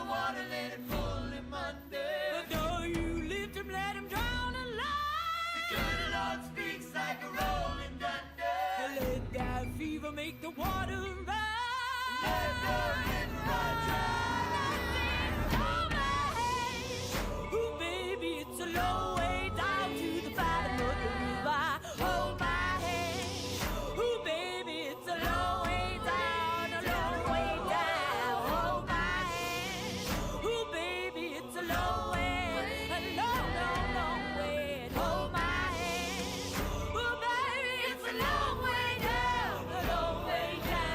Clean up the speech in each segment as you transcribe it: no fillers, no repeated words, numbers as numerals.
the water, let it pull him under. Though you lift him, let him drown alive. The good Lord speaks like a rolling thunder. Let that fever make the water rise. Let the river run dry. Hold my hand. Ooh, baby, it's a long way down to the bottom of the river. Hold my hand. Ooh, baby, it's a long way down, a long way down. Hold my hand. Ooh, baby, it's a long way, a long, long, long way. Hold my hand. Ooh, baby, it's a long way down, a long way down.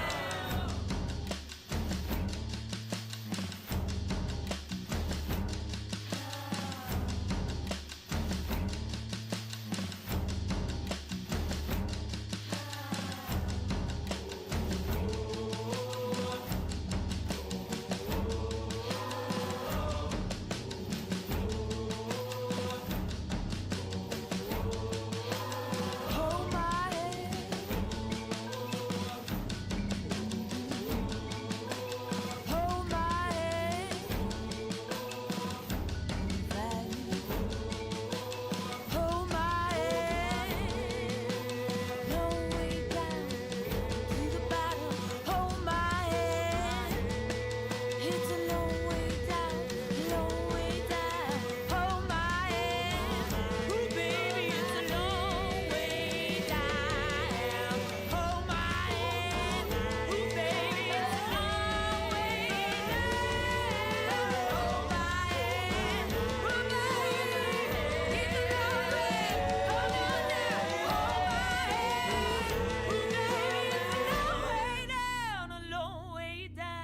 Hold my hand. Hold my hand. Hold my hand. Long way down to the bottom. Hold my hand. It's a long way down, long way down. Hold my hand. Ooh, baby, it's a long way down. Hold my hand. Ooh, baby, it's a long way down. Hold my hand. Ooh, baby, it's a long way. Hold on now. Hold my hand. Ooh, baby, it's a long way down, a long way down.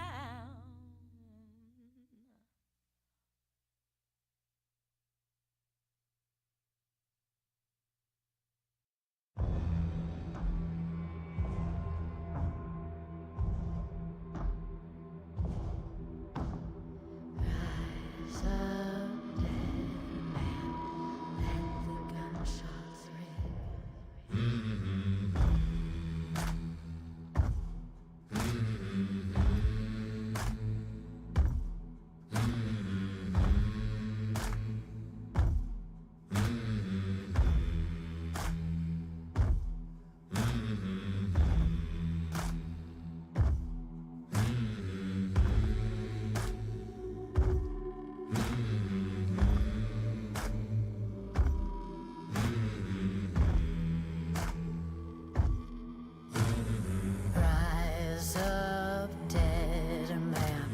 Rise up, dead man,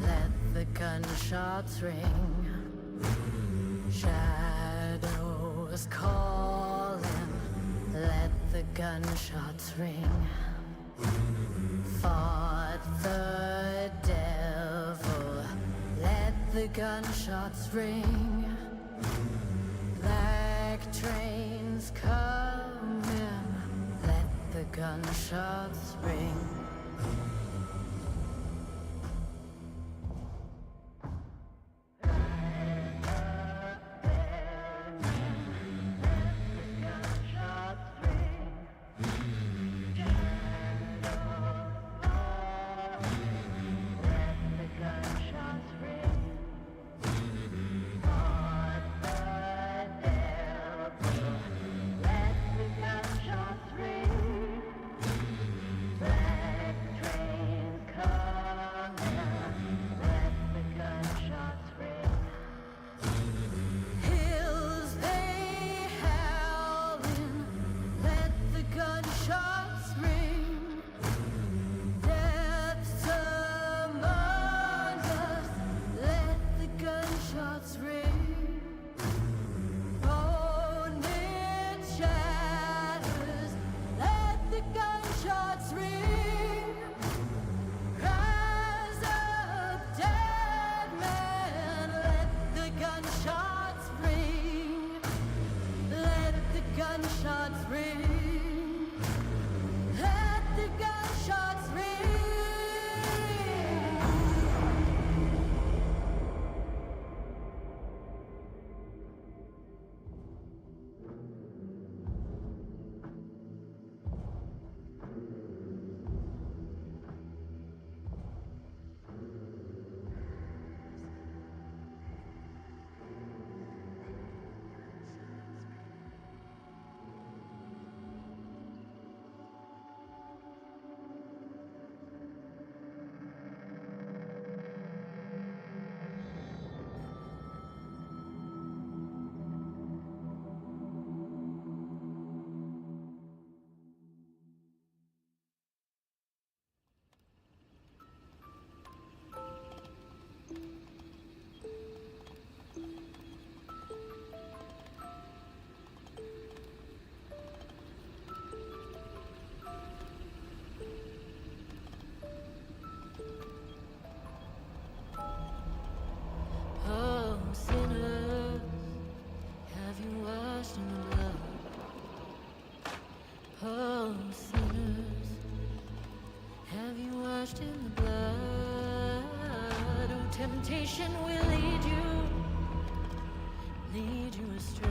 let the gunshots ring. Shadows calling, let the gunshots ring. Fought the devil, let the gunshots ring. Black trains coming, let the gunshots ring. Let the gunshots ring. temptation will lead you astray.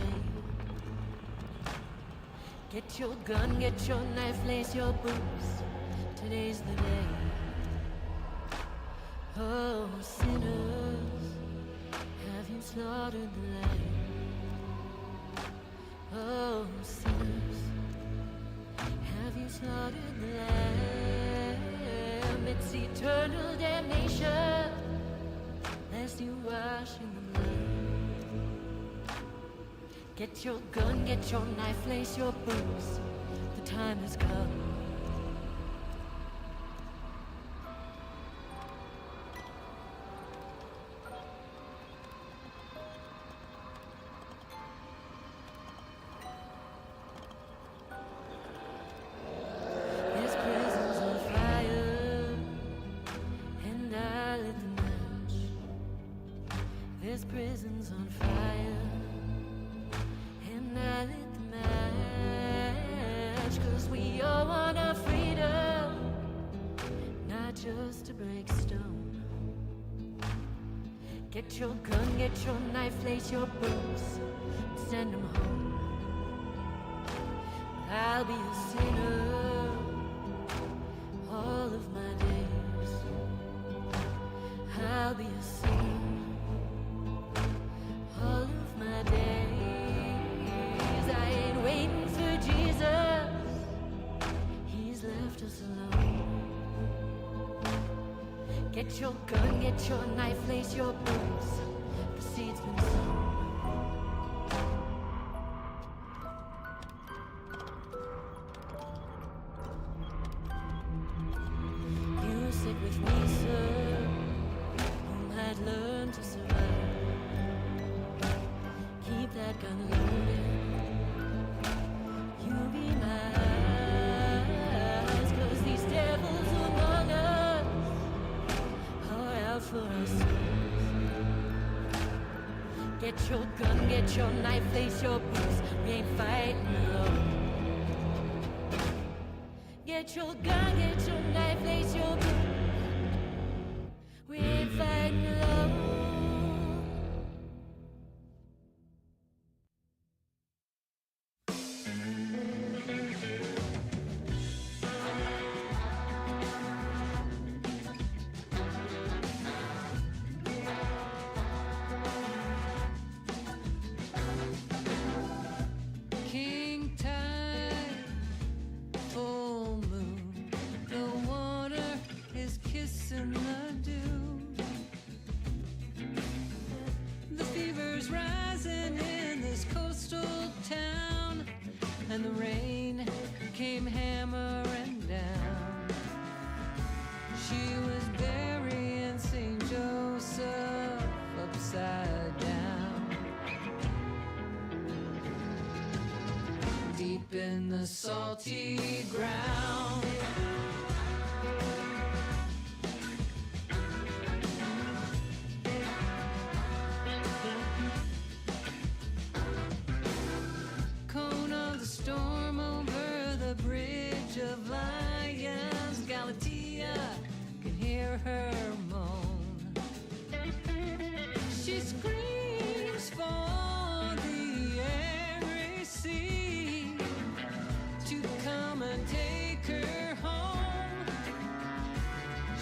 Get your gun, get your knife, lace your boots. Today's the day. Oh, sinners, have you slaughtered the lamb? Oh, sinners, have you slaughtered the lamb? It's eternal damnation, lest you wash in the blood. Get your gun, get your knife, lace your boots. The time has come. There's prisons on fire, and I lit the match. There's prisons on fire, and I lit the match. 'Cause we all want our freedom, not just to break stone. Get your gun, get your knife, lace your boots, send them home. I'll be a sinner all of my days. I'll be a sinner all of my days. I ain't waiting for Jesus, he's left us alone. Get your gun, get your knife, lace your boots. The seed's been sown. You sit with me, sir, who might learn to survive. Keep that gun loaded. You be my eyes, 'cause these devils among us are out for us. Get your gun, get your knife, lace your boots. We ain't fighting alone. Get your gun, get your knife, lace your boots. We ain't fighting alone. King tide, full moon, the water is kissing the dew. The fever's rising in this coastal town, and the rain came hammering down. She was burying St. Joseph upside down. Deep in the salty ground. Cone of the storm over the bridge of lions. Galatea can hear her moan. She screams for the angry sea to come and take her home.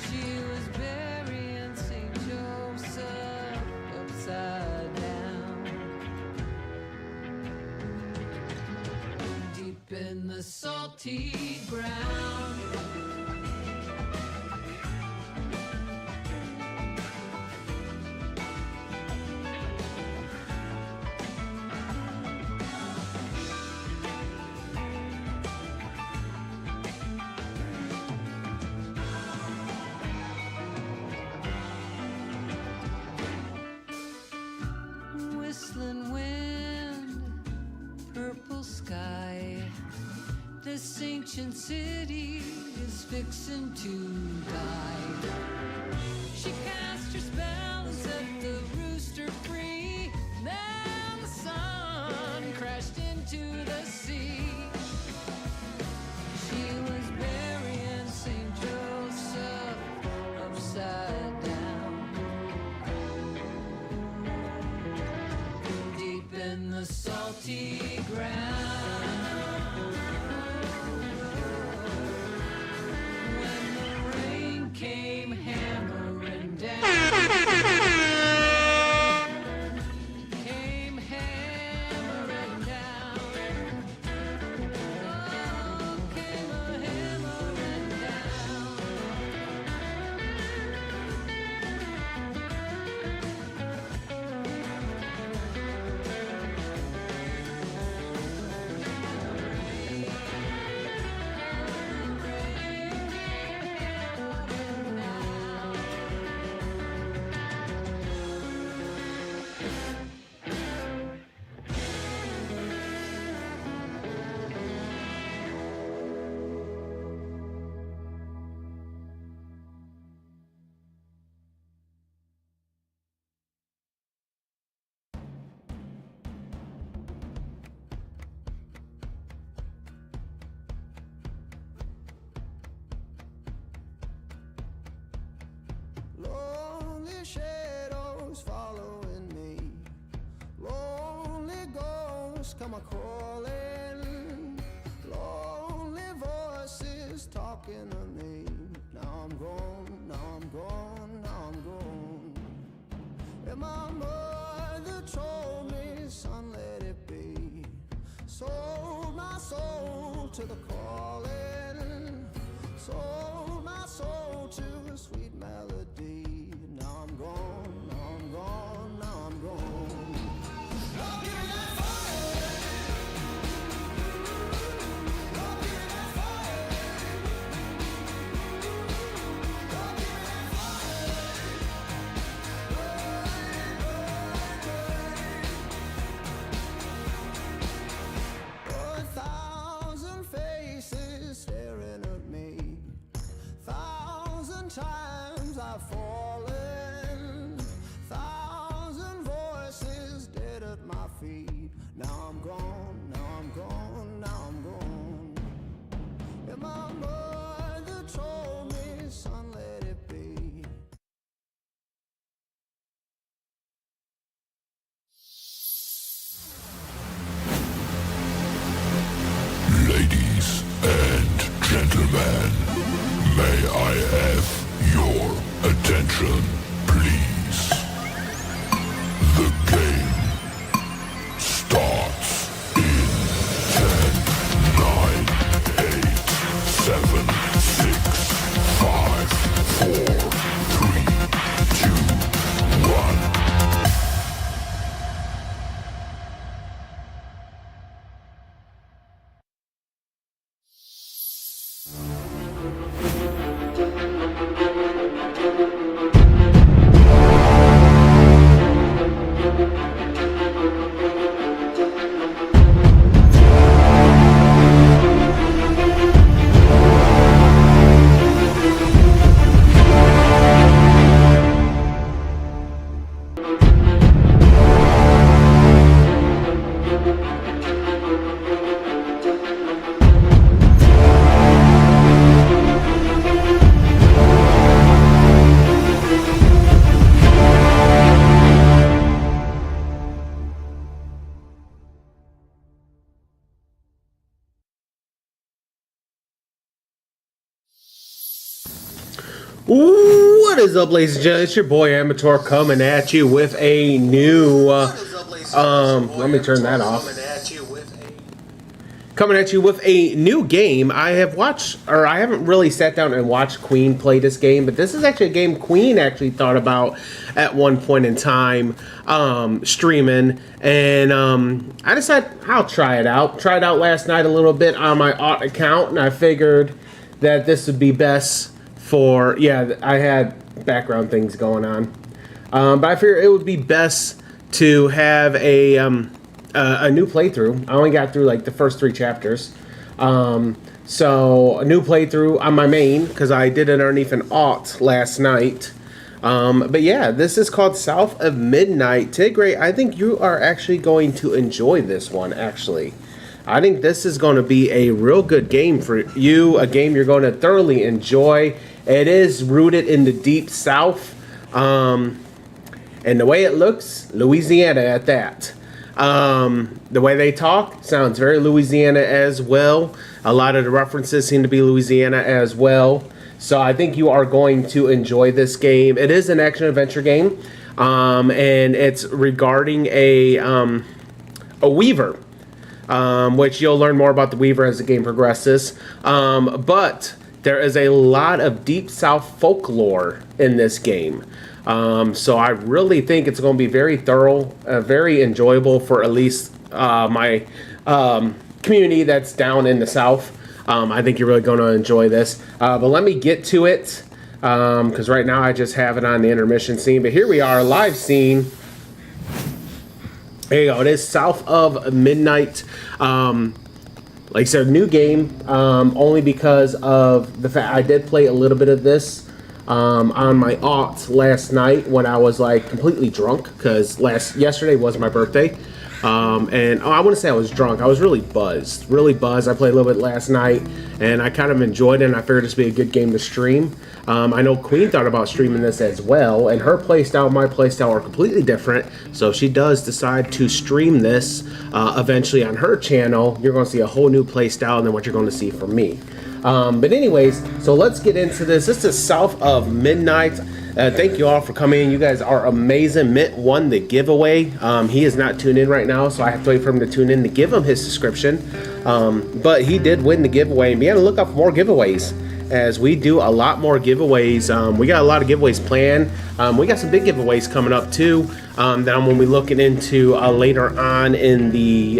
She was burying St. Joseph upside down. Deep in the salty ground. Whistling wind, purple sky. This ancient city is fixing to die. She cast her spell and set the rooster free. Then the sun crashed into the sea. She was burying St. Joseph upside down. the salty ground. When the rain came hammering down, came hammering down, oh, came a hammering down. Lonely shadows following me, lonely ghosts come a crawling, lonely voices talking to me. Now I'm gone, now I'm gone, now I'm gone. And my mother told me, son, let it be. Sold my soul to the calling, sold my soul to a sweet melody. Now I'm gone, now I'm gone, now I'm gone. Oh, give me that fire. Oh, give me that fire. Oh, give me that fire. A thousand faces staring at me, thousand times I've fallen, thousand voices dead at my feet. Now I'm gone, now I'm gone, now I'm gone. And my mother told me, son, let it be. Ladies and gentlemen, may I have your attention, please? The game starts in 10, 9, 8, 7, 6, 5, 4, 3, 2, 1. What is up, ladies and gentlemen? It's your boy Amyntor coming at you with a new. Let me turn that off. Coming at you with a new game. I haven't really sat down and watched Queen play this game, but this is actually a game Queen actually thought about at one point in time streaming, and I decided I'll try it out. Tried out last night a little bit on my Aught account, and I figured that this would be best. I had background things going on, but I figured it would be best to have a new playthrough. I only got through like the first 3 chapters, so a new playthrough on my main because I did it underneath an Aught last night. But yeah, this is called South of Midnight. Tigray, I think you are actually going to enjoy this one. Actually, I think this is going to be a real good game for you. A game you're going to thoroughly enjoy. It is rooted in the Deep South, and the way it looks, Louisiana at that. The way they talk sounds very Louisiana as well. A lot of the references seem to be Louisiana as well. So I think you are going to enjoy this game. It is an action adventure game, and it's regarding a weaver, which you'll learn more about the weaver as the game progresses. But there is a lot of Deep South folklore in this game. So I really think it's going to be very thorough, very enjoyable for at least my community that's down in the South. I think you're really going to enjoy this. But let me get to it, because right now I just have it on the intermission scene. But here we are, live scene. There you go. It is South of Midnight. Like I said, new game, only because of the fact I did play a little bit of this on my aught last night when I was like completely drunk, because yesterday was my birthday. And I wouldn't say I was drunk. I was really buzzed. I played a little bit last night, and I kind of enjoyed it, and I figured this would be a good game to stream. I know Queen thought about streaming this as well, and her playstyle and my playstyle are completely different. So if she does decide to stream this eventually on her channel, you're going to see a whole new playstyle than what you're going to see from me. But anyways, so let's get into this. This is South of Midnight. Thank you all for coming in. You guys are amazing. Mint won the giveaway. He is not tuned in right now, so I have to wait for him to tune in to give him his subscription. But he did win the giveaway, and be on the lookout for more giveaways, as we do a lot more giveaways. We got a lot of giveaways planned. We got some big giveaways coming up too, that I'm going to be looking into later on in the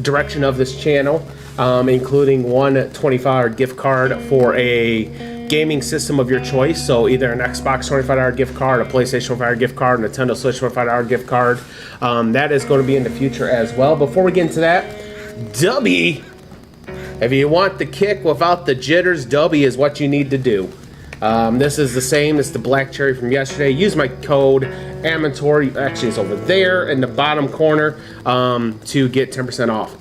direction of this channel, including one $25 gift card for a gaming system of your choice. So either an Xbox $25 gift card, a PlayStation $25 gift card, and a Nintendo Switch $25 gift card. That is going to be in the future as well. Before we get into that, Dubby, if you want the kick without the jitters, Dubby is what you need to do. This is the same as the black cherry from yesterday. Use my code Amyntor, actually it's over there in the bottom corner, to get 10% off.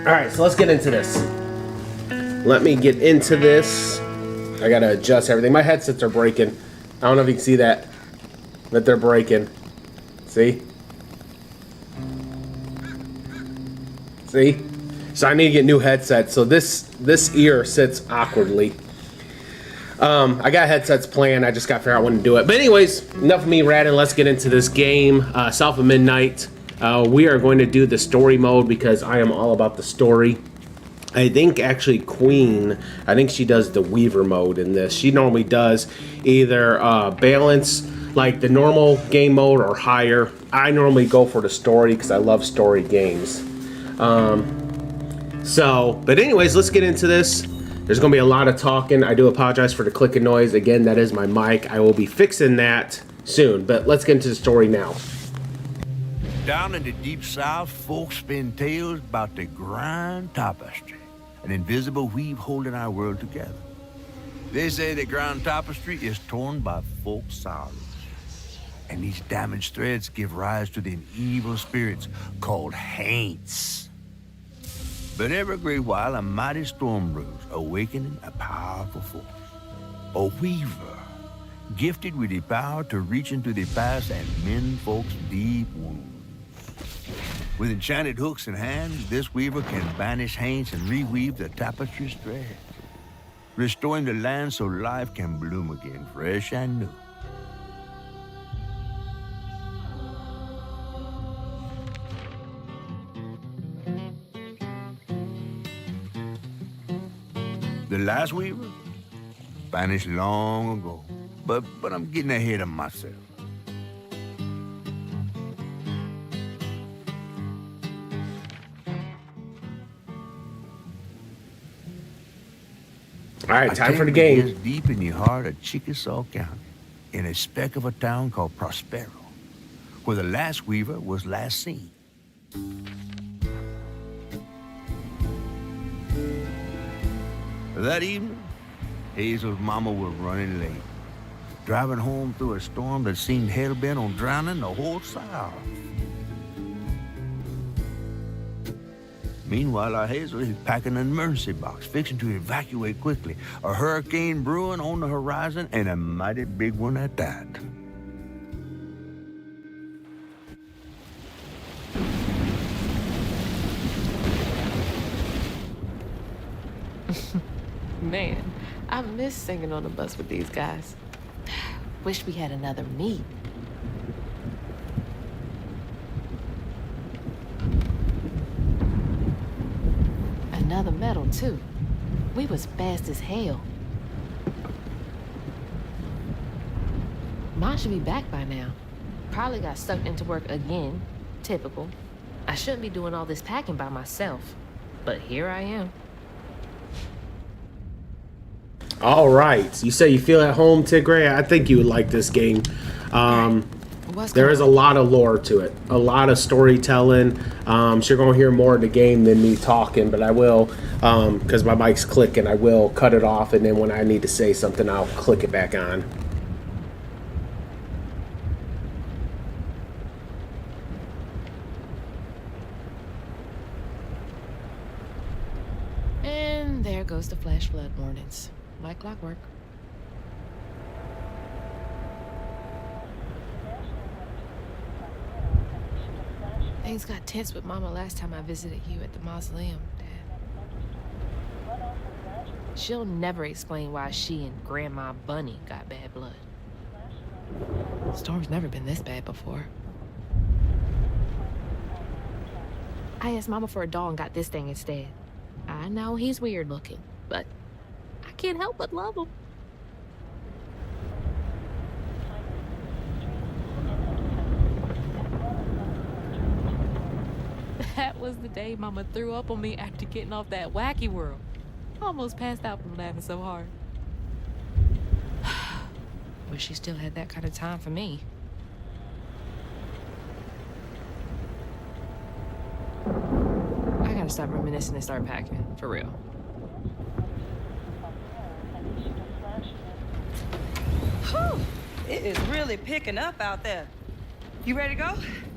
Alright, so let's get into this. Let me get into this. I gotta adjust everything. My headsets are breaking. I don't know if you can see that, but they're breaking. See? See? So I need to get new headsets. So this ear sits awkwardly. I got headsets planned. I just gotta figure out when to do it. But anyways, enough of me ratting. Let's get into this game. South of Midnight. We are going to do the story mode because I am all about the story. I think actually Queen, I think she does the Weaver mode in this. She normally does either balance like the normal game mode or higher. I normally go for the story because I love story games. But anyways, let's get into this. There's going to be a lot of talking. I do apologize for the clicking noise. Again, that is my mic. I will be fixing that soon. But let's get into the story now. Down in the deep south, folks spin tales about the grand tapestry, an invisible weave holding our world together. They say the grand tapestry is torn by folk sorrows, and these damaged threads give rise to the evil spirits called haints. But every great while, a mighty storm brews, awakening a powerful force. A weaver, gifted with the power to reach into the past and mend folks' deep wounds. With enchanted hooks in hand, this weaver can banish haints and reweave the tapestry's thread, restoring the land so life can bloom again, fresh and new. The last weaver vanished long ago, but I'm getting ahead of myself. All right, time for the game. Begins deep in the heart of Chickasaw County, in a speck of a town called Prospero, where the last weaver was last seen. That evening, Hazel's mama was running late, driving home through a storm that seemed hell-bent on drowning the whole South. Meanwhile, our Hazel is packing an emergency box, fixing to evacuate quickly. A hurricane brewing on the horizon, and a mighty big one at that. Man, I miss singing on the bus with these guys. Wish we had another meet. Another medal, too. We was fast as hell. Mom should be back by now. Probably got sucked into work again. Typical. I shouldn't be doing all this packing by myself. But here I am. All right. You say you feel at home, Tigray? I think you would like this game. There is a lot of lore to it, a lot of storytelling. So you're going to hear more of the game than me talking, but I will, because my mic's clicking, I will cut it off, and then when I need to say something, I'll click it back on. And there goes the flash flood warnings. Like clockwork. Things got tense with Mama last time I visited you at the mausoleum, Dad. She'll never explain why she and Grandma Bunny got bad blood. Storm's never been this bad before. I asked Mama for a doll and got this thing instead. I know he's weird looking, but I can't help but love him. That was the day Mama threw up on me after getting off that wacky world. Almost passed out from laughing so hard. Wish she still had that kind of time for me. I gotta stop reminiscing and start packing, for real. Whew, it is really picking up out there. You ready to go?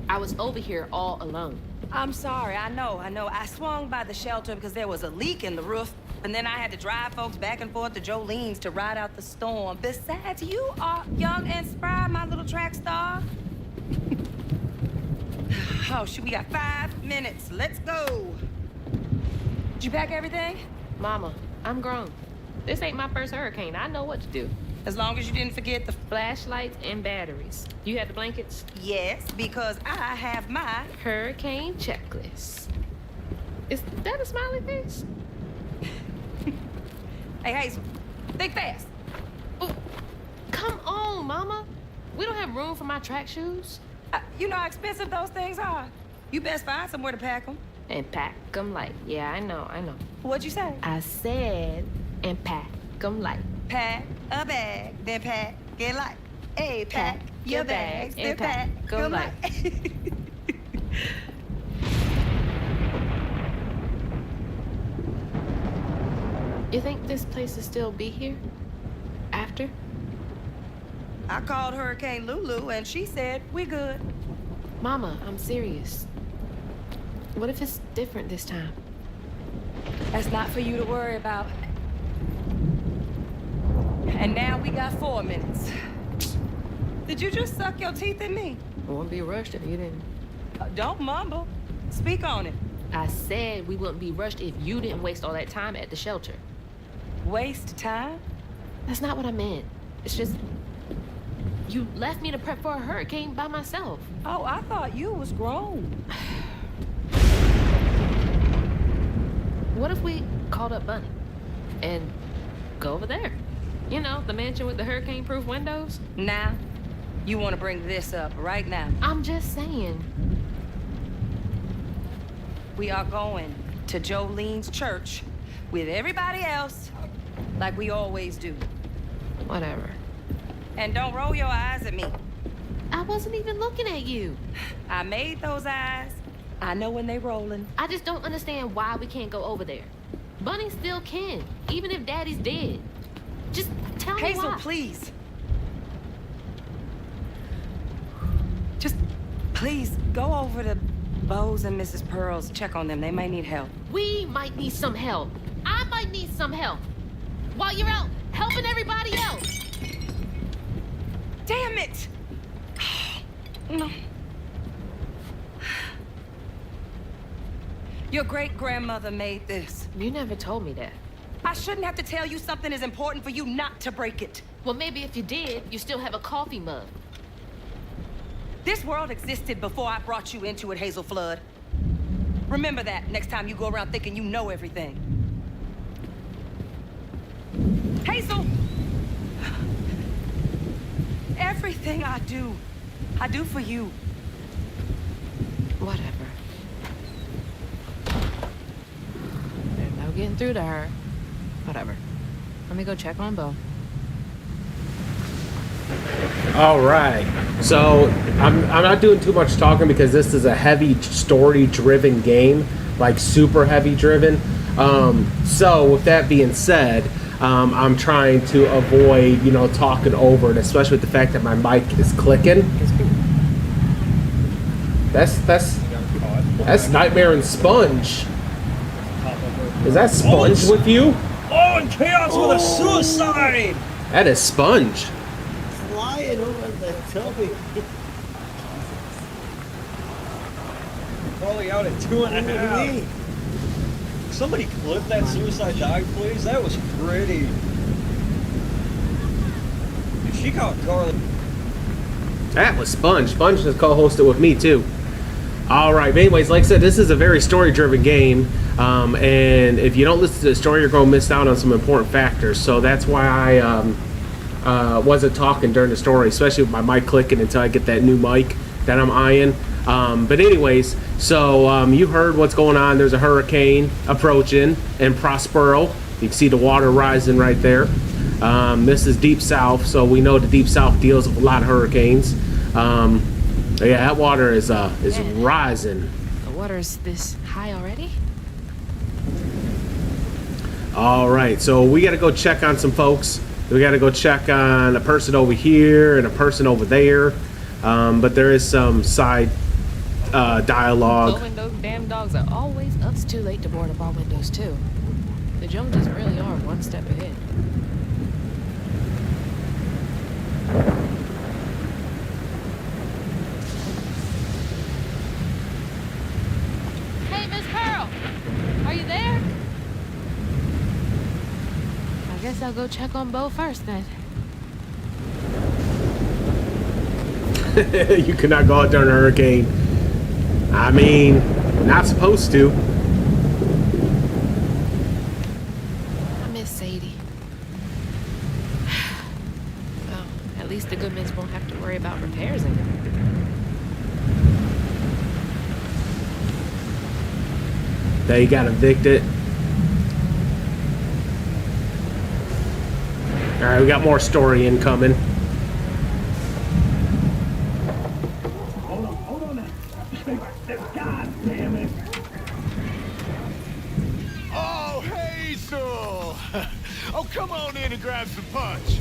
I was over here all alone. I'm sorry, I know. I swung by the shelter because there was a leak in the roof, and then I had to drive folks back and forth to Jolene's to ride out the storm. Besides, you are young and spry, my little track star. Oh, shoot, we got 5 minutes. Let's go. Did you pack everything? Mama, I'm grown. This ain't my first hurricane. I know what to do. As long as you didn't forget the... Flashlights and batteries. You had the blankets? Yes, because I have my... Hurricane checklist. Is that a smiley face? Hey, Hazel, think fast. Ooh, come on, Mama. We don't have room for my track shoes. You know how expensive those things are. You best find somewhere to pack them. And pack them light. Yeah, I know. What'd you say? I said, and pack them light. Pack a bag, then pack it light. Hey, pack your bags, then pack them light. You think this place will still be here? After? I called Hurricane Lulu, and she said, we good. Mama, I'm serious. What if it's different this time? That's not for you to worry about. And now we got 4 minutes. Did you just suck your teeth at me? I wouldn't be rushed if you didn't. Don't mumble. Speak on it. I said we wouldn't be rushed if you didn't waste all that time at the shelter. Waste time? That's not what I meant. It's just... you left me to prep for a hurricane by myself. Oh, I thought you was grown. What if we called up Bunny and go over there? You know, the mansion with the hurricane-proof windows? Now, you want to bring this up right now. I'm just saying. We are going to Jolene's church with everybody else, like we always do. Whatever. And don't roll your eyes at me. I wasn't even looking at you. I made those eyes. I know when they rolling. I just don't understand why we can't go over there. Bunny still can, even if Daddy's dead. Just tell me Hazel, why. please. Just, please, go over to Bo's and Mrs. Pearl's. Check on them. They might need help. We might need some help. I might need some help. While you're out helping everybody else. Damn it! No. Your great-grandmother made this. You never told me that. I shouldn't have to tell you something is important for you not to break it. Well, maybe if you did, you still have a coffee mug. This world existed before I brought you into it, Hazel Flood. Remember that next time you go around thinking you know everything. Hazel! Everything I do for you. Whatever. There's no getting through to her. Whatever. Let me go check on Bo. All right. So I'm not doing too much talking because this is a heavy story-driven game, like super heavy driven. So with that being said, I'm trying to avoid, talking over it, especially with the fact that my mic is clicking. That's Nightmare and Sponge. Is that Sponge with you? Oh, and Chaos with a suicide! That is Sponge. Flying over the tubby. Falling out at 2.5. Somebody clip that suicide dive, please. That was pretty. If she caught Carly. That was Sponge. Sponge has co-hosted with me too. All right. But anyways, like I said, this is a very story-driven game, and if you don't listen to the story, you're going to miss out on some important factors. So that's why I wasn't talking during the story, especially with my mic clicking until I get that new mic that I'm eyeing. But anyways, so you heard what's going on. There's a hurricane approaching in Prospero. You can see the water rising right there. This is deep south, so we know the deep south deals with a lot of hurricanes. Yeah, that water is rising. The water's this high already? All right, so we got to go check on some folks. We got to go check on a person over here and a person over there. But there is some side dialogue. Knowing those damn dogs are always up. It's too late to board up our windows too. The Joneses really are one step ahead. Hey, Miss Pearl, are you there? I guess I'll go check on Bo first then. You cannot go out during a hurricane. I mean, not supposed to. I miss Sadie. Well, at least the Goodmans won't have to worry about repairs anymore. They got evicted. All right, we got more story incoming. God damn it. Oh, Hazel! Oh, come on in and grab some punch.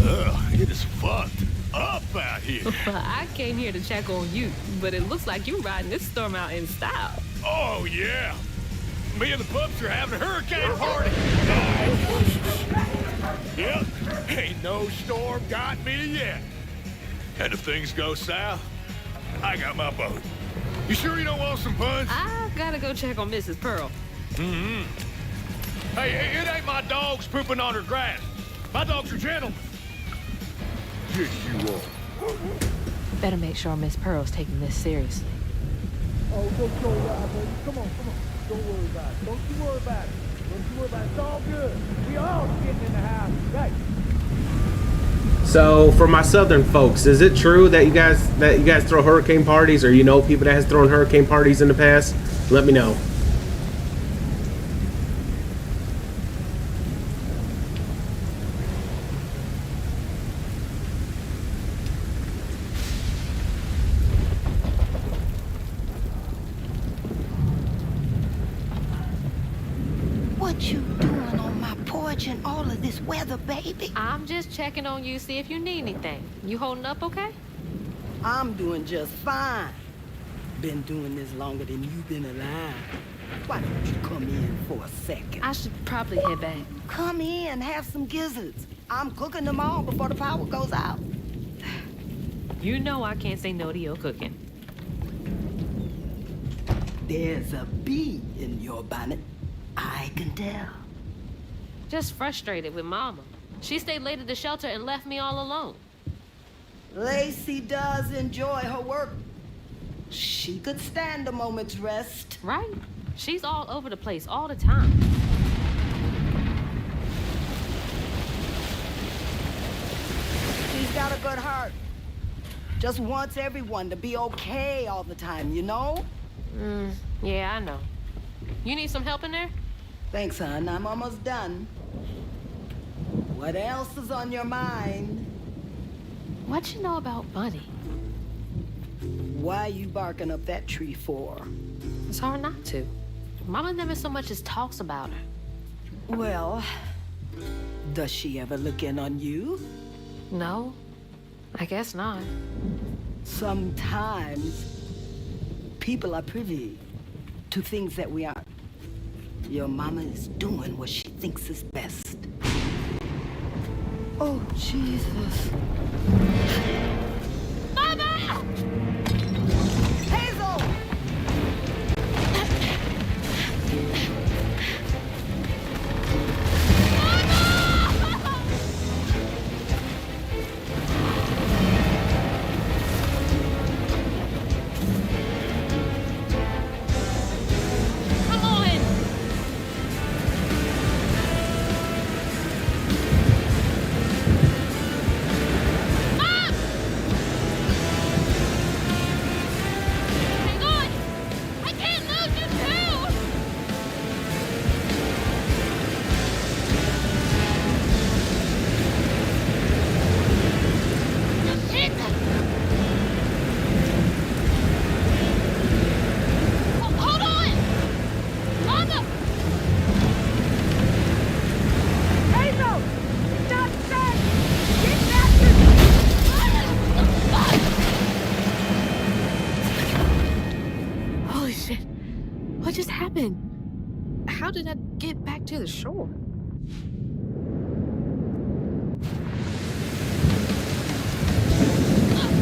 Ugh, it is fucked up out here. Well, I came here to check on you, but it looks like you're riding this storm out in style. Oh, yeah. Me and the pups are having a hurricane party. Yep, ain't no storm got me yet. And if things go south, I got my boat. You sure you don't want some punch? I gotta go check on Mrs. Pearl. Mm-hmm. Hey, it ain't my dogs pooping on her grass. My dogs are gentlemen. Yes, you are. Better make sure Miss Pearl's taking this seriously. Oh, don't ride, baby. Come on. Don't worry about it. Don't you worry about it. It's all good. We all getting in the house. Right. So for my southern folks, is it true that you guys throw hurricane parties, or you know people that has thrown hurricane parties in the past? Let me know. What you doing on my porch in all of this weather, baby? I'm just checking on you, see if you need anything. You holding up okay? I'm doing just fine. Been doing this longer than you've been alive. Why don't you come in for a second? I should probably head back. Come in, have some gizzards. I'm cooking them all before the power goes out. You know I can't say no to your cooking. There's a bee in your bonnet. I can tell. Just frustrated with Mama. She stayed late at the shelter and left me all alone. Lacey does enjoy her work. She could stand a moment's rest. Right? She's all over the place all the time. She's got a good heart. Just wants everyone to be okay all the time, you know? Yeah, I know. You need some help in there? Thanks, hon. I'm almost done. What else is on your mind? What you know about Bunny? Why you barking up that tree for? It's hard not to. Mama never so much as talks about her. Well, does she ever look in on you? No, I guess not. Sometimes people are privy to things that we aren't. Your mama is doing what she thinks is best. Oh, Jesus. Mama! Hazel! Come on! Mom! Hang on! I can't lose you too! Shit! Hold on! Mama! Hazel! Stop that! Get back Holy shit. What just happened? How did I get back to the shore? No.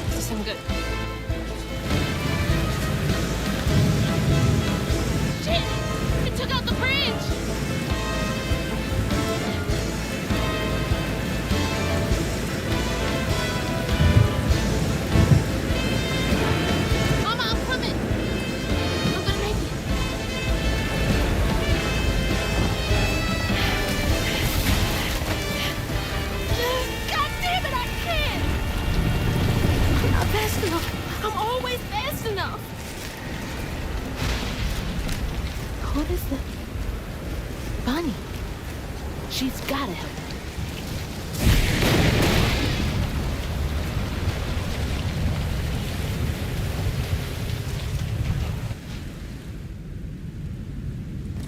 This isn't good. Shit! It took out the bridge! Mama, I'm coming! I'm gonna make it. God damn it, I can't! I'm not fast enough. I'm always fast enough. What is the... Bunny. She's gotta help me.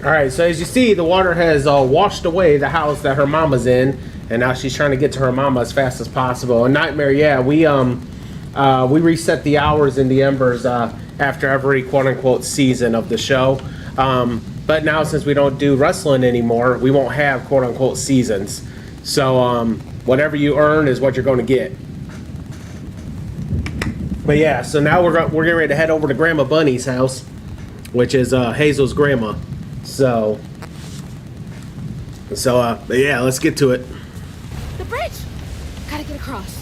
All right, so as you see, the water has washed away the house that her mama's in, and now she's trying to get to her mama as fast as possible. A nightmare, yeah. We reset the hours in the embers after every quote-unquote season of the show. But now, since we don't do wrestling anymore, we won't have quote-unquote seasons. So whatever you earn is what you're going to get. But yeah, so now we're getting ready to head over to Grandma Bunny's house, which is Hazel's grandma. So but yeah, let's get to it. The bridge! Gotta get across.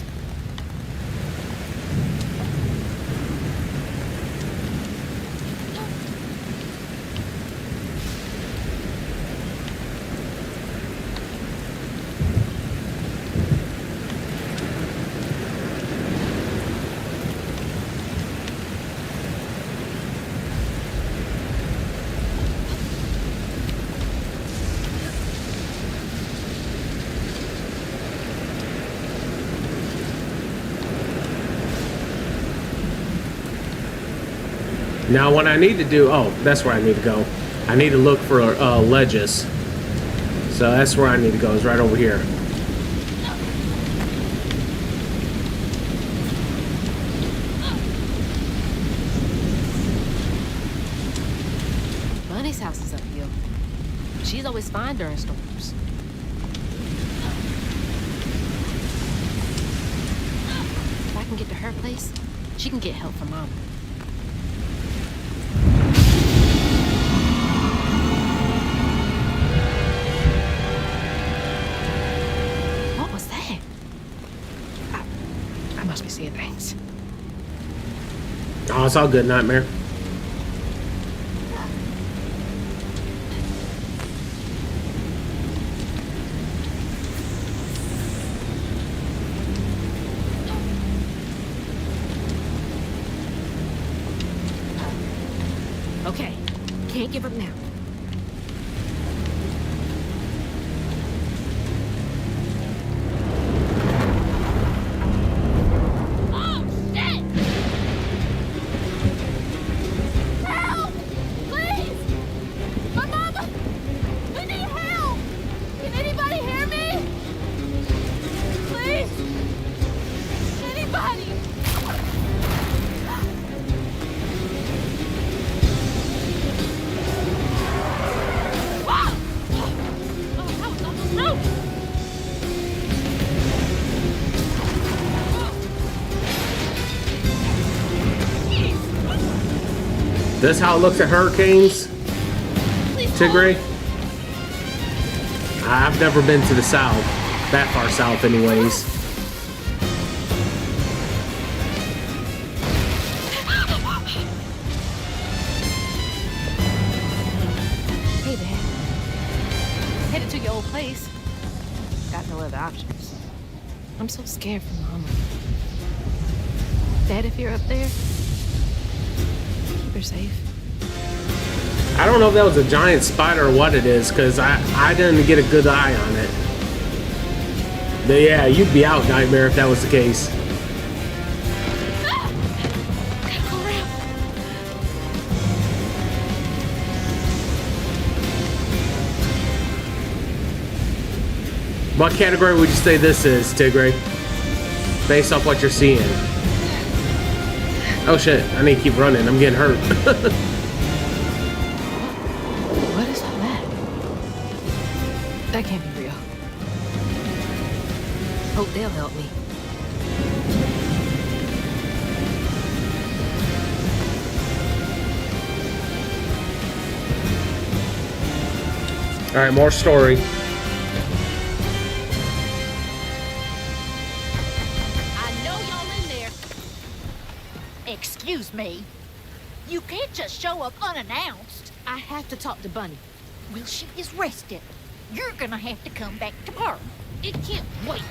Now what I need to do, oh, that's where I need to go. I need to look for ledges. So that's where I need to go, is right over here. She's always fine during storms. If I can get to her place, she can get help from Mama. What was that? I must be seeing things. Oh, it's all good, Nightmare. Okay, can't give up now. Oh, shit! Help! Please! My mama! We need help! Can anybody hear me? Please! Anybody! Wow! Oh, that was almost through! This how it looks at hurricanes, Please Tigray? I've never been to the south, that far south anyways. Hey, Dad. Headed to your old place. Got no other options. I'm so scared for Mama. Dad, if you're up there, keep her safe. I don't know if that was a giant spider or what it is, because I didn't get a good eye on it. But yeah, you'd be out, Nightmare, if that was the case. Go around. What category would you say this is, Tigray? Based off what you're seeing. Oh shit, I need to keep running, I'm getting hurt. What is all that? That can't be real. Hope they'll help me. Alright, more story. I know y'all in there. Excuse me. You can't just show up unannounced. I have to talk to Bunny. Well, she is rested. You're gonna have to come back tomorrow. It can't wait.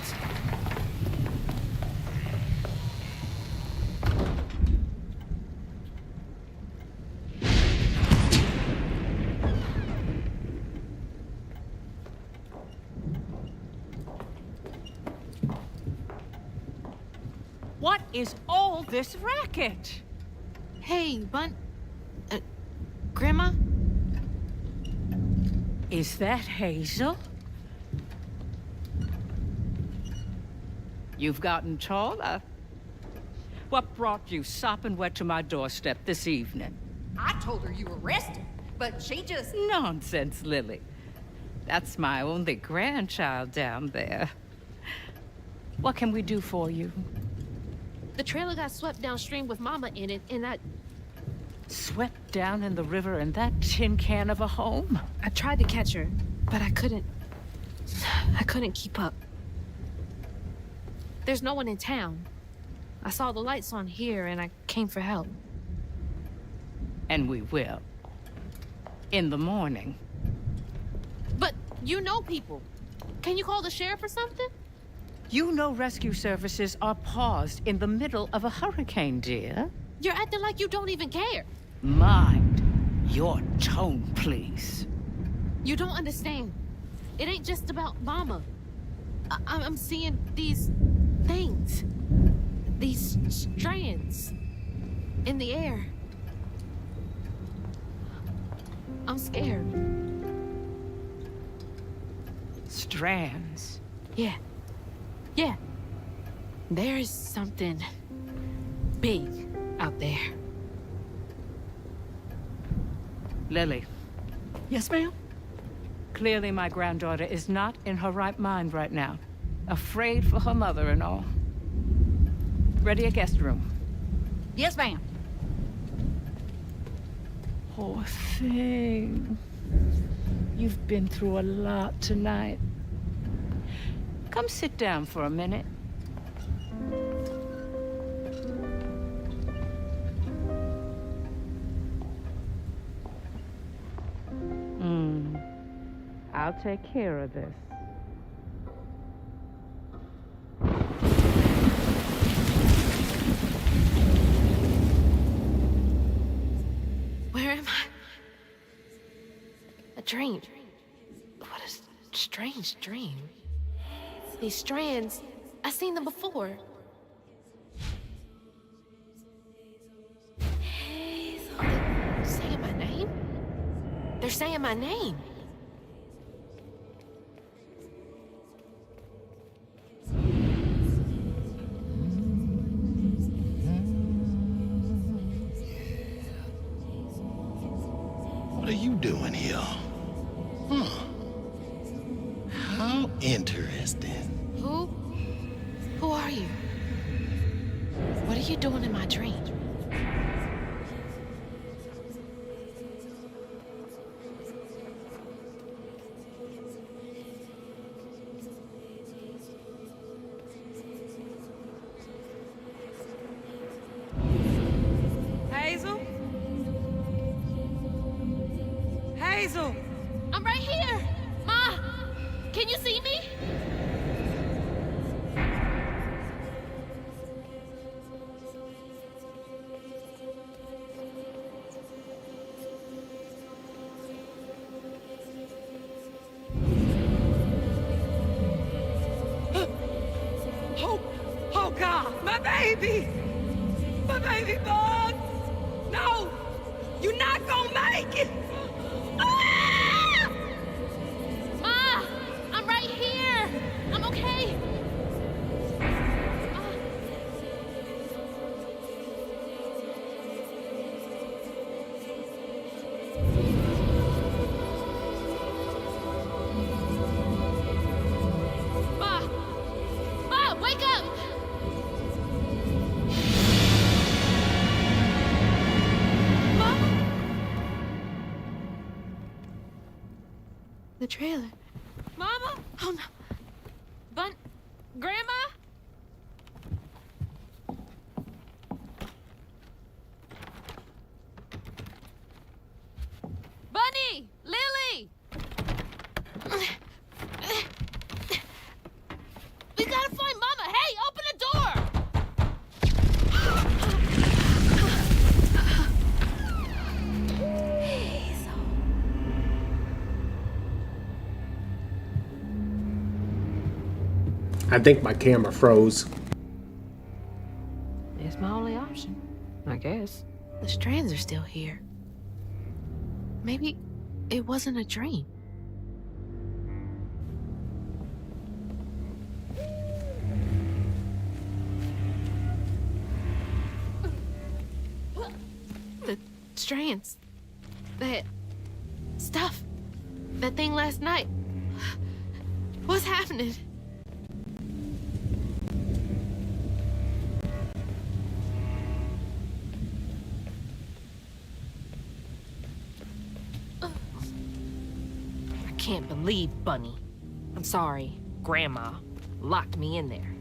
What is all this racket? Hey, Grandma? Is that Hazel? You've gotten taller. What brought you sopping wet to my doorstep this evening? I told her you were rested, but she just... Nonsense, Lily. That's my only grandchild down there. What can we do for you? The trailer got swept downstream with Mama in it, and I Swept down in the river in that tin can of a home? I tried to catch her, but I couldn't keep up. There's no one in town. I saw the lights on here, and I came for help. And we will. In the morning. But you know people. Can you call the sheriff or something? You know rescue services are paused in the middle of a hurricane, dear. You're acting like you don't even care. Mind your tone, please. You don't understand. It ain't just about Mama. I'm seeing these things. These strands in the air. I'm scared. Strands? Yeah. Yeah. There's something big out there. Lily. Yes, ma'am? Clearly, my granddaughter is not in her right mind right now. Afraid for her mother and all. Ready a guest room. Yes, ma'am. Poor thing. You've been through a lot tonight. Come sit down for a minute. I'll take care of this. Where am I? A dream. What a strange dream. These strands, I've seen them before. They're saying my name? They're saying my name. What are you doing here? How interesting. Who are you? What are you doing in my dream? Hazel? Hazel! I'm right here! Ma! Can you see me? Oh God, my baby! My baby bug! No! You're not gonna make it! Ah! Ma! I'm right here! I'm okay! Ma! Ma, wake up! The trailer. Mama? Oh no. Grandma? Bunny! Lily! We gotta find Mama! Hey, open the door! I think my camera froze. It's my only option, I guess. The strands are still here. Maybe it wasn't a dream. The strands. That stuff. That thing last night. What's happening? I can't believe Bunny. I'm sorry, Grandma locked me in there.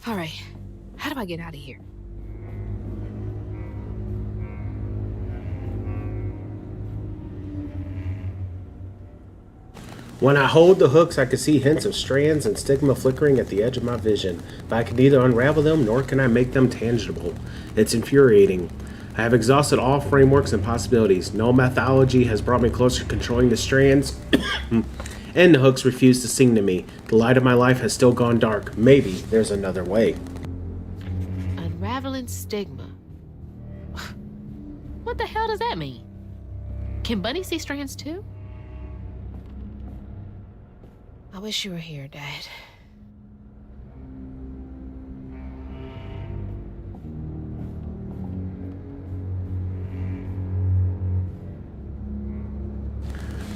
All right, how do I get out of here? When I hold the hooks, I can see hints of strands and stigma flickering at the edge of my vision, but I can neither unravel them nor can I make them tangible. It's infuriating. I have exhausted all frameworks and possibilities. No methodology has brought me closer to controlling the strands, and the hooks refuse to sing to me. The light of my life has still gone dark. Maybe there's another way. Unraveling stigma. What the hell does that mean? Can Bunny see strands too? I wish you were here, Dad.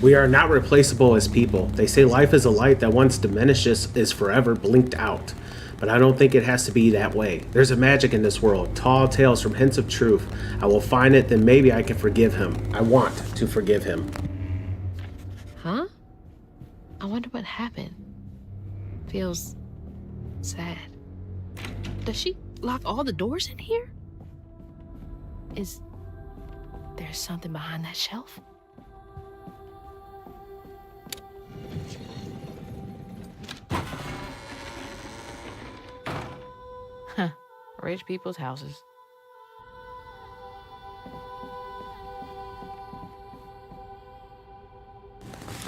We are not replaceable as people. They say life is a light that once diminishes is forever blinked out. But I don't think it has to be that way. There's a magic in this world, tall tales from hints of truth. I will find it, then maybe I can forgive him. I want to forgive him. Huh? I wonder what happened. Feels sad. Does she lock all the doors in here? Is there something behind that shelf? Huh. Rich people's houses.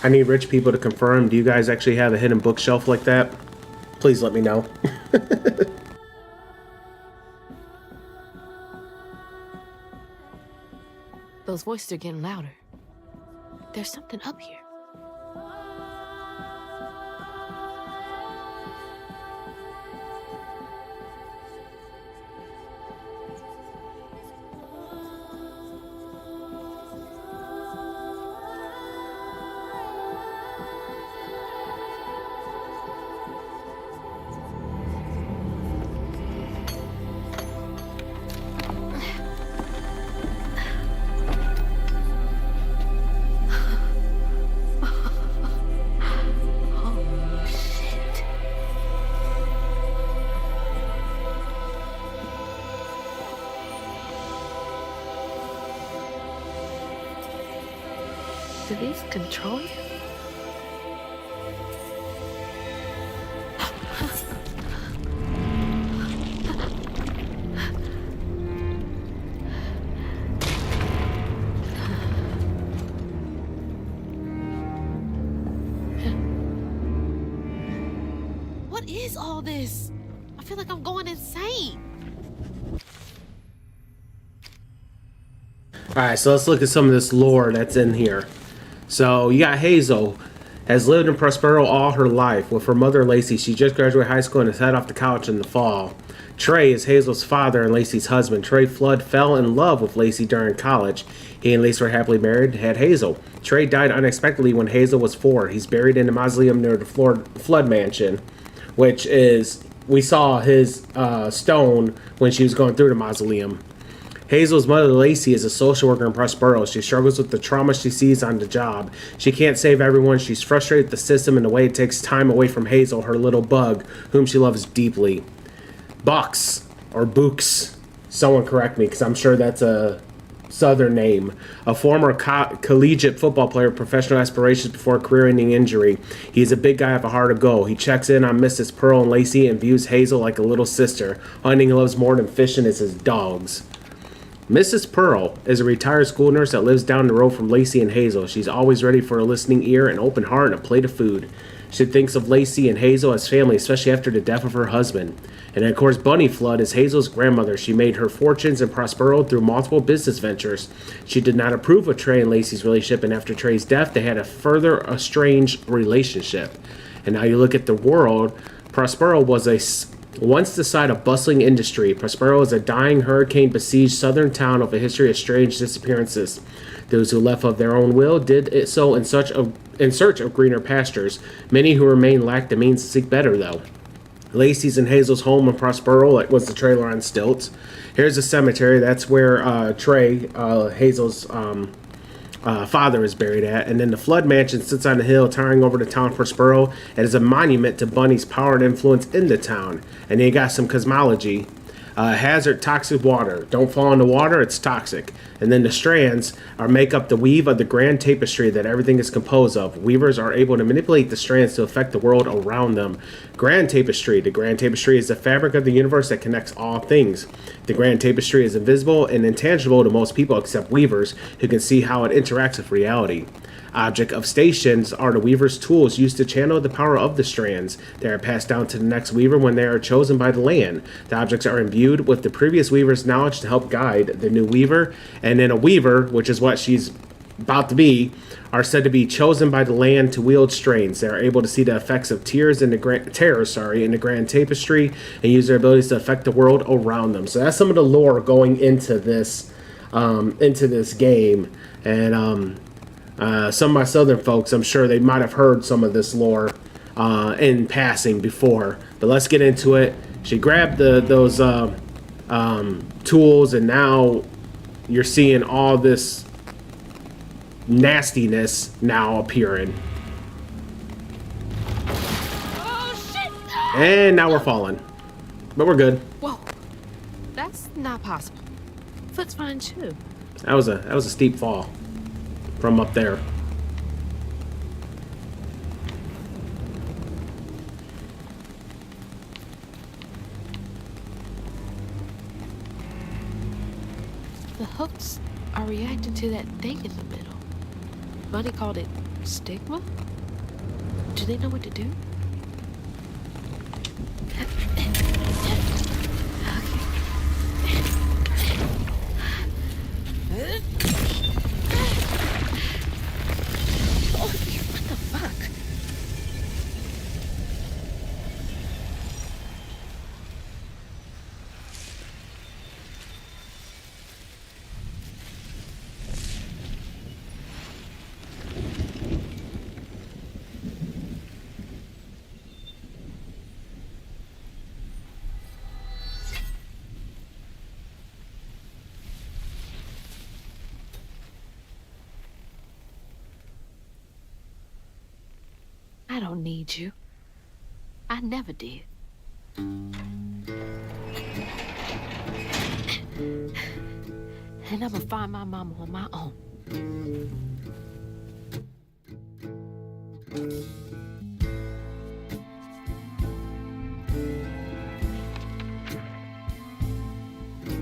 I need rich people to confirm. Do you guys actually have a hidden bookshelf like that? Please let me know. Those voices are getting louder. There's something up here. Do these control you? What is all this? I feel like I'm going insane. Alright, so let's look at some of this lore that's in here. So you got Hazel, has lived in Prospero all her life. With her mother Lacey, she just graduated high school and is head off to college in the fall. Trey is Hazel's father and Lacey's husband. Trey Flood fell in love with Lacey during college. He and Lacey were happily married and had Hazel. Trey died unexpectedly when Hazel was 4. He's buried in a mausoleum near the Flood mansion, which is, we saw his stone when she was going through the mausoleum. Hazel's mother, Lacey, is a social worker in Prospero. She struggles with the trauma she sees on the job. She can't save everyone. She's frustrated with the system and the way it takes time away from Hazel, her little bug, whom she loves deeply. Bucks, or Books, someone correct me, because I'm sure that's a southern name. A former collegiate football player with professional aspirations before a career-ending injury. He's a big guy with a heart of gold. He checks in on Mrs. Pearl and Lacey and views Hazel like a little sister. Hunting he loves more than fishing is his dogs. Mrs. Pearl is a retired school nurse that lives down the road from Lacey and Hazel. She's always ready for a listening ear, an open heart, and a plate of food. She thinks of Lacey and Hazel as family, especially after the death of her husband. And of course, Bunny Flood is Hazel's grandmother. She made her fortunes in Prospero through multiple business ventures. She did not approve of Trey and Lacey's relationship, and after Trey's death, they had a further estranged relationship. And now you look at the world, Prospero was once the site of bustling industry. Prospero is a dying hurricane-besieged southern town with a history of strange disappearances. Those who left of their own will did it so in search of greener pastures. Many who remain lacked the means to seek better, though. Lacey's and Hazel's home in Prospero was the trailer on stilts. Here's a cemetery. That's where Trey, Hazel's father, is buried at. And then the Flood Mansion sits on a hill towering over the town of Prospero. It is a monument to Bunny's power and influence in the town. And then you got some cosmology. Hazard, toxic water. Don't fall in the water, it's toxic. And then the strands make up the weave of the grand tapestry that everything is composed of. Weavers are able to manipulate the strands to affect the world around them. Grand tapestry. The grand tapestry is the fabric of the universe that connects all things. The grand tapestry is invisible and intangible to most people except weavers, who can see how it interacts with reality. Object of stations are the weaver's tools used to channel the power of the strands. They are passed down to the next weaver when they are chosen by the land. The objects are imbued with the previous weaver's knowledge to help guide the new weaver. And then a weaver, which is what she's about to be, are said to be chosen by the land to wield strains. They are able to see the effects of terrors in the grand tapestry and use their abilities to affect the world around them. So that's some of the lore going into this game. And Some of my southern folks, I'm sure they might have heard some of this lore in passing before. But let's get into it. She grabbed those tools, and now you're seeing all this nastiness now appearing. Oh, shit! And now we're falling. But we're good. Whoa. That's not possible. Foot's fine, too. That was a steep fall from up there. The hooks are reacting to that thing in the middle. Buddy called it stigma? Do they know what to do? Oh, what the fuck? I don't need you. I never did. And I'm gonna find my mama on my own.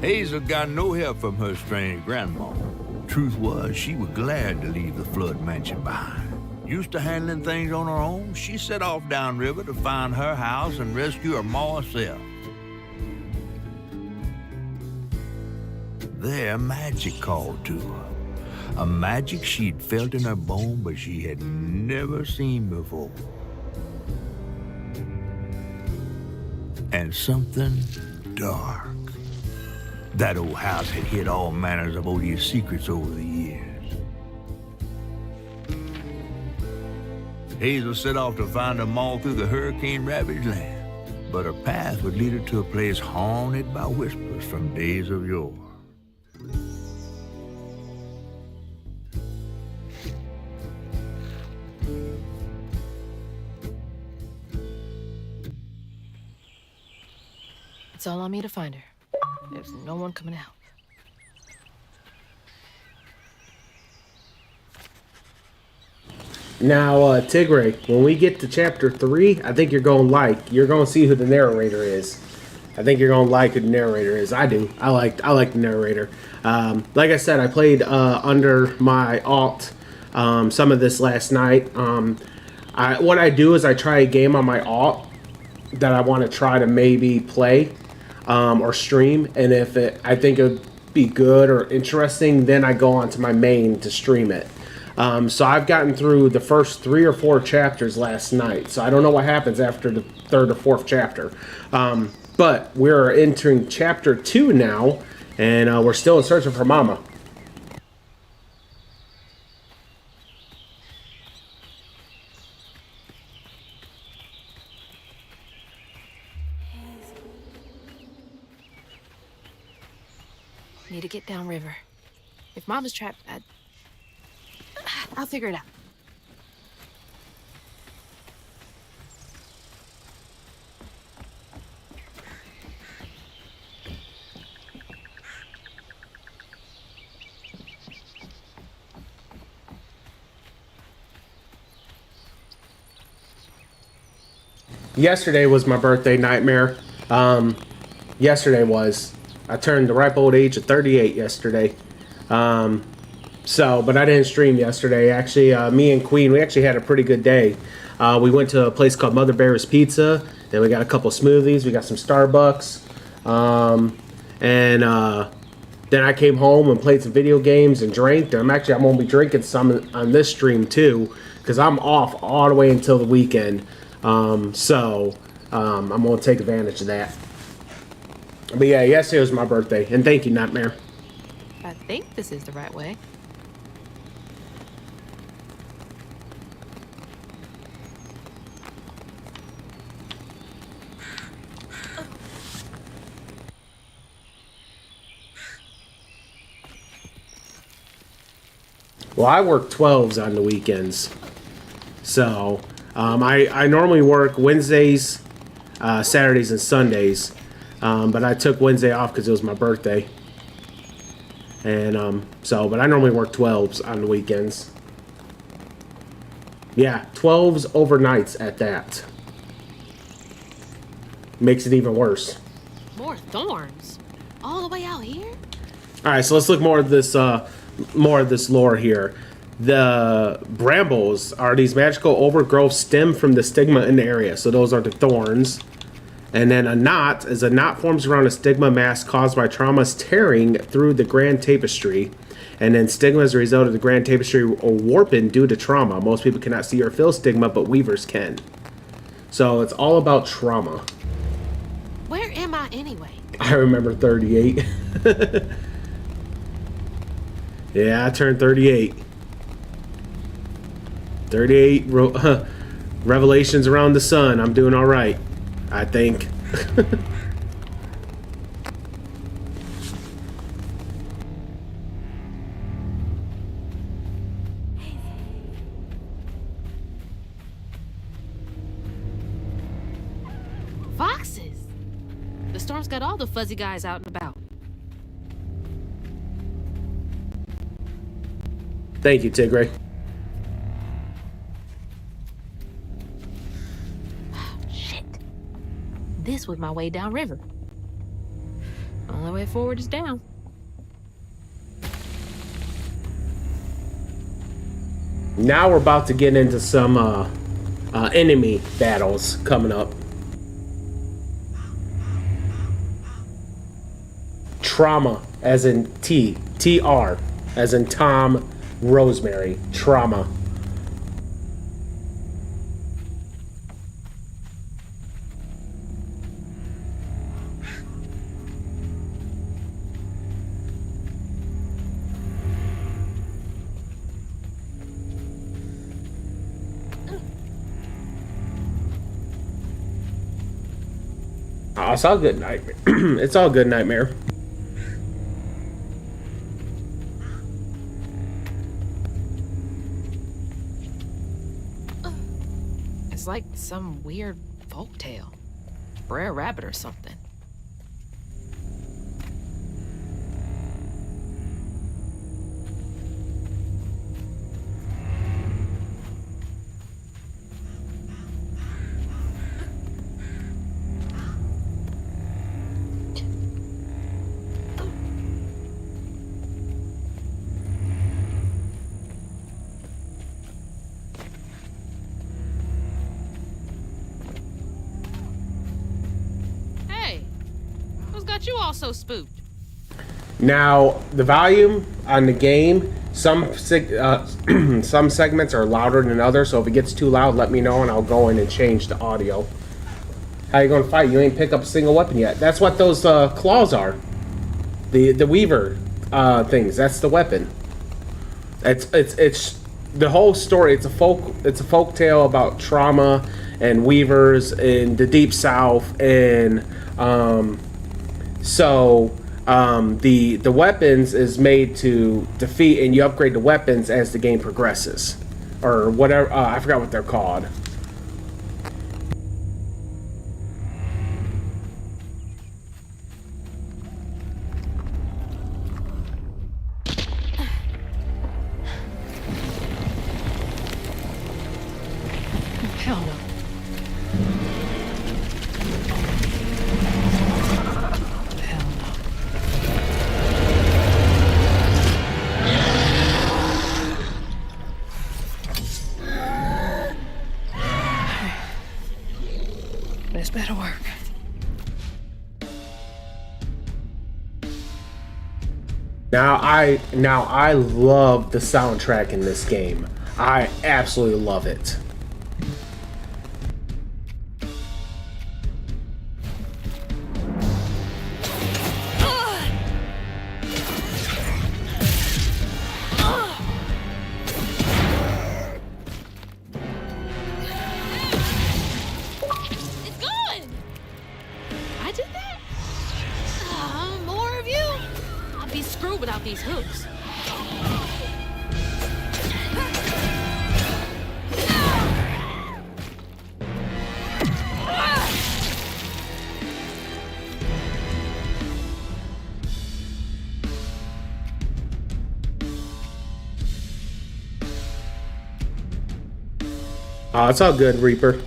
Hazel got no help from her strange grandma. Truth was, she was glad to leave the Flood mansion behind. Used to handling things on her own, she set off downriver to find her house and rescue her ma herself. There, magic called to her. A magic she'd felt in her bone, but she had never seen before. And something dark. That old house had hid all manners of odious secrets over the years. Hazel set off to find them all through the hurricane-ravaged land, but her path would lead her to a place haunted by whispers from days of yore. It's all on me to find her. There's no one coming to help. Now, Tigray, when we get to chapter 3, I think you're going to see who the narrator is. I think you're going to like who the narrator is. I do. I like the narrator. Like I said, I played under my alt some of this last night. What I do is I try a game on my alt that I want to try to maybe play or stream, and if I think it would be good or interesting, then I go on to my main to stream it. So I've gotten through the first 3 or 4 chapters last night, so I don't know what happens after the 3rd or 4th chapter. But we're entering chapter 2 now, and we're still in search of her mama. Need to get downriver. If Mama's trapped, I'll figure it out. Yesterday was my birthday nightmare. Yesterday was. I turned the ripe old age of 38 yesterday. But I didn't stream yesterday. Actually, me and Queen, we actually had a pretty good day. We went to a place called Mother Bear's Pizza. Then we got a couple smoothies. We got some Starbucks. Then I came home and played some video games and drank. I'm going to be drinking some on this stream too, because I'm off all the way until the weekend. I'm going to take advantage of that. But yeah, yesterday was my birthday. And thank you, Nightmare. I think this is the right way. Well, I work 12s on the weekends. So, I normally work Wednesdays, Saturdays, and Sundays. But I took Wednesday off because it was my birthday. And, but I normally work 12s on the weekends. Yeah, 12s overnights at that. Makes it even worse. More thorns? All the way out here? Alright, so let's look more at this lore here. The brambles are these magical overgrowth stem from the stigma in the area. So those are the thorns. And then a knot forms around a stigma mass caused by traumas tearing through the grand tapestry. And then stigma is a result of the grand tapestry warping due to trauma. Most people cannot see or feel stigma, but weavers can. So it's all about trauma. Where am I anyway? I remember 38. Yeah, I turned 38. 38 revelations around the sun. I'm doing all right, I think. Foxes! The storm's got all the fuzzy guys out and about. Thank you, Tigray. Shit. This was my way downriver. Only way forward is down. Now we're about to get into some enemy battles coming up. Trauma, as in T-R, as in Tom, Rosemary. Trauma. Oh, it's all good, Nightmare. It's all good, Nightmare. It's like some weird folktale. Brer Rabbit or something. Got you all so spooked. Now, the volume on the game, some segments are louder than others, so if it gets too loud, let me know and I'll go in and change the audio. How you gonna fight? You ain't picked up a single weapon yet. That's what those claws are. The Weaver things. That's the weapon. It's the whole story. It's a folk tale about trauma and weavers in the Deep South, and the weapons is made to defeat, and you upgrade the weapons as the game progresses, or whatever. I forgot what they're called. Hell no. This better work. Now I love the soundtrack in this game. I absolutely love it. Without these hooks. Oh, it's all good, Reaper.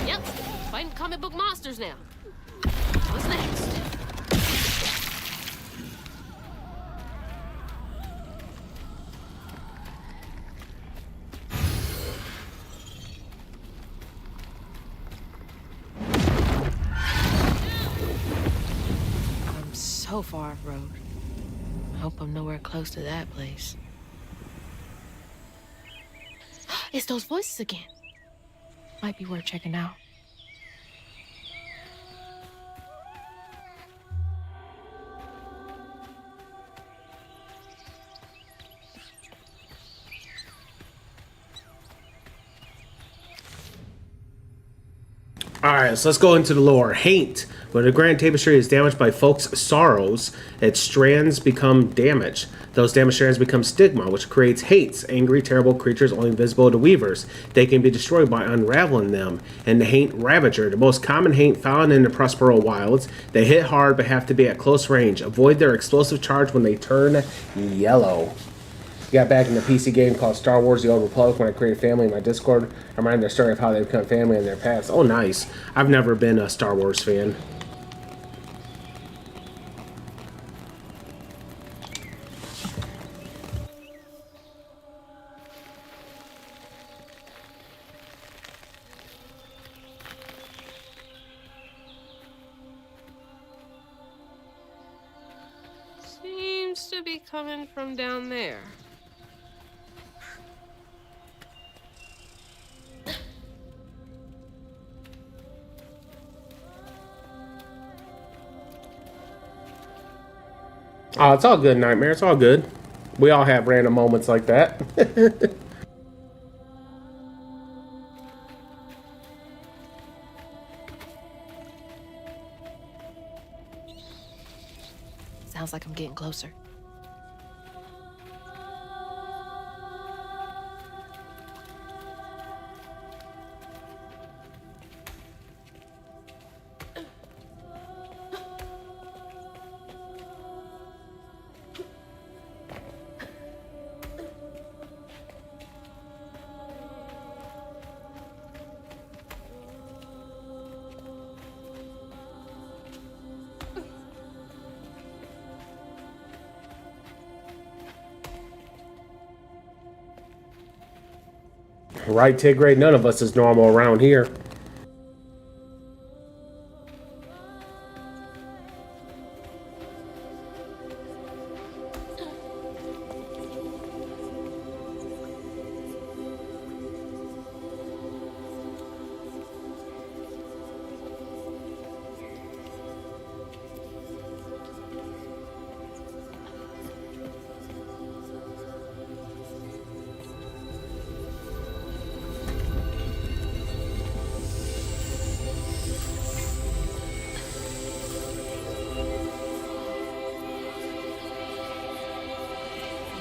Yep, fighting comic book monsters now. What's next? I'm so far off road. I hope I'm nowhere close to that place. It's those voices again. Might be worth checking out. Alright, so let's go into the lore. Haint. When a grand tapestry is damaged by folks' sorrows, its strands become damaged. Those damaged strands become stigma, which creates hates, angry, terrible creatures only visible to weavers. They can be destroyed by unraveling them. And the Haint Ravager, the most common Haint found in the Prospero wilds. They hit hard but have to be at close range. Avoid their explosive charge when they turn yellow. Got back in the PC game called Star Wars The Old Republic when I created family in my Discord. I reminded their story of how they become family in their past. Oh, nice. I've never been a Star Wars fan. Seems to be coming from down there. Oh, it's all good, Nightmare. It's all good. We all have random moments like that. Sounds like I'm getting closer. Right, Tigray? None of us is normal around here.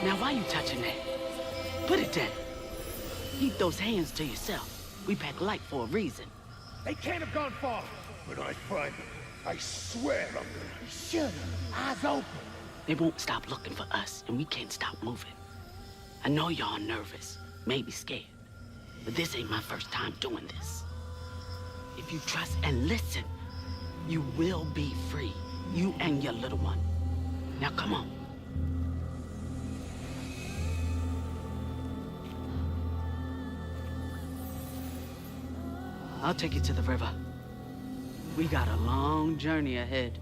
Now, why you touching that? Put it down. Keep those hands to yourself. We pack light for a reason. They can't have gone far. When I find them, I swear I'm gonna... Shut up. Eyes open. They won't stop looking for us, and we can't stop moving. I know y'all nervous, maybe scared, but this ain't my first time doing this. If you trust and listen, you will be free. You and your little one. Now come on. I'll take you to the river. We got a long journey ahead.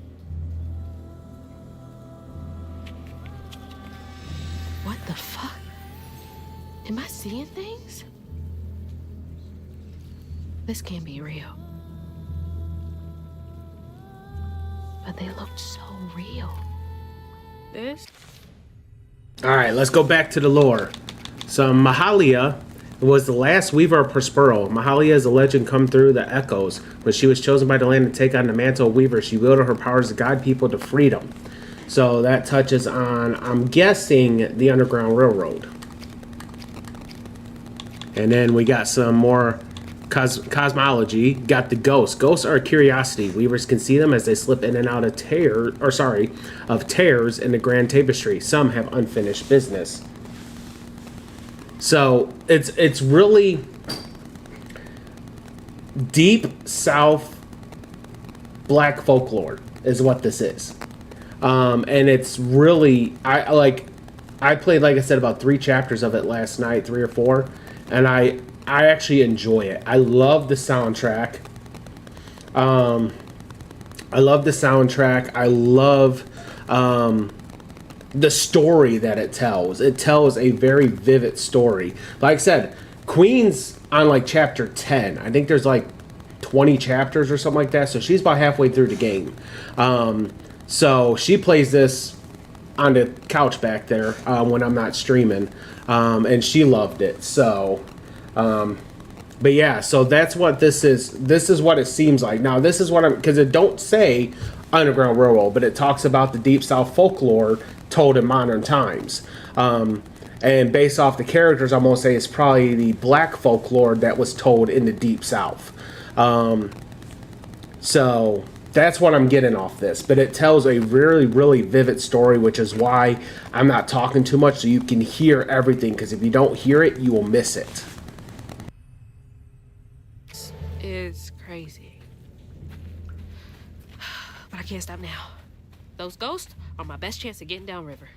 What the fuck? Am I seeing things? This can't be real. But they looked so real. This? Alright, let's go back to the lore. So Mahalia, was the last weaver of Prospero. Mahalia is a legend come through the echoes. When she was chosen by the land to take on the mantle of weaver, she wielded her powers to guide people to freedom. So that touches on, I'm guessing, the Underground Railroad. And then we got some more cosmology. Got the ghosts. Ghosts are a curiosity. Weavers can see them as they slip in and out of tears in the grand tapestry. Some have unfinished business. So it's really deep South black folklore is what this is. And it's really, I played, like I said, about 3 chapters of it last night, 3 or 4, and I actually enjoy it. I love the soundtrack. I love the story that it tells. It tells a very vivid story. Like I said, Queen's on like chapter 10. I think there's like 20 chapters or something like that, so she's about halfway through the game. So she plays this on the couch back there when I'm not streaming, and she loved it. So, but yeah, so that's what this is. This is what it seems like. Now, this is what I'm, because it don't say Underground Railroad, but it talks about the Deep South folklore told in modern times. And based off the characters, I'm gonna say it's probably the black folklore that was told in the Deep South. So that's what I'm getting off this, but it tells a really, really vivid story, which is why I'm not talking too much so you can hear everything, because if you don't hear it, you will miss it. It's crazy. But I can't stop now. Those ghosts are my best chance of getting downriver.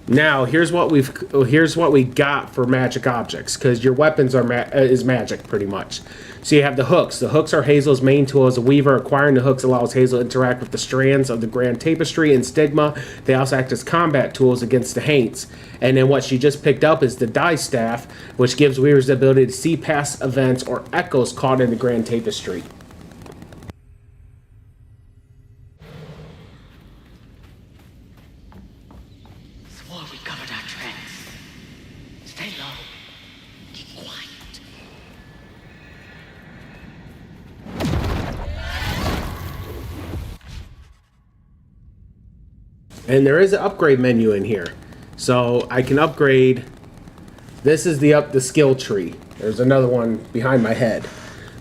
Now, here's what we got for magic objects, because your weapons are is magic pretty much. So you have the hooks. The hooks are Hazel's main tool as a weaver. Acquiring the hooks allows Hazel to interact with the strands of the grand tapestry and stigma. They also act as combat tools against the Haints. And then what she just picked up is the die staff, which gives weavers the ability to see past events or echoes caught in the grand tapestry. And there is an upgrade menu in here, so I can upgrade. This is the skill tree. There's another one behind my head,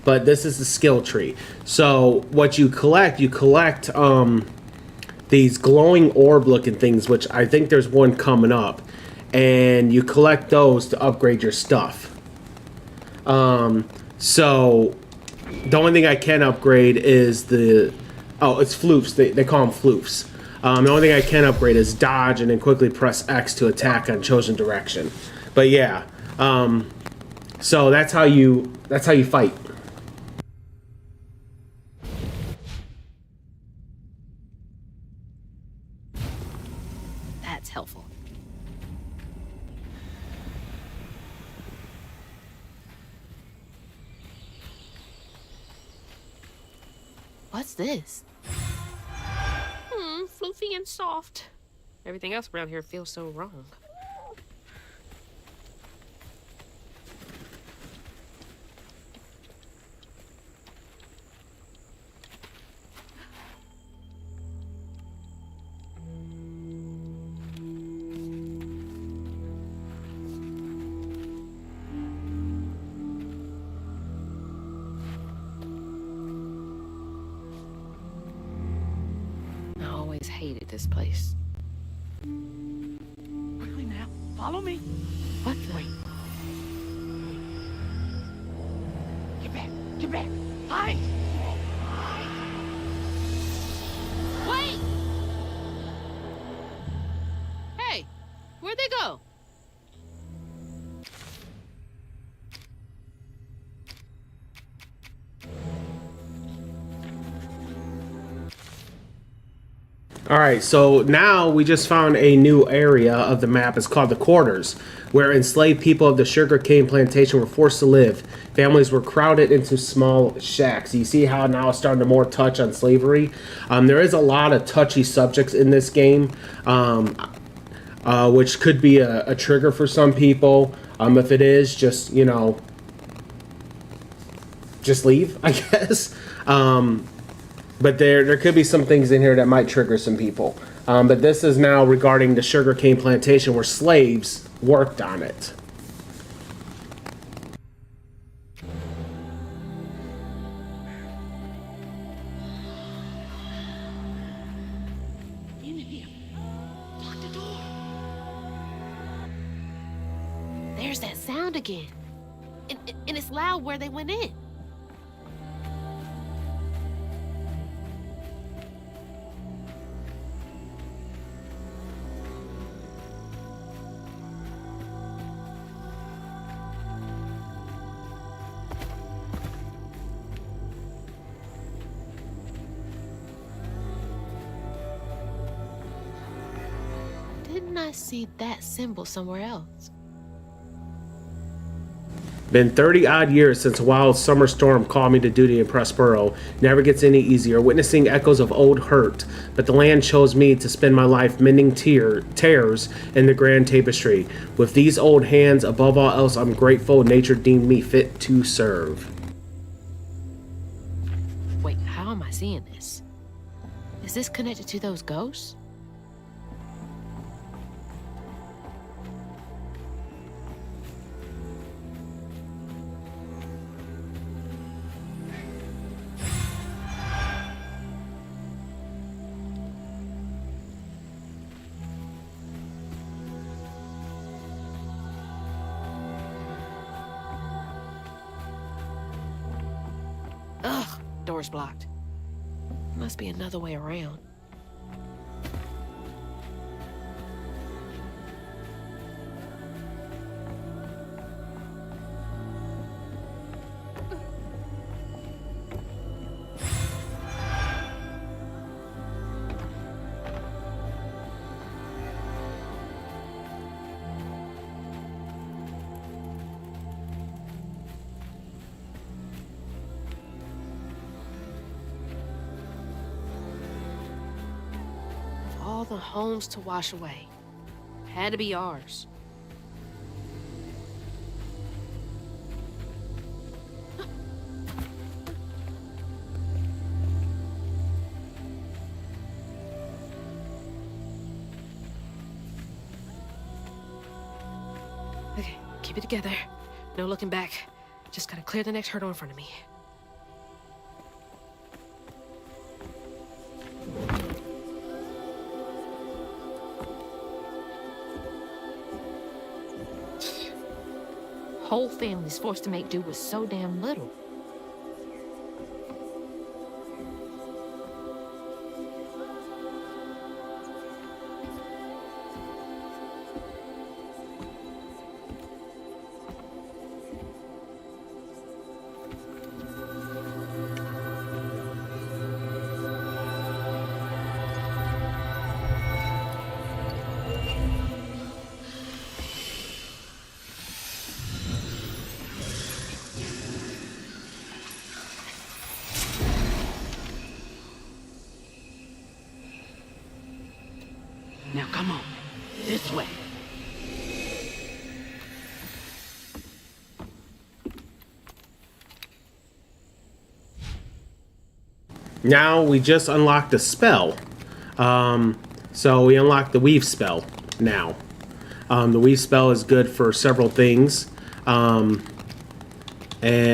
but this is the skill tree. So what you collect these glowing orb looking things, which I think there's one coming up, and you collect those to upgrade your stuff. So the only thing I can upgrade is it's floofs. They call them floofs. The only thing I can upgrade is dodge and then quickly press X to attack on chosen direction. But yeah, so that's how you fight. That's helpful. What's this? Floofy and soft. Everything else around here feels so wrong. Hated this place. Quickly now, follow me. What the? Wait. Get back, hide. Wait! Hey, where'd they go? Alright, so now we just found a new area of the map. It's called the Quarters, where enslaved people of the sugarcane plantation were forced to live. Families were crowded into small shacks. You see how now it's starting to more touch on slavery? There is a lot of touchy subjects in this game. which could be a trigger for some people. If it is, just, you know, just leave, I guess. But there could be some things in here that might trigger some people. But this is now regarding the sugarcane plantation where slaves worked on it. In here. Lock the door. There's that sound again. And it's loud where they went in. Didn't I see that symbol somewhere else? Been 30 odd years since a wild summer storm called me to duty in Prospero. Never gets any easier, witnessing echoes of old hurt. But the land chose me to spend my life mending tears in the grand tapestry. With these old hands, above all else, I'm grateful nature deemed me fit to serve. Wait, how am I seeing this? Is this connected to those ghosts? Ugh, door's blocked. Must be another way around. All the homes to wash away. Had to be ours. Okay, keep it together. No looking back. Just gotta clear the next hurdle in front of me. Whole family's forced to make do with so damn little. Now come on. This way. Now we just unlocked a spell. So we unlocked the weave spell now. The weave spell is good for several things. And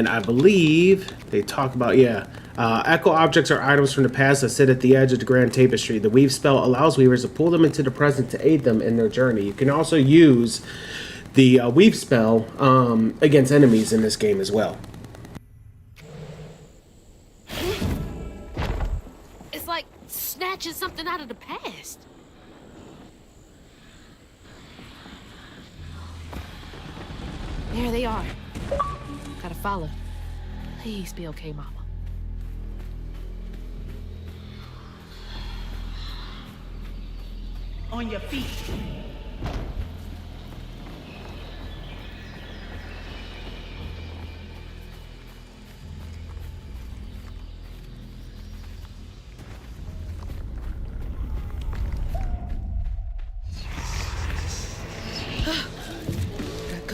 I believe they talk about, echo objects are items from the past that sit at the edge of the grand tapestry. The weave spell allows weavers to pull them into the present to aid them in their journey. You can also use the weave spell against enemies in this game as well. It's like snatching something out of the past. There they are. Gotta follow. Please be okay, Mama. On your feet.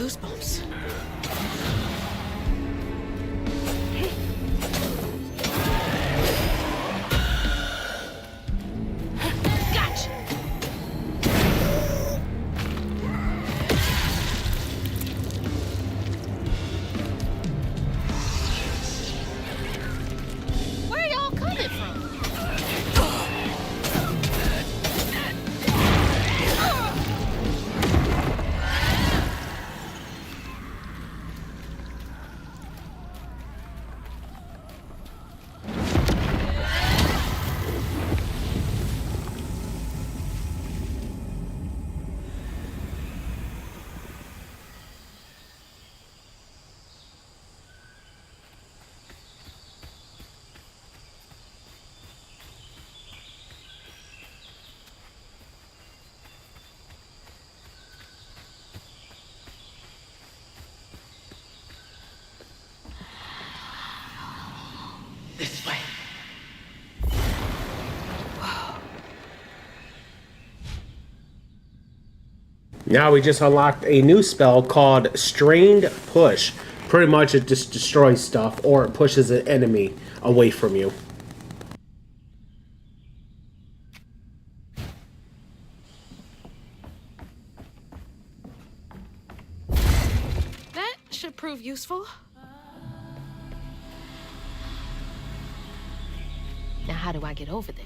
goosebumps. Gotcha. Where y'all coming from? This way. Now we just unlocked a new spell called Strained Push. Pretty much it just destroys stuff or it pushes an enemy away from you. That should prove useful. Now, how do I get over there?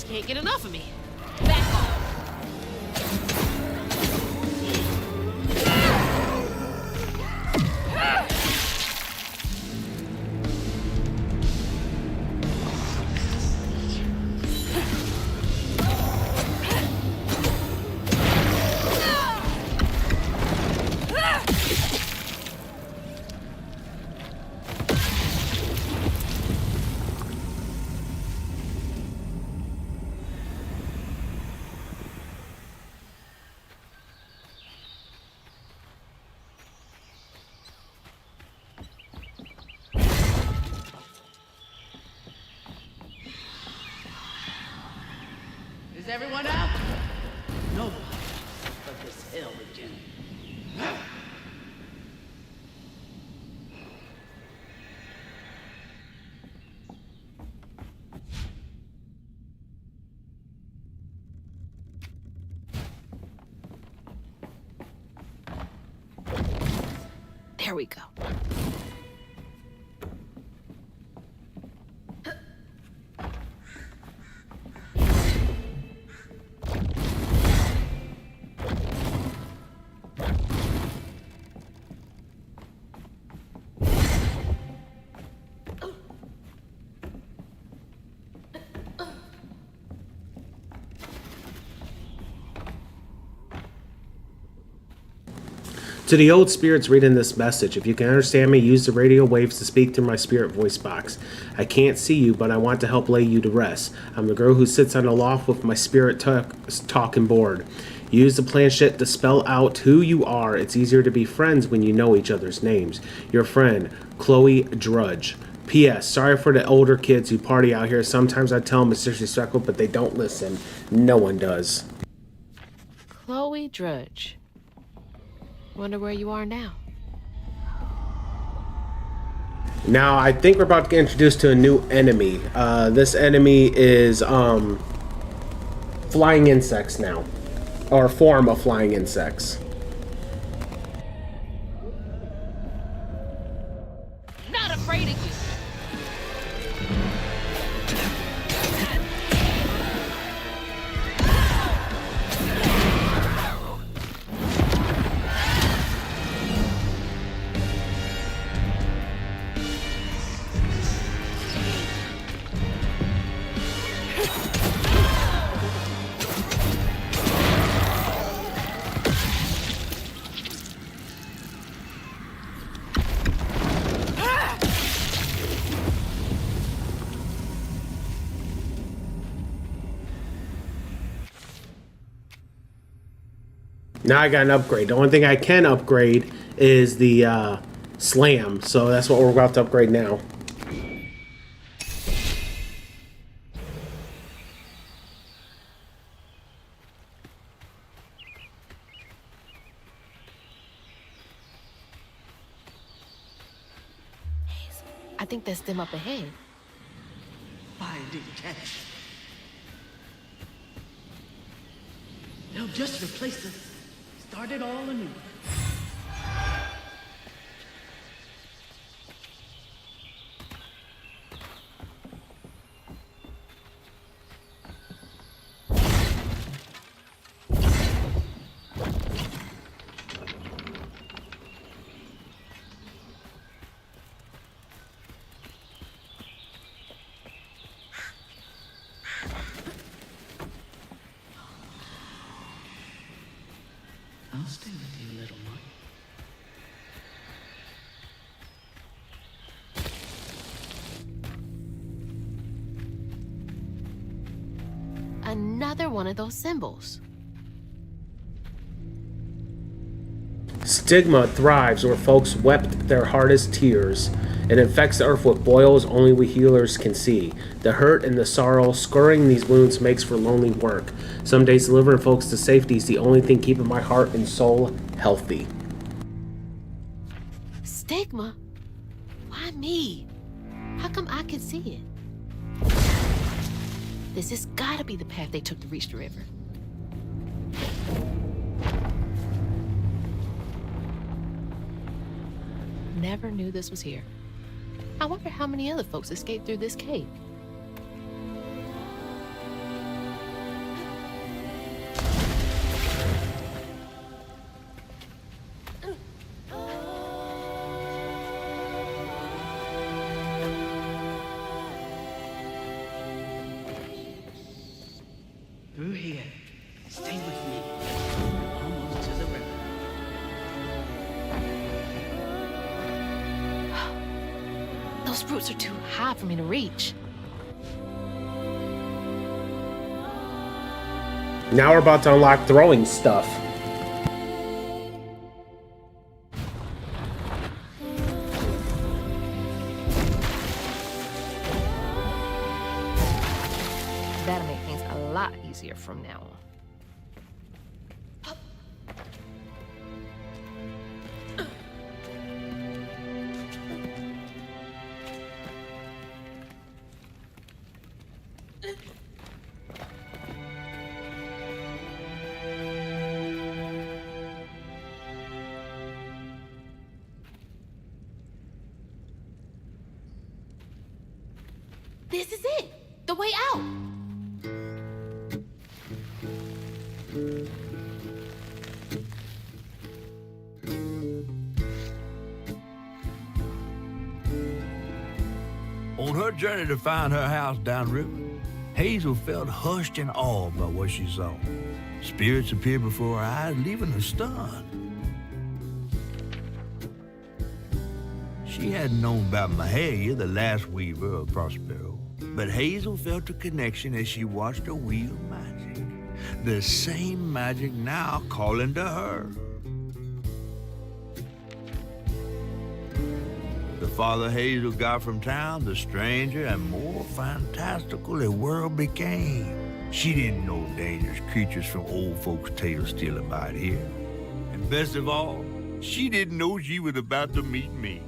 Can't get enough of me. Back off. Is everyone out? No. But this hell again. There we go. To the old spirits reading this message, if you can understand me, use the radio waves to speak through my spirit voice box. I can't see you, but I want to help lay you to rest. I'm the girl who sits on the loft with my spirit talking board. Use the planchette to spell out who you are. It's easier to be friends when you know each other's names. Your friend, Chloe Drudge. P.S. Sorry for the older kids who party out here. Sometimes I tell them it's disrespectful, but they don't listen. No one does. Chloe Drudge. Wonder where you are now. Now, I think we're about to get introduced to a new enemy. This enemy is flying insects now. Or form of flying insects. afraid of you. Now I got an upgrade. The only thing I can upgrade is the slam. So that's what we're about to upgrade now. I think that's them up ahead. Finding catch. They'll just replace us. Start it all anew. I'll stay with you, little one. Another one of those symbols. Stigma thrives where folks wept their hardest tears. It infects the earth with boils only we healers can see. The hurt and the sorrow scouring these wounds makes for lonely work. Some days delivering folks to safety is the only thing keeping my heart and soul healthy. Stigma? Why me? How come I can see it? This has gotta be the path they took to reach the river. Never knew this was here. I wonder how many other folks escaped through this cave. Through here. Stay with me. Almost to the river. Those roots are too high for me to reach. Now we're about to unlock throwing stuff. That'll make things a lot easier from now on. This is it! The way out! On her journey to find her house downriver, Hazel felt hushed and awed by what she saw. Spirits appeared before her eyes, leaving her stunned. She hadn't known about Mahalia, the last weaver of Prospero, but Hazel felt a connection as she watched her wield magic. The same magic now calling to her. The farther Hazel got from town, the stranger and more fantastical the world became. She didn't know dangerous creatures from old folks' tales still abide here. And best of all, she didn't know she was about to meet me.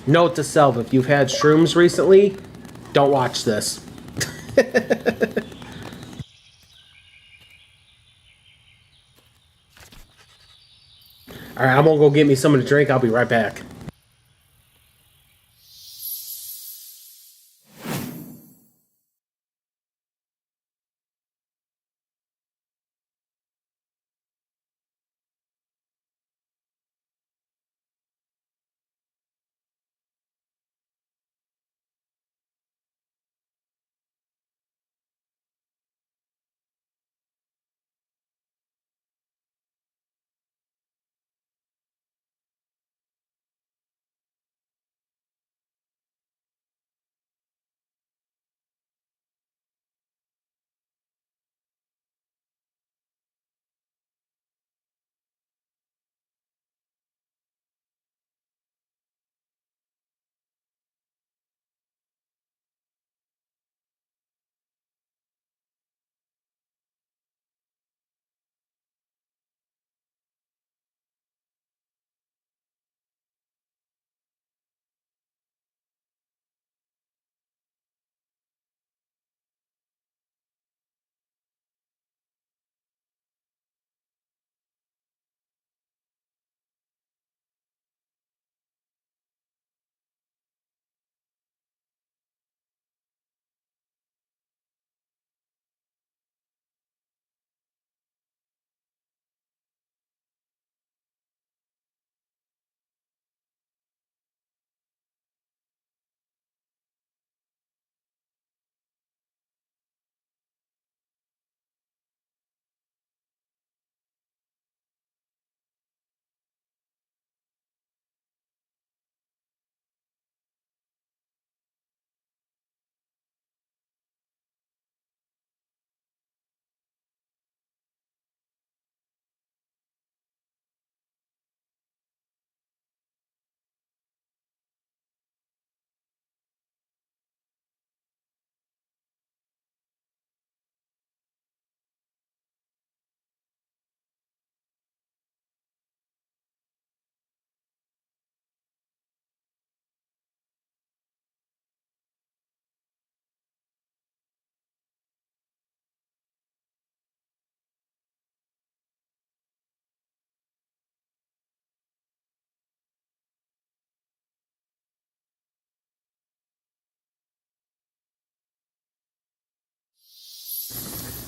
Note to self, if you've had shrooms recently, don't watch this. All right, I'm gonna go get me something to drink. I'll be right back.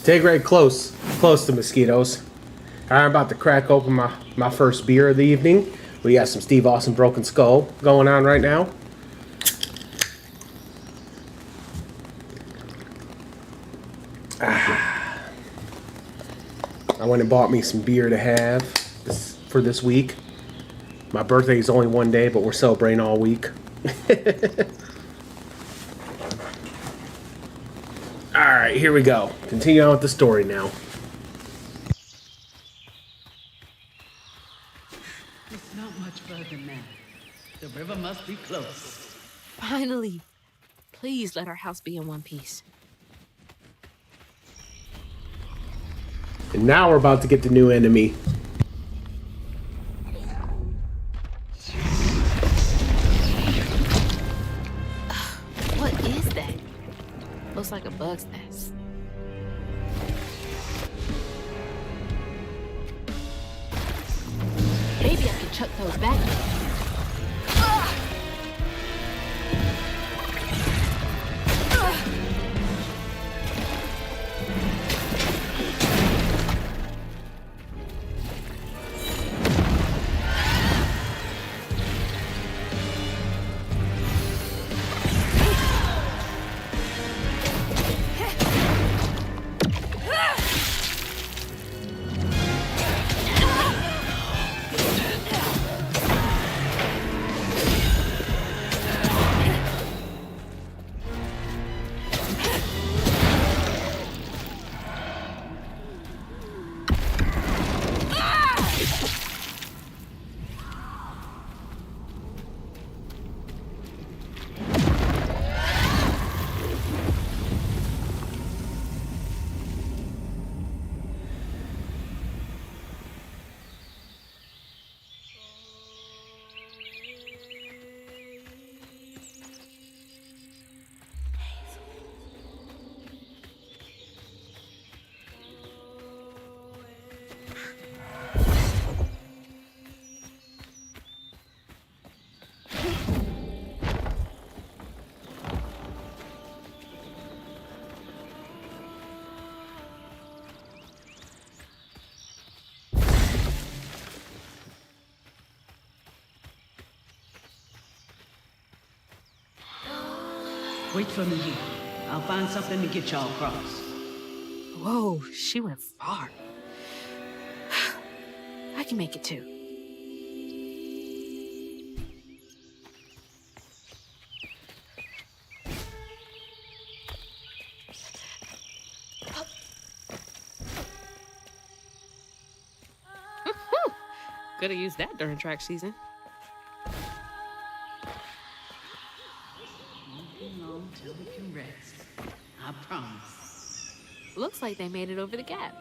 Take right close to mosquitoes. I'm about to crack open my first beer of the evening. We got some Steve Austin Broken Skull going on right now. I went and bought me some beer to have for this week. My birthday is only one day, but we're celebrating all week. Alright, here we go. Continue on with the story now. It's not much further now. The river must be close. Finally. Please let our house be in one piece. And now we're about to get the new enemy. What is that? Looks like a bug's nest. Maybe I can chuck those back there. Wait for me here. I'll find something to get y'all across. Whoa, she went far. I can make it too. Could have used that during track season. Long till we can rest. I promise. Looks like they made it over the gap.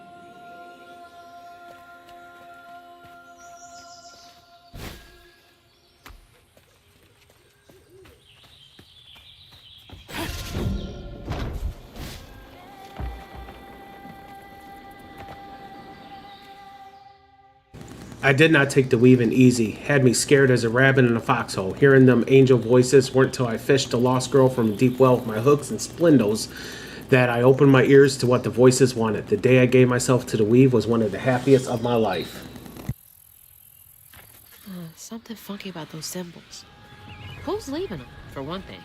I did not take the weaving easy. Had me scared as a rabbit in a foxhole. Hearing them angel voices weren't till I fished the lost girl from a deep well with my hooks and spindles that I opened my ears to what the voices wanted. The day I gave myself to the weave was one of the happiest of my life. Something funky about those symbols. Who's leaving them, for one thing?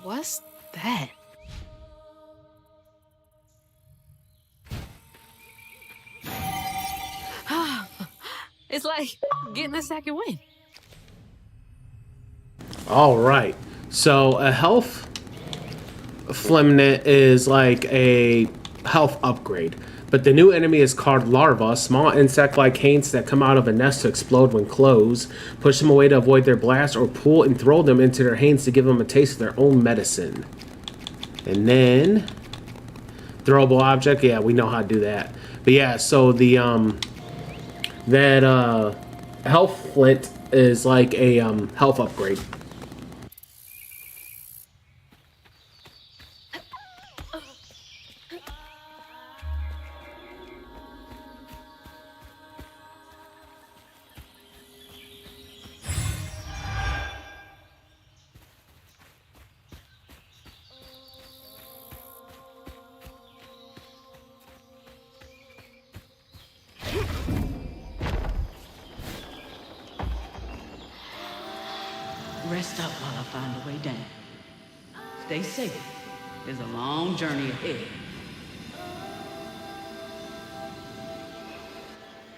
What's that? It's like getting a second wind. All right. So a health flemnet is like a health upgrade. But the new enemy is called larvae, small insect-like haints that come out of a nest to explode when closed. Push them away to avoid their blast, or pull and throw them into their haints to give them a taste of their own medicine. And then throwable object, yeah, we know how to do that. But yeah, so the health flint is like a health upgrade. Rest up while I find a way down. Stay safe. There's a long journey ahead.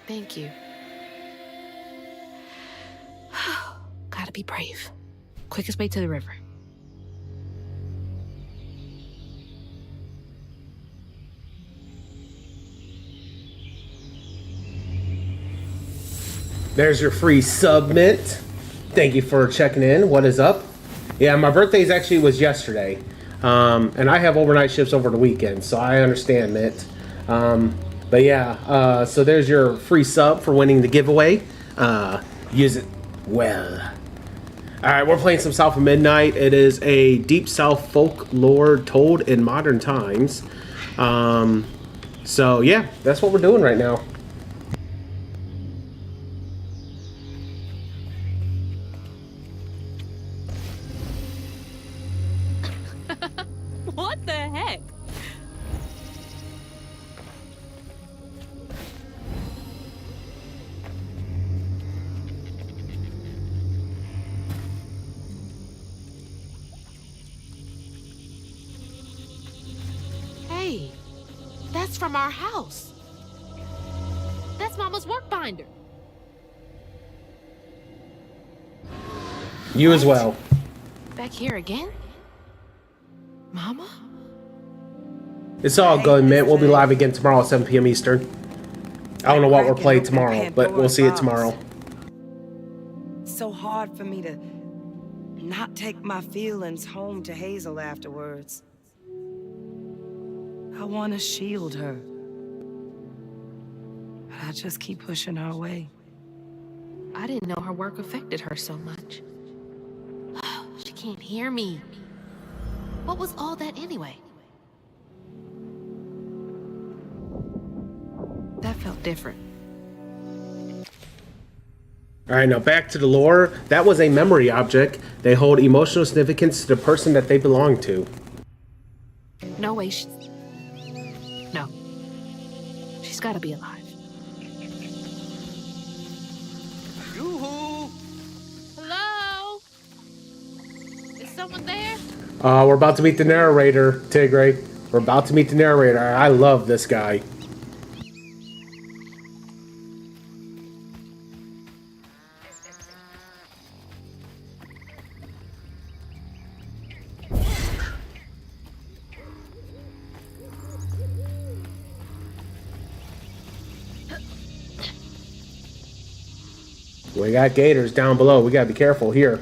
Thank you. Gotta be brave. Quickest way to the river. There's your free submit. Thank you for checking in. What is up? Yeah, my birthday actually was yesterday. And I have overnight shifts over the weekend, so I understand that. But yeah, so there's your free sub for winning the giveaway. Use it well. Alright, we're playing some South of Midnight. It is a Deep South folklore told in modern times. So yeah, that's what we're doing right now. What the heck? Hey, that's from our house. That's Mama's work binder. You as well. Back here again? Mama? It's all good, man. We'll be live again tomorrow at 7 p.m. Eastern. I don't know what we're playing tomorrow, but we'll see it tomorrow. It's so hard for me to not take my feelings home to Hazel afterwards. I want to shield her. But I just keep pushing her away. I didn't know her work affected her so much. She can't hear me. What was all that anyway? That felt different. Alright, now back to the lore. That was a memory object. They hold emotional significance to the person that they belong to. No way. No. She's gotta be alive. Yoo-hoo! Hello? Is someone there? We're about to meet the narrator, Tigray. We're about to meet the narrator. I love this guy. We got gators down below. We gotta be careful here.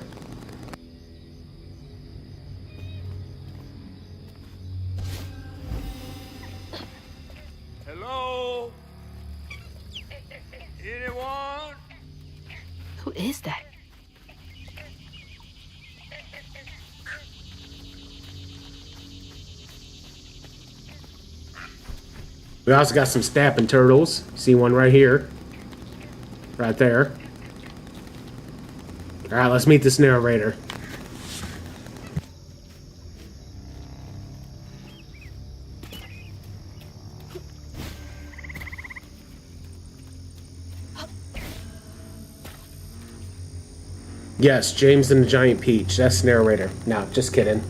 Hello? Anyone? Who is that? We also got some snapping turtles. See one right here. Right there. Alright, let's meet this narrator. Yes, James and the Giant Peach. That's the narrator. No, just kidding.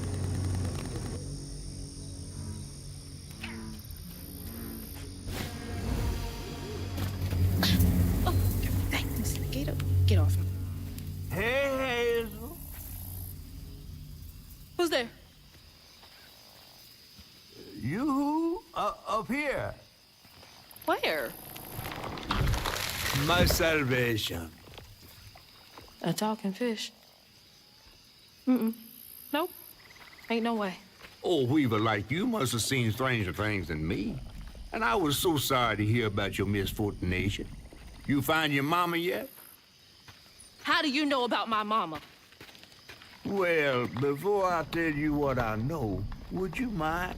Oh, thanks. Get off me. Hey, Hazel. Who's there? You up here. Where? My salvation. A talking fish. Nope. Ain't no way. Oh, Weaver, like you must have seen stranger things than me. And I was so sorry to hear about your misfortunation. You find your mama yet? How do you know about my mama? Well, before I tell you what I know, would you mind?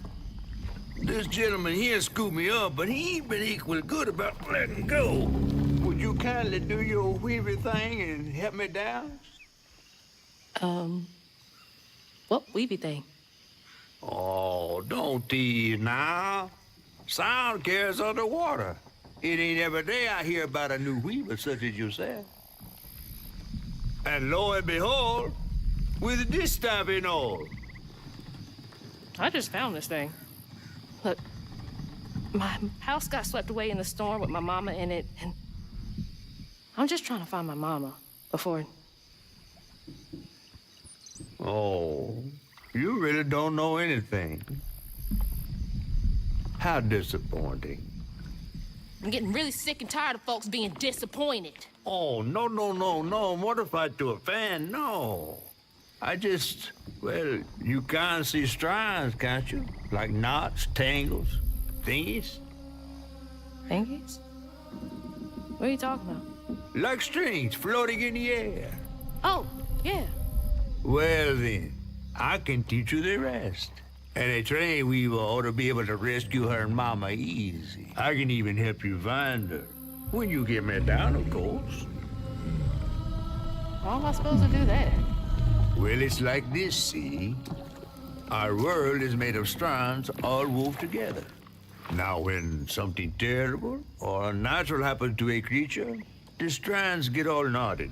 This gentleman here scooped me up, but he ain't been equal good about letting go. Would you kindly do your Weaver thing and help me down? What weavy thing? Oh, don't tease now. Sound carries underwater. It ain't every day I hear about a new Weaver such as yourself. And lo and behold, with this stuff and all. I just found this thing. Look, my house got swept away in the storm with my mama in it, and I'm just trying to find my mama before... Oh, you really don't know anything. How disappointing. I'm getting really sick and tired of folks being disappointed. Oh, no, mortified to a fan, no. I just, well, you can't see strands, can't you? Like knots, tangles, thingies? Thingies? What are you talking about? Like strings floating in the air. Oh, yeah. Well then, I can teach you the rest. And a train weaver ought to be able to rescue her and Mama easy. I can even help you find her. When you get me down, of course. How am I supposed to do that? Well, it's like this, see? Our world is made of strands all wove together. Now, when something terrible or unnatural happens to a creature, the strands get all knotted.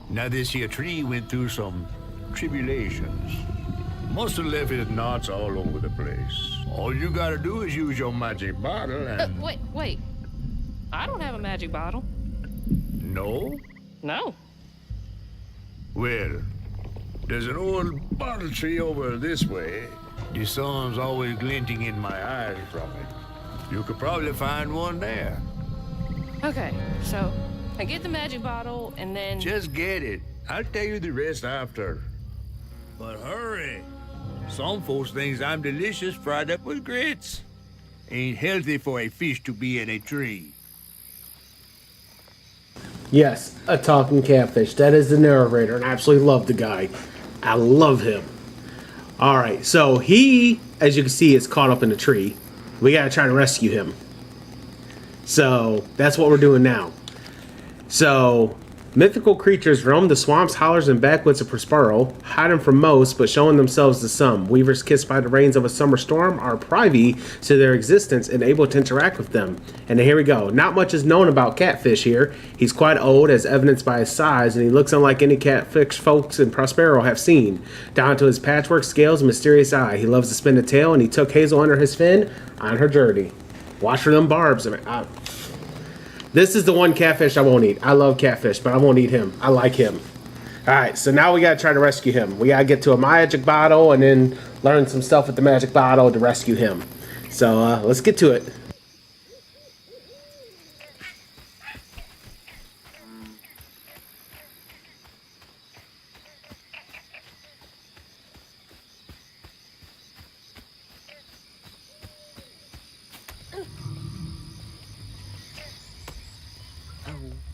Now, this here tree went through some tribulations. Must have left its knots all over the place. All you gotta do is use your magic bottle and... Wait. I don't have a magic bottle. No? No. Well, there's an old bottle tree over this way. The sun's always glinting in my eyes from it. You could probably find one there. Okay, so I get the magic bottle and then... Just get it. I'll tell you the rest after. But hurry. Some folks think I'm delicious fried up with grits. Ain't healthy for a fish to be in a tree. Yes, a talking catfish. That is the narrator, and I absolutely love the guy. I love him. Alright, so he, as you can see, is caught up in a tree. We gotta try to rescue him. So, that's what we're doing now. So, Mythical creatures roam the swamps, hollers, and backwoods of Prospero, hiding from most, but showing themselves to some. Weavers kissed by the rains of a summer storm are privy to their existence and able to interact with them. And here we go. Not much is known about Catfish here. He's quite old, as evidenced by his size, and he looks unlike any catfish folks in Prospero have seen. Down to his patchwork scales and mysterious eye. He loves to spin a tail, and he took Hazel under his fin on her journey. Watch for them barbs. This is the one catfish I won't eat. I love catfish, but I won't eat him. I like him. Alright, so now we gotta try to rescue him. We gotta get to a magic bottle and then learn some stuff with the magic bottle to rescue him. So, let's get to it.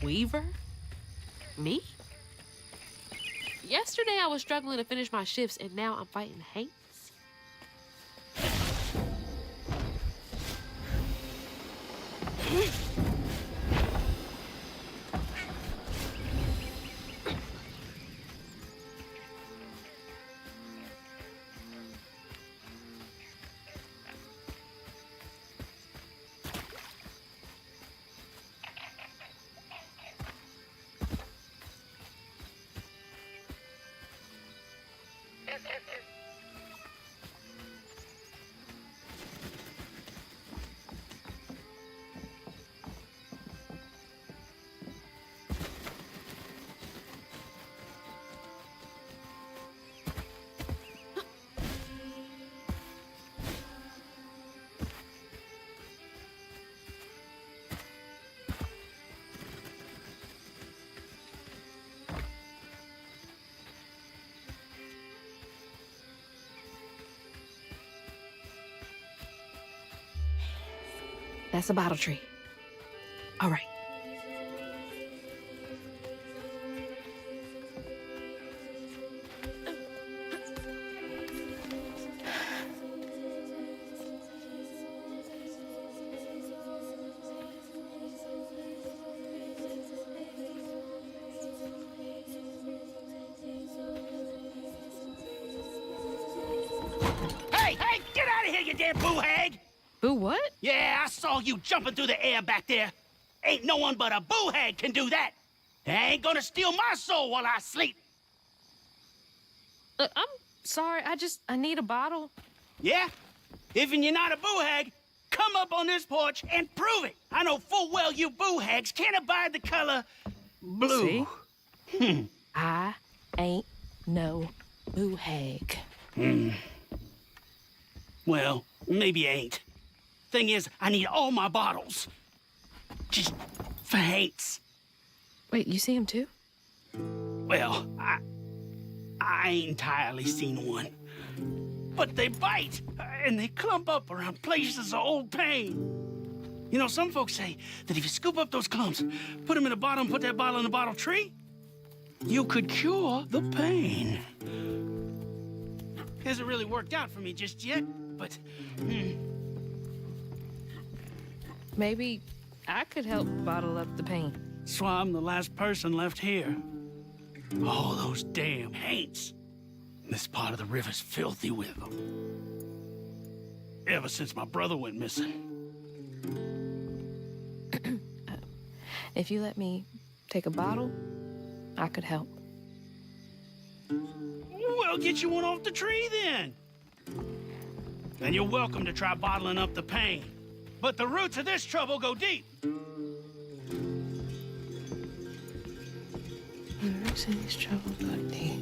Weaver? Me? Yesterday I was struggling to finish my shifts, and now I'm fighting hates. That's a bottle tree. All right. Hey, get out of here, you damn boo hag! Boo what? Yeah, I saw you jumping through the air back there. Ain't no one but a boo hag can do that. They ain't gonna steal my soul while I sleep. I'm sorry, I need a bottle. Yeah? If you're not a boo hag, come up on this porch and prove it. I know full well you boo hags can't abide the color blue. See? I ain't no boo hag. Well, maybe you ain't. Thing is, I need all my bottles. Just for hates. Wait, you see him too? Well, I ain't entirely seen one. But they bite, and they clump up around places of old pain. You know, some folks say that if you scoop up those clumps, put them in a bottle and put that bottle in a bottle tree, you could cure the pain. Hasn't really worked out for me just yet, but... Maybe I could help bottle up the pain. That's why I'm the last person left here. All those damn haints. This part of the river's filthy with them. Ever since my brother went missing. If you let me take a bottle, I could help. Well, get you one off the tree then. And you're welcome to try bottling up the pain. But the roots of this trouble go deep. The roots of this trouble go deep.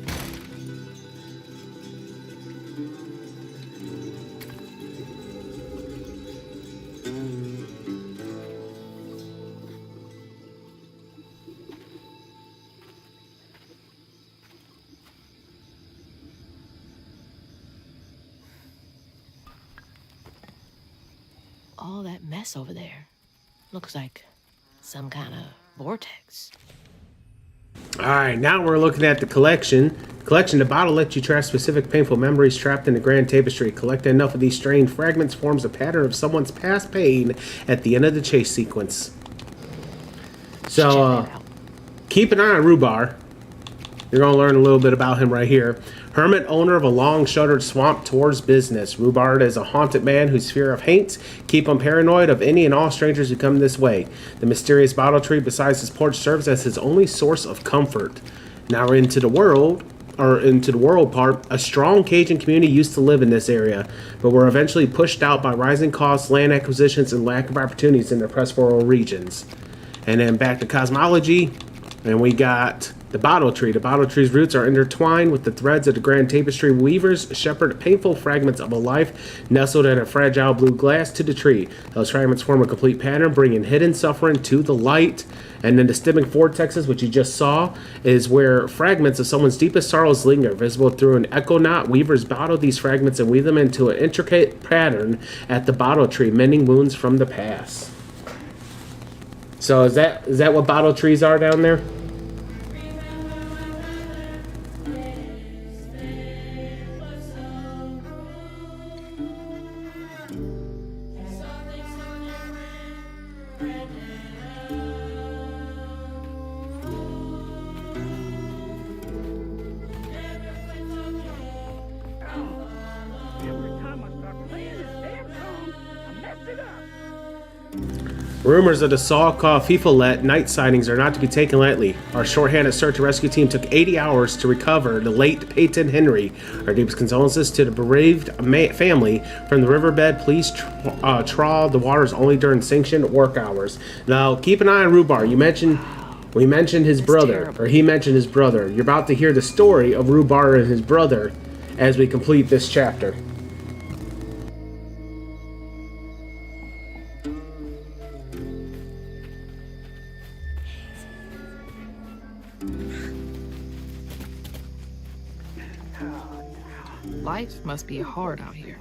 All that mess over there looks like some kind of vortex. Alright, now we're looking at the collection. The bottle lets you track specific painful memories trapped in the grand tapestry. Collecting enough of these strained fragments forms a pattern of someone's past pain at the end of the chase sequence. So, keep an eye on Rhubarb. You're going to learn a little bit about him right here. Hermit, owner of a long-shuttered swamp tours business. Rhubarb is a haunted man whose fear of haints keep him paranoid of any and all strangers who come this way. The mysterious bottle tree besides his porch serves as his only source of comfort. Now we're into the world part. A strong Cajun community used to live in this area, but were eventually pushed out by rising costs, land acquisitions, and lack of opportunities in the press rural regions. And then back to cosmology, and we got the bottle tree. The bottle tree's roots are intertwined with the threads of the grand tapestry. Weavers shepherd painful fragments of a life nestled in a fragile blue glass to the tree. Those fragments form a complete pattern, bringing hidden suffering to the light. And then the stemming vortexes, which you just saw, is where fragments of someone's deepest sorrows linger. Visible through an echo knot, weavers bottle these fragments and weave them into an intricate pattern at the bottle tree, mending wounds from the past. So is that what bottle trees are down there? Rumors of the Saw-Call FIFA-let night sightings are not to be taken lightly. Our shorthanded search and rescue team took 80 hours to recover the late Peyton Henry. Our deepest condolences to the bereaved family. From the riverbed, please trawl the waters only during sanctioned work hours. Now, keep an eye on Rhubarb. We mentioned his brother, or he mentioned his brother. You're about to hear the story of Rhubarb and his brother as we complete this chapter. Life must be hard out here.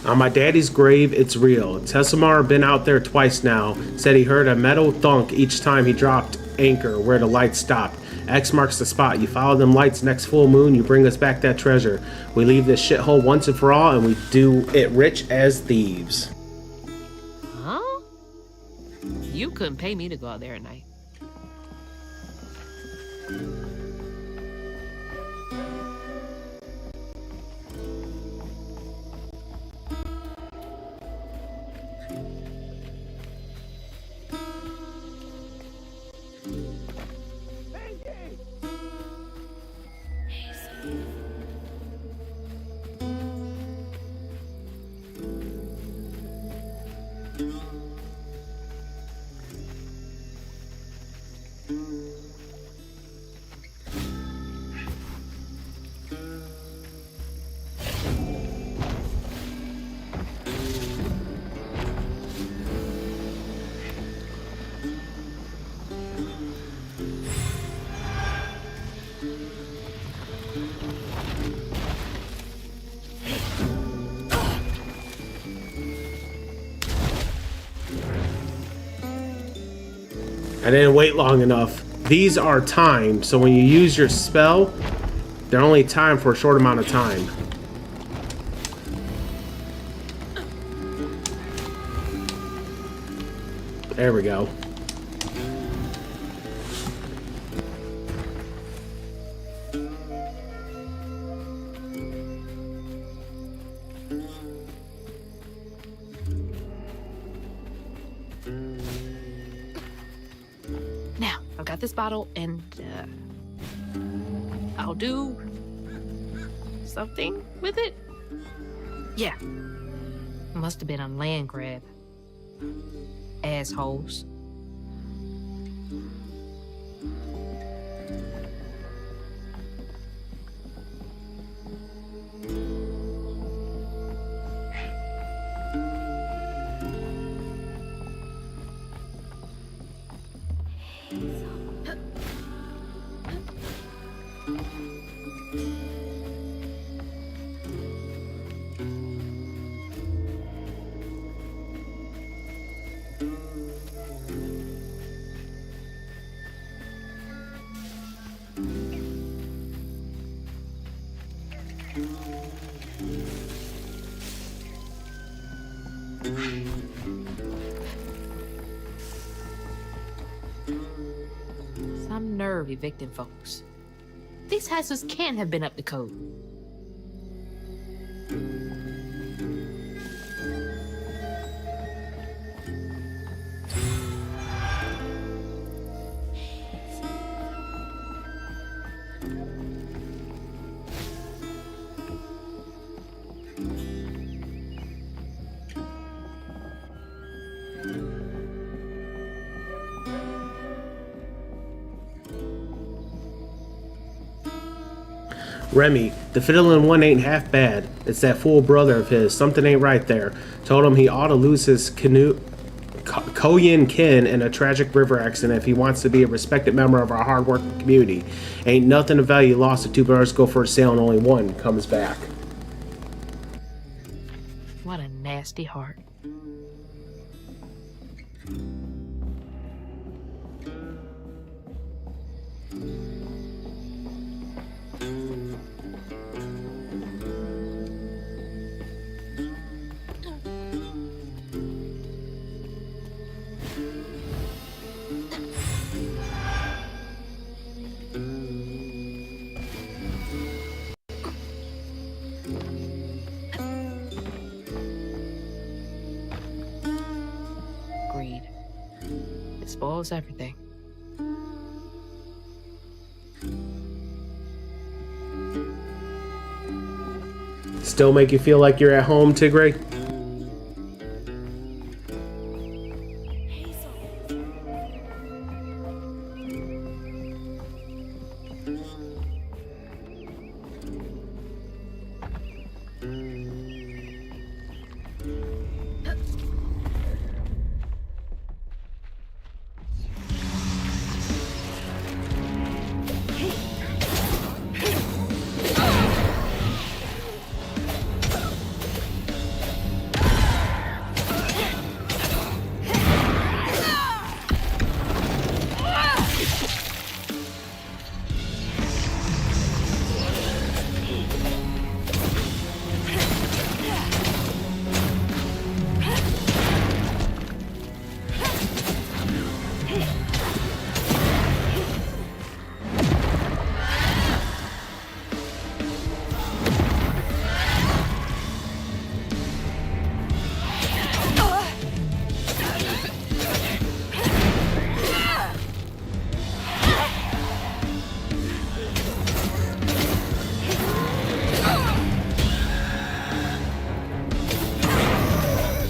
On my daddy's grave, it's real. Tessamar been out there twice now. Said he heard a metal thunk each time he dropped anchor where the lights stopped. X marks the spot. You follow them lights next full moon, you bring us back that treasure. We leave this shithole once and for all, and we do it rich as thieves. Huh? You couldn't pay me to go out there at night. I didn't wait long enough. These are timed, so when you use your spell, they're only timed for a short amount of time. There we go. Now, I've got this bottle, and I'll do something with it. Yeah. Must have been a land grab. Assholes. nerve evicting folks. These hustlers can't have been up to code. Remy, the fiddling one ain't half bad. It's that fool brother of his. Something ain't right there. Told him he ought to lose his Korean kin in a tragic river accident if he wants to be a respected member of our hard-working community. Ain't nothing of value lost if two brothers go for a sail and only one comes back. What a nasty heart. Greed. It spoils everything. Still make you feel like you're at home, Tigray?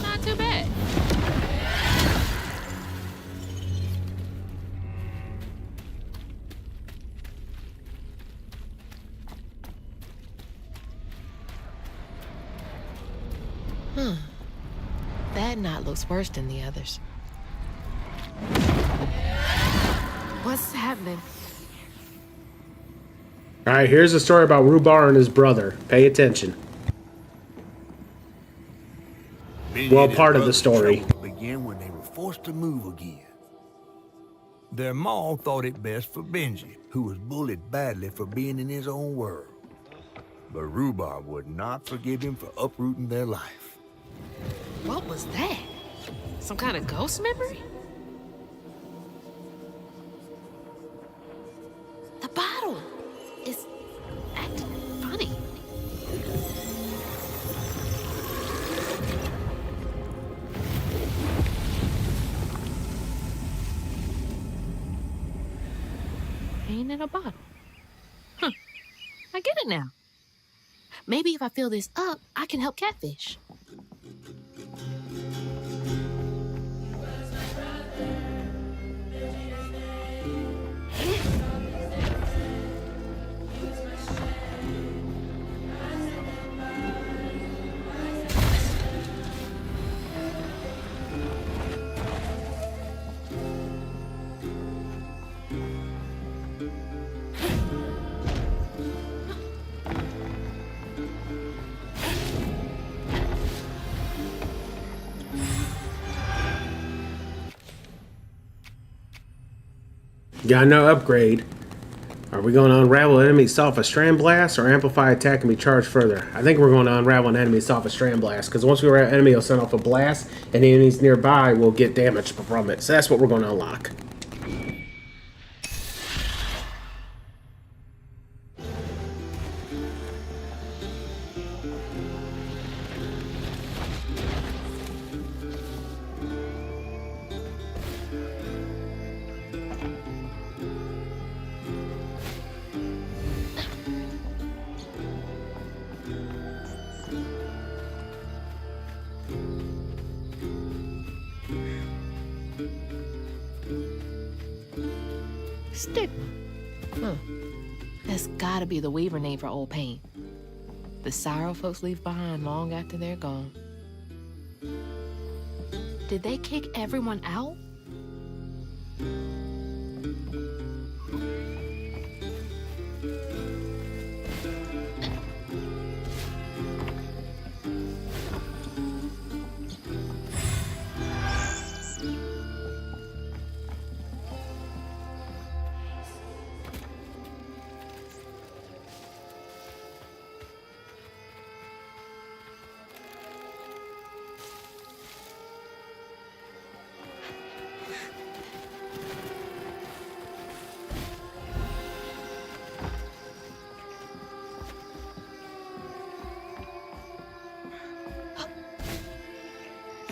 Not too bad. That knot looks worse than the others. What's happening? Alright, here's a story about Rhubarb and his brother. Pay attention. Well, part of the story. Began when they were forced to move again. Their ma thought it best for Benji, who was bullied badly for being in his own world. But Rhubarb would not forgive him for uprooting their life. What was that? Some kind of ghost memory? The bottle is acting funny. Ain't in a bottle. Huh. I get it now. Maybe if I fill this up, I can help Catfish. Got no upgrade. Are we going to unravel an enemy off a strand blast or amplify attack and be charged further? I think we're going to unravel an enemy off a strand blast, because once we unravel an enemy, it'll send off a blast, and the enemies nearby will get damaged from it. So that's what we're going to unlock. Stigma. Huh. That's gotta be the Weaver name for old pain. The sorrow folks leave behind long after they're gone. Did they kick everyone out?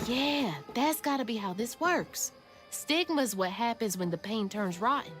Yeah, that's gotta be how this works. Stigma's what happens when the pain turns rotten.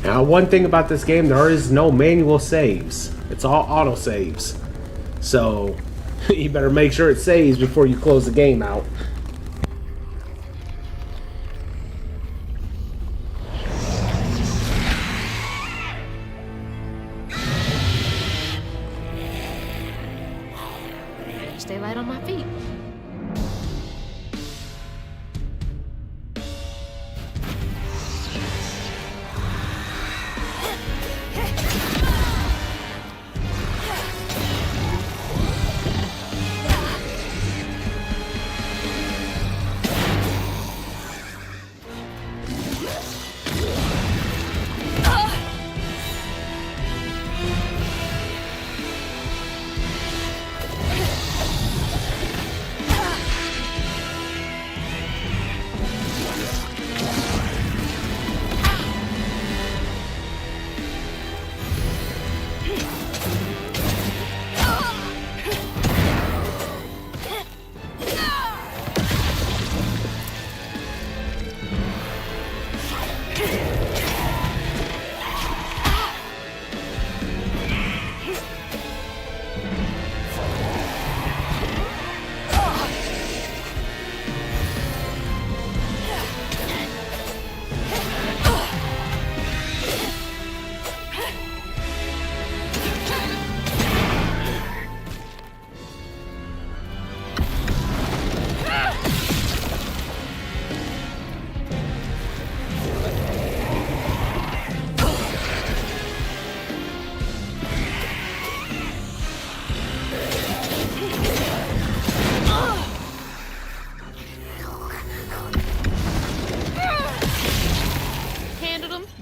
Now, one thing about this game, there is no manual saves. It's all auto saves. So, you better make sure it saves before you close the game out. Stay light on my feet.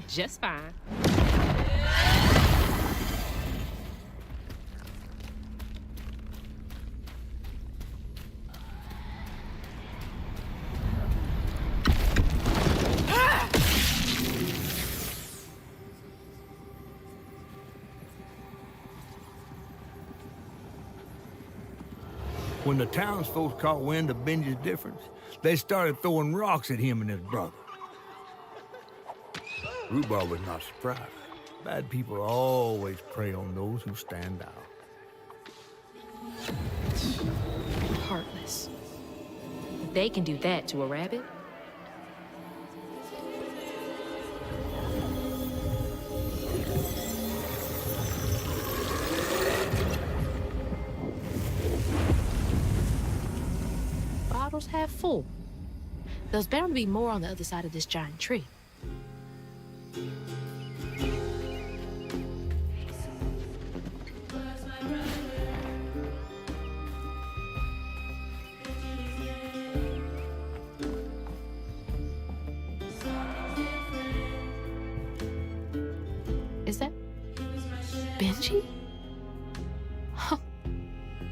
Just fine. When the townsfolk caught wind of Benji's difference, they started throwing rocks at him and his brother. Rhubarb was not surprised. Bad people always prey on those who stand out. Heartless. They can do that to a rabbit. Bottles half full. There's bound to be more on the other side of this giant tree. Is that Benji? Huh.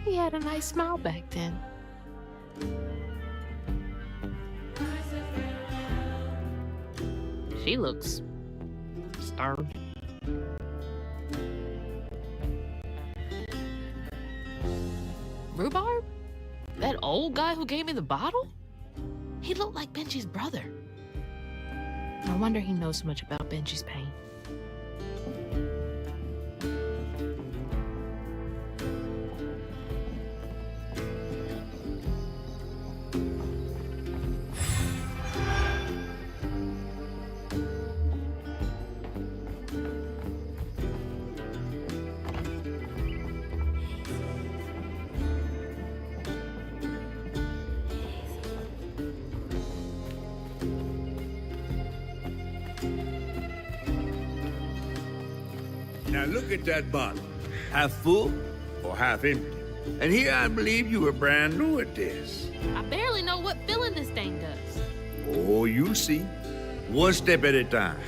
He had a nice smile back then. She looks starved. Rhubarb? That old guy who gave me the bottle? He looked like Benji's brother. No wonder he knows so much about Benji's pain. Now look at that bottle. Half full or half empty? And here I believe you were brand new at this. I barely know what filling this thing does. Oh, you'll see. One step at a time.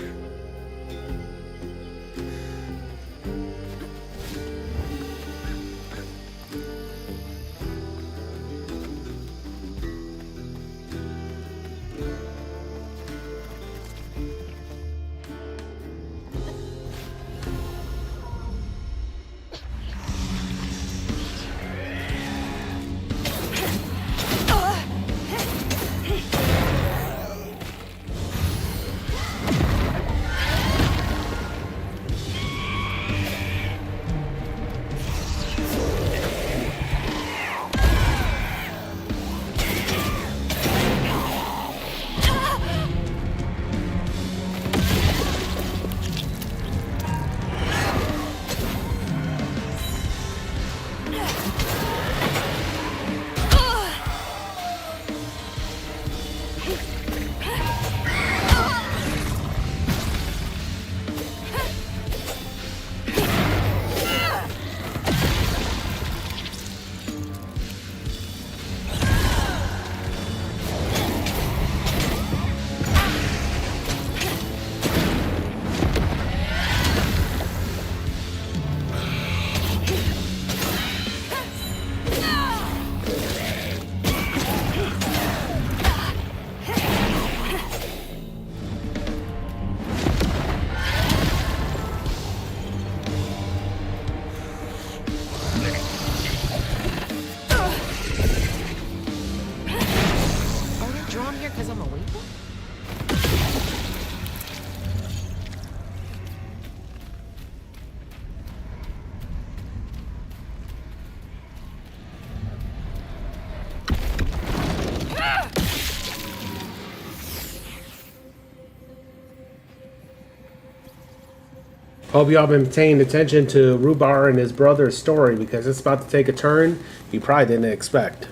Hope y'all been paying attention to Rhubarb and his brother's story, because it's about to take a turn you probably didn't expect.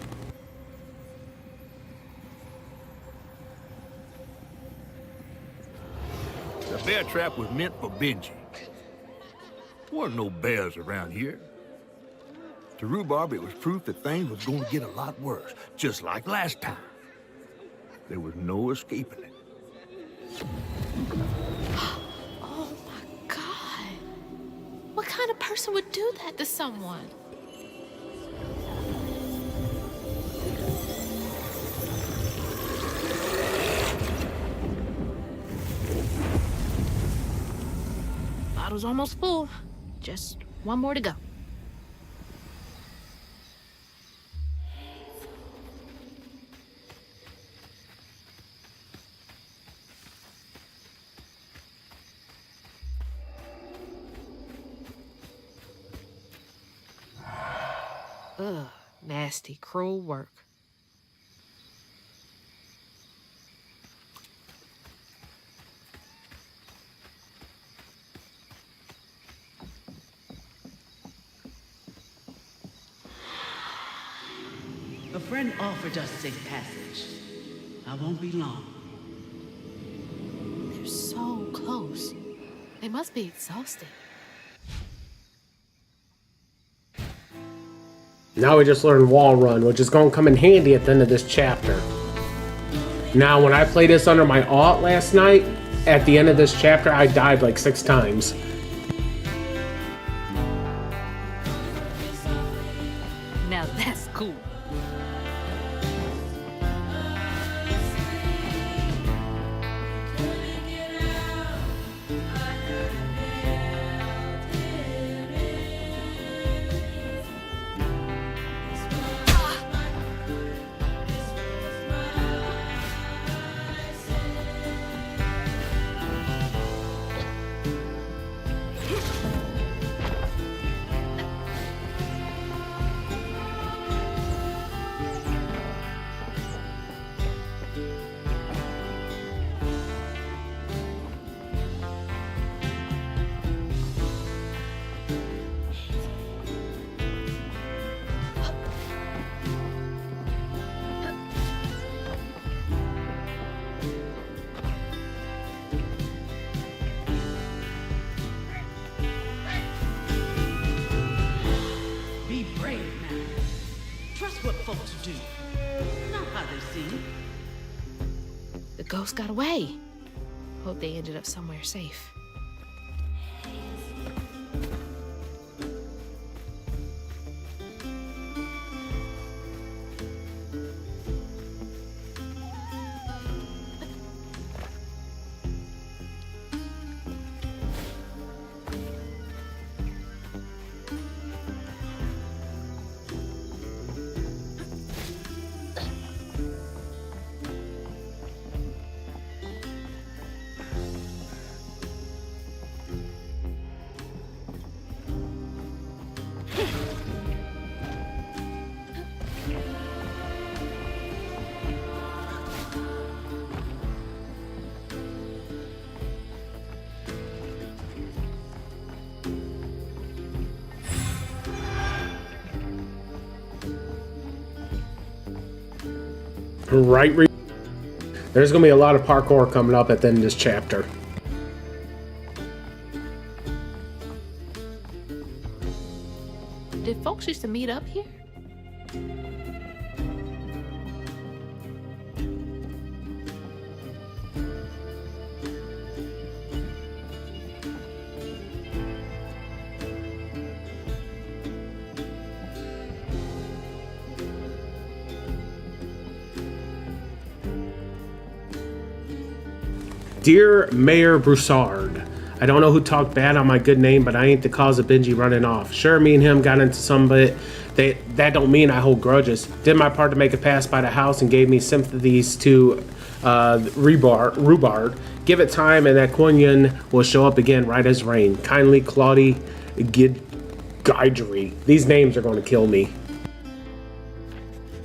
The bear trap was meant for Benji. There weren't no bears around here. To Rhubarb, it was proof that things was going to get a lot worse, just like last time. There was no escaping it. Oh my God. What kind of person would do that to someone? Bottle's almost full. Just one more to go. Ugh, nasty, cruel work. A friend offered us safe passage. I won't be long. They're so close. They must be exhausted. Now we just learned wall run, which is going to come in handy at the end of this chapter. Now, when I played this under my alt last night, at the end of this chapter, I died like 6 times. Now that's cool. what to do. Not how they seem. The ghost got away. Hope they ended up somewhere safe. Right. There's gonna be a lot of parkour coming up at the end of this chapter. Did folks used to meet up here? Dear Mayor Broussard, I don't know who talked bad on my good name, but I ain't the cause of Benji running off. Sure, me and him got into some, but that don't mean I hold grudges. Did my part to make a pass by the house and gave me sympathies to Rhubarb. Give it time and that Quinion will show up again right as rain. Kindly, Claudie Guidry. These names are going to kill me.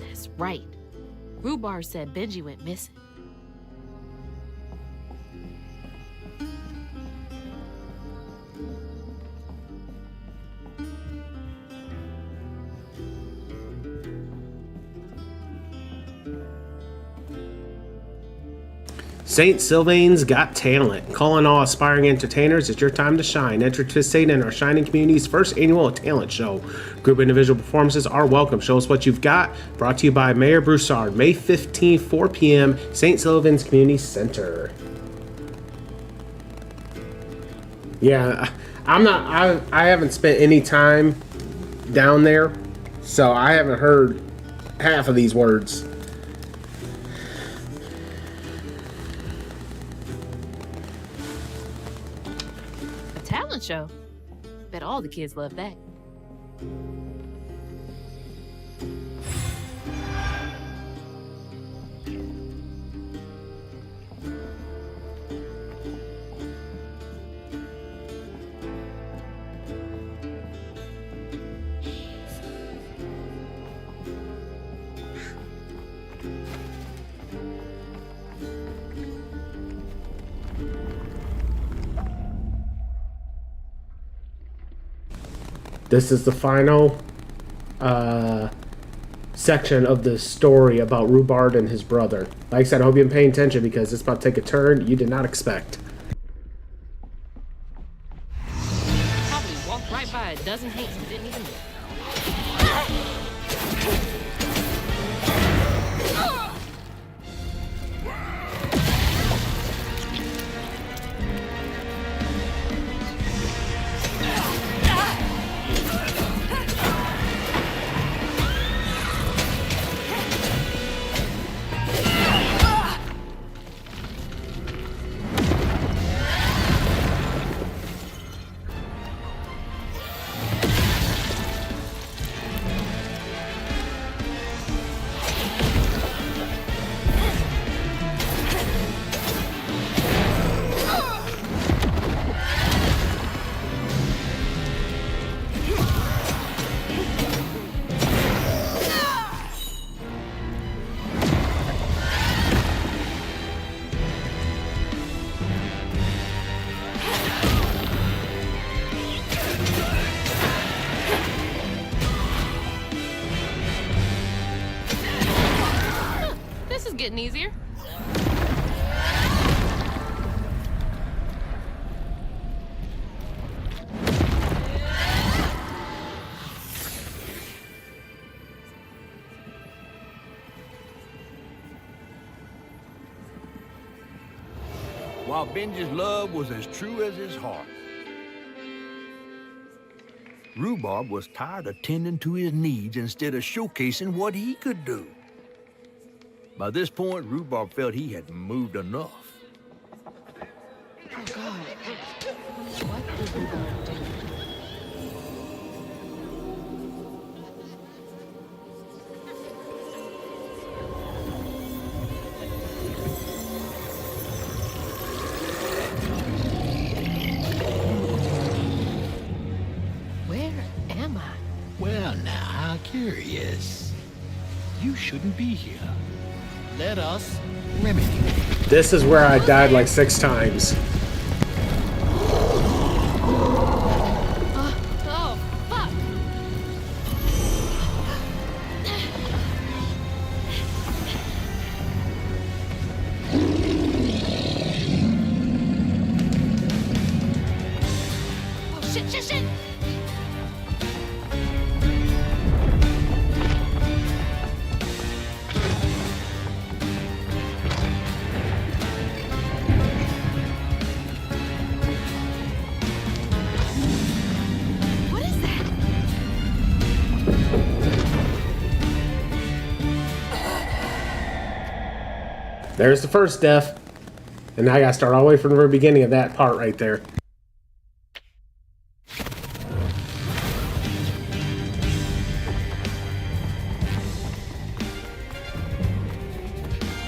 That's right. Rhubarb said Benji went missing. St. Sylvain's Got Talent. Calling all aspiring entertainers, it's your time to shine. Enter to participate in our Shining Community's first annual talent show. Group individual performances are welcome. Show us what you've got. Brought to you by Mayor Broussard. May 15th, 4 p.m., St. Sylvain's Community Center. Yeah, I haven't spent any time down there, so I haven't heard half of these words. Talent show. Bet all the kids love that. This is the final section of the story about Rhubarb and his brother. Like I said, I hope you've been paying attention because it's about to take a turn you did not expect. Probably walked right by a dozen hates and didn't even look. This is getting easier. while Benji's love was as true as his heart. Rhubarb was tired of tending to his needs instead of showcasing what he could do. By this point, Rhubarb felt he had moved enough. Oh, God. What did we gonna do? Where am I? Well, now, how curious. You shouldn't be here. Let us remedy it. This is where I died like 6 times. Oh, fuck! Oh, shit! What is that? There's the first death. And now I gotta start all the way from the very beginning of that part right there.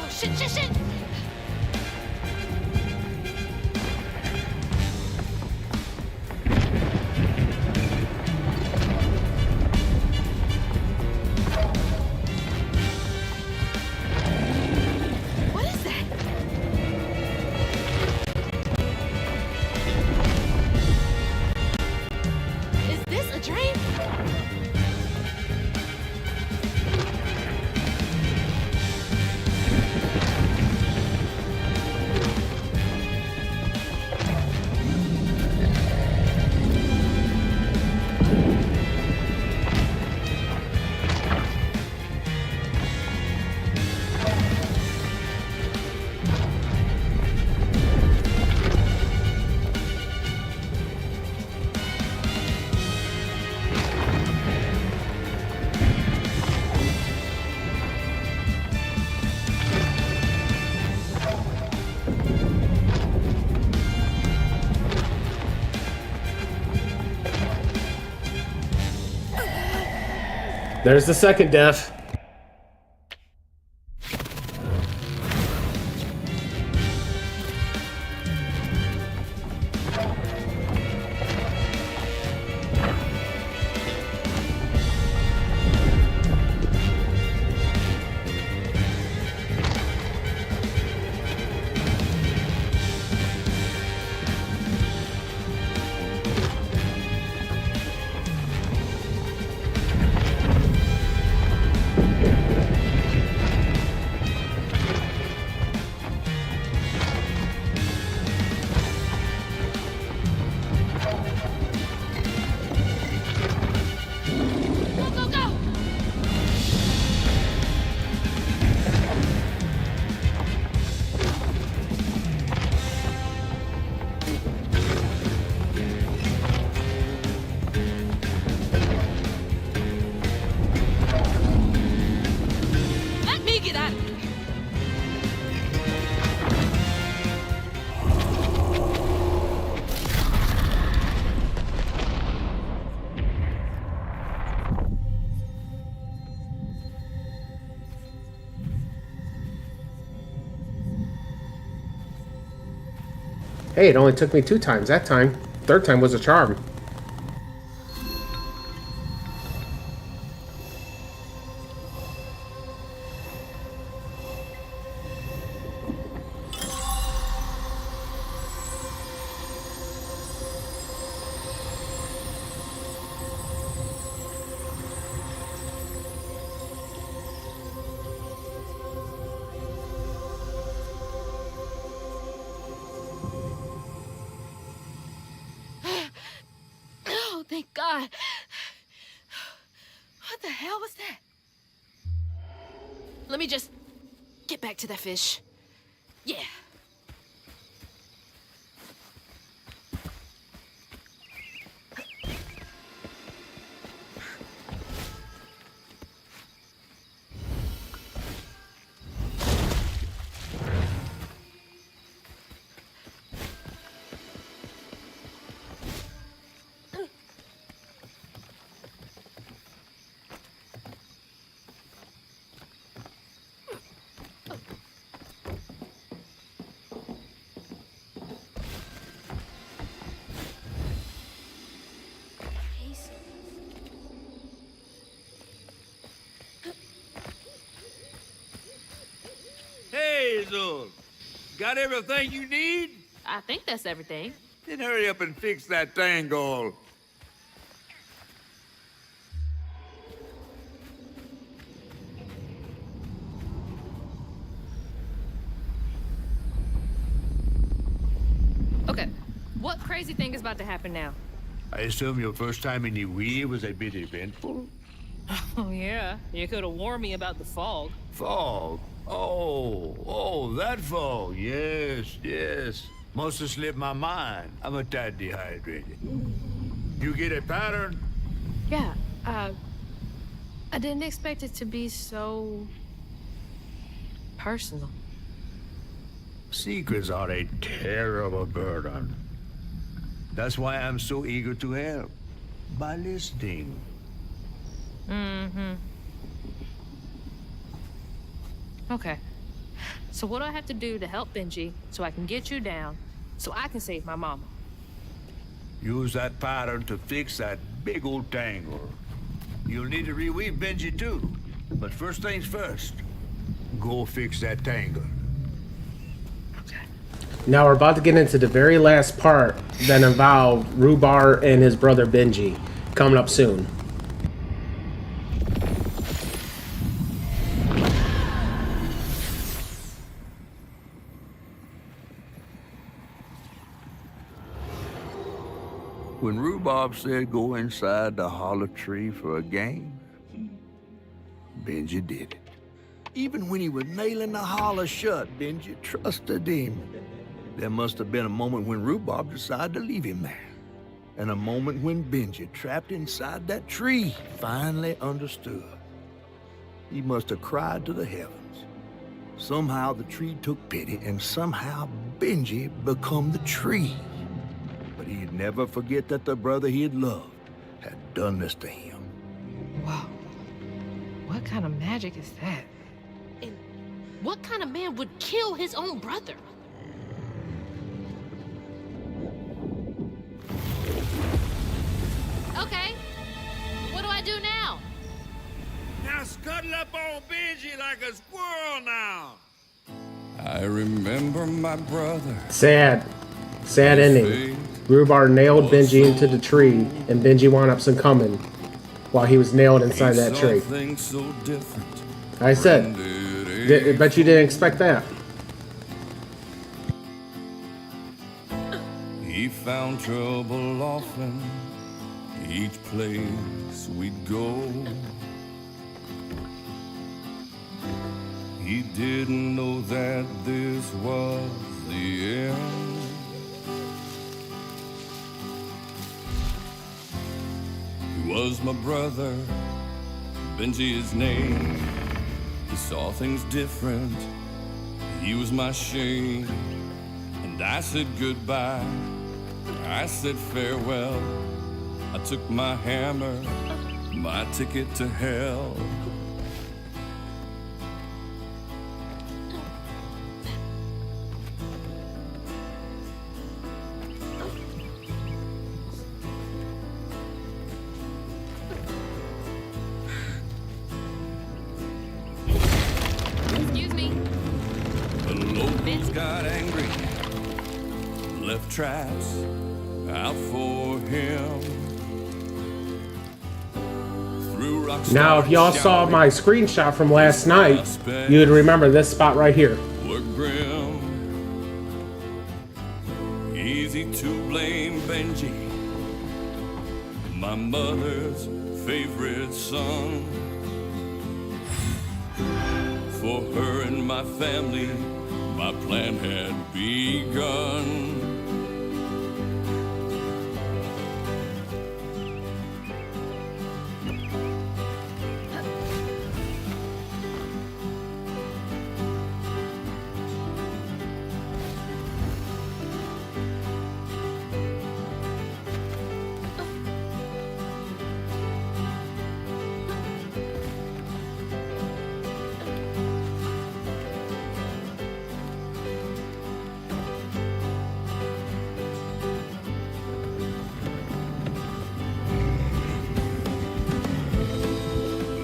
Oh, shit! What is that? Is this a dream? There's the second death. Go! Let me get out of here. Hey, it only took me 2 times that time. Third time was a charm. Oh, thank God. What the hell was that? Let me just get back to that fish. Yeah. puzzle. Got everything you need? I think that's everything. Then hurry up and fix that tangle. Okay, what crazy thing is about to happen now? I assume your first time in the Wii was a bit eventful? Oh, yeah. You could have warned me about the fog. Fog? Oh, that fog. Yes. Must have slipped my mind. I'm a tad dehydrated. You get a pattern? Yeah, I didn't expect it to be so personal. Secrets are a terrible burden. That's why I'm so eager to help. By listening. Mm-hmm. Okay. So what do I have to do to help Benji so I can get you down so I can save my mama? Use that pattern to fix that big old tangle. You'll need to reweave Benji too. But first things first, go fix that tangle. Now we're about to get into the very last part that involved Rhubarb and his brother Benji. Coming up soon. When Rhubarb said go inside the hollow tree for a game, Benji did it. Even when he was nailing the hollow shut, Benji trusted him. There must have been a moment when Rhubarb decided to leave him there. And a moment when Benji, trapped inside that tree, finally understood. He must have cried to the heavens. Somehow the tree took pity, and somehow Benji become the tree. But he'd never forget that the brother he had loved had done this to him. Wow. What kind of magic is that? And what kind of man would kill his own brother? Okay. What do I do now? Now scuttle up on Benji like a squirrel now. I remember my brother. Sad ending. Rhubarb nailed Benji into the tree, and Benji wound up succumbing while he was nailed inside that tree. So different. I said, bet you didn't expect that. He found trouble often, each place we'd go. He didn't know that this was the end. He was my brother, Benji his name. He saw things different, he was my shame. And I said goodbye, I said farewell. I took my hammer, my ticket to hell. Excuse me. The locals got angry, left traps out for him. Threw rocks. Now, if y'all saw my screenshot from last night, you would remember this spot right here. Were grim. Easy to blame Benji, my mother's favorite son. For her and my family, my plan had begun.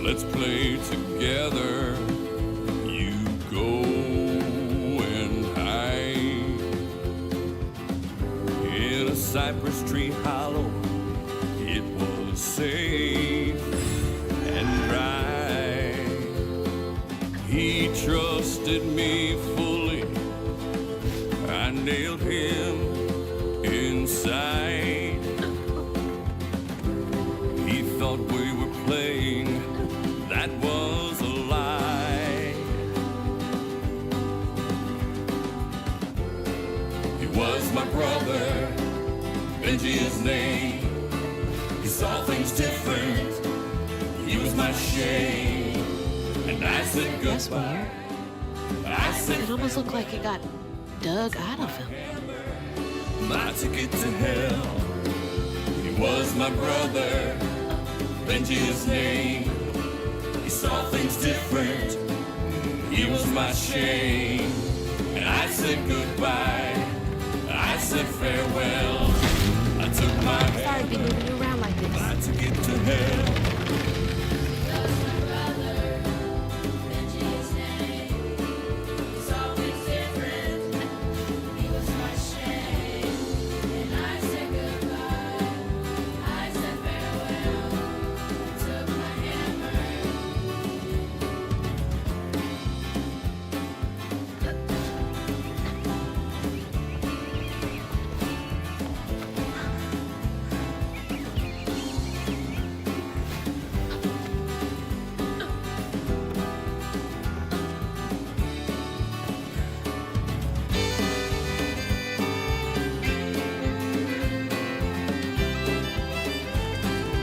Let's play together. You go cypress tree hollow, it was safe and dry. He trusted me fully, I nailed him inside. He thought we were playing, that was a lie. He was my brother, Benji his name. He saw things different, he was my shame. And I said That's goodbye. weird. I said It almost looked like it got dug out of him. my ticket to hell. He was my brother, Benji his name. He saw things different, he was my shame. And I said goodbye, I said farewell. I took my Sorry to be moving you around like this. my ticket to hell.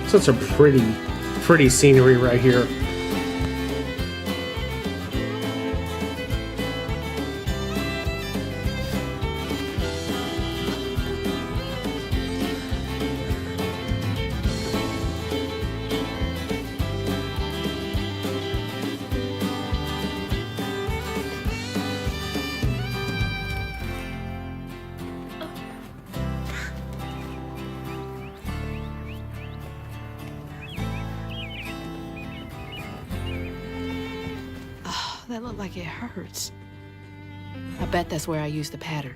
Such a pretty scenery right here. That looked like it hurts. I bet that's where I used the pattern.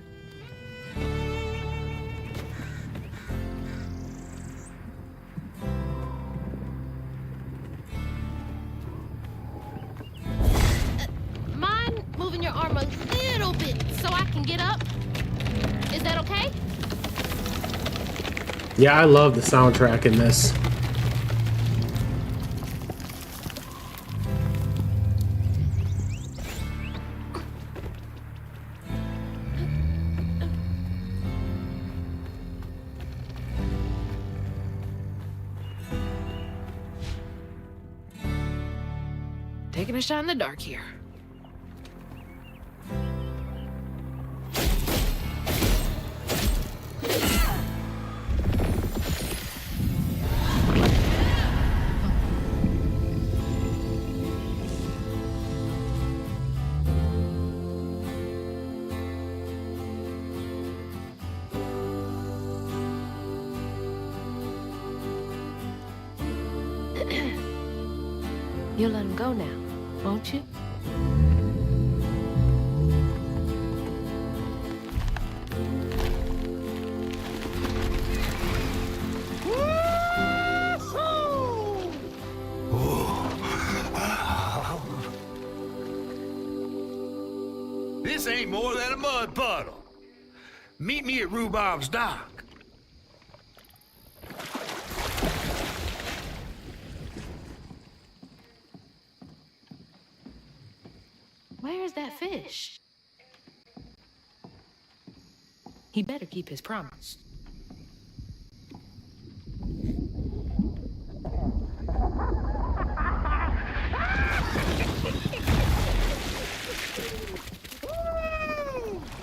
Mind moving your arm a little bit so I can get up? Is that okay? Yeah, I love the soundtrack in this. Taking a shot in the dark here. You'll let him go now, won't you? This ain't more than a mud puddle. Meet me at Rhubarb's dock. Where's that fish? He better keep his promise.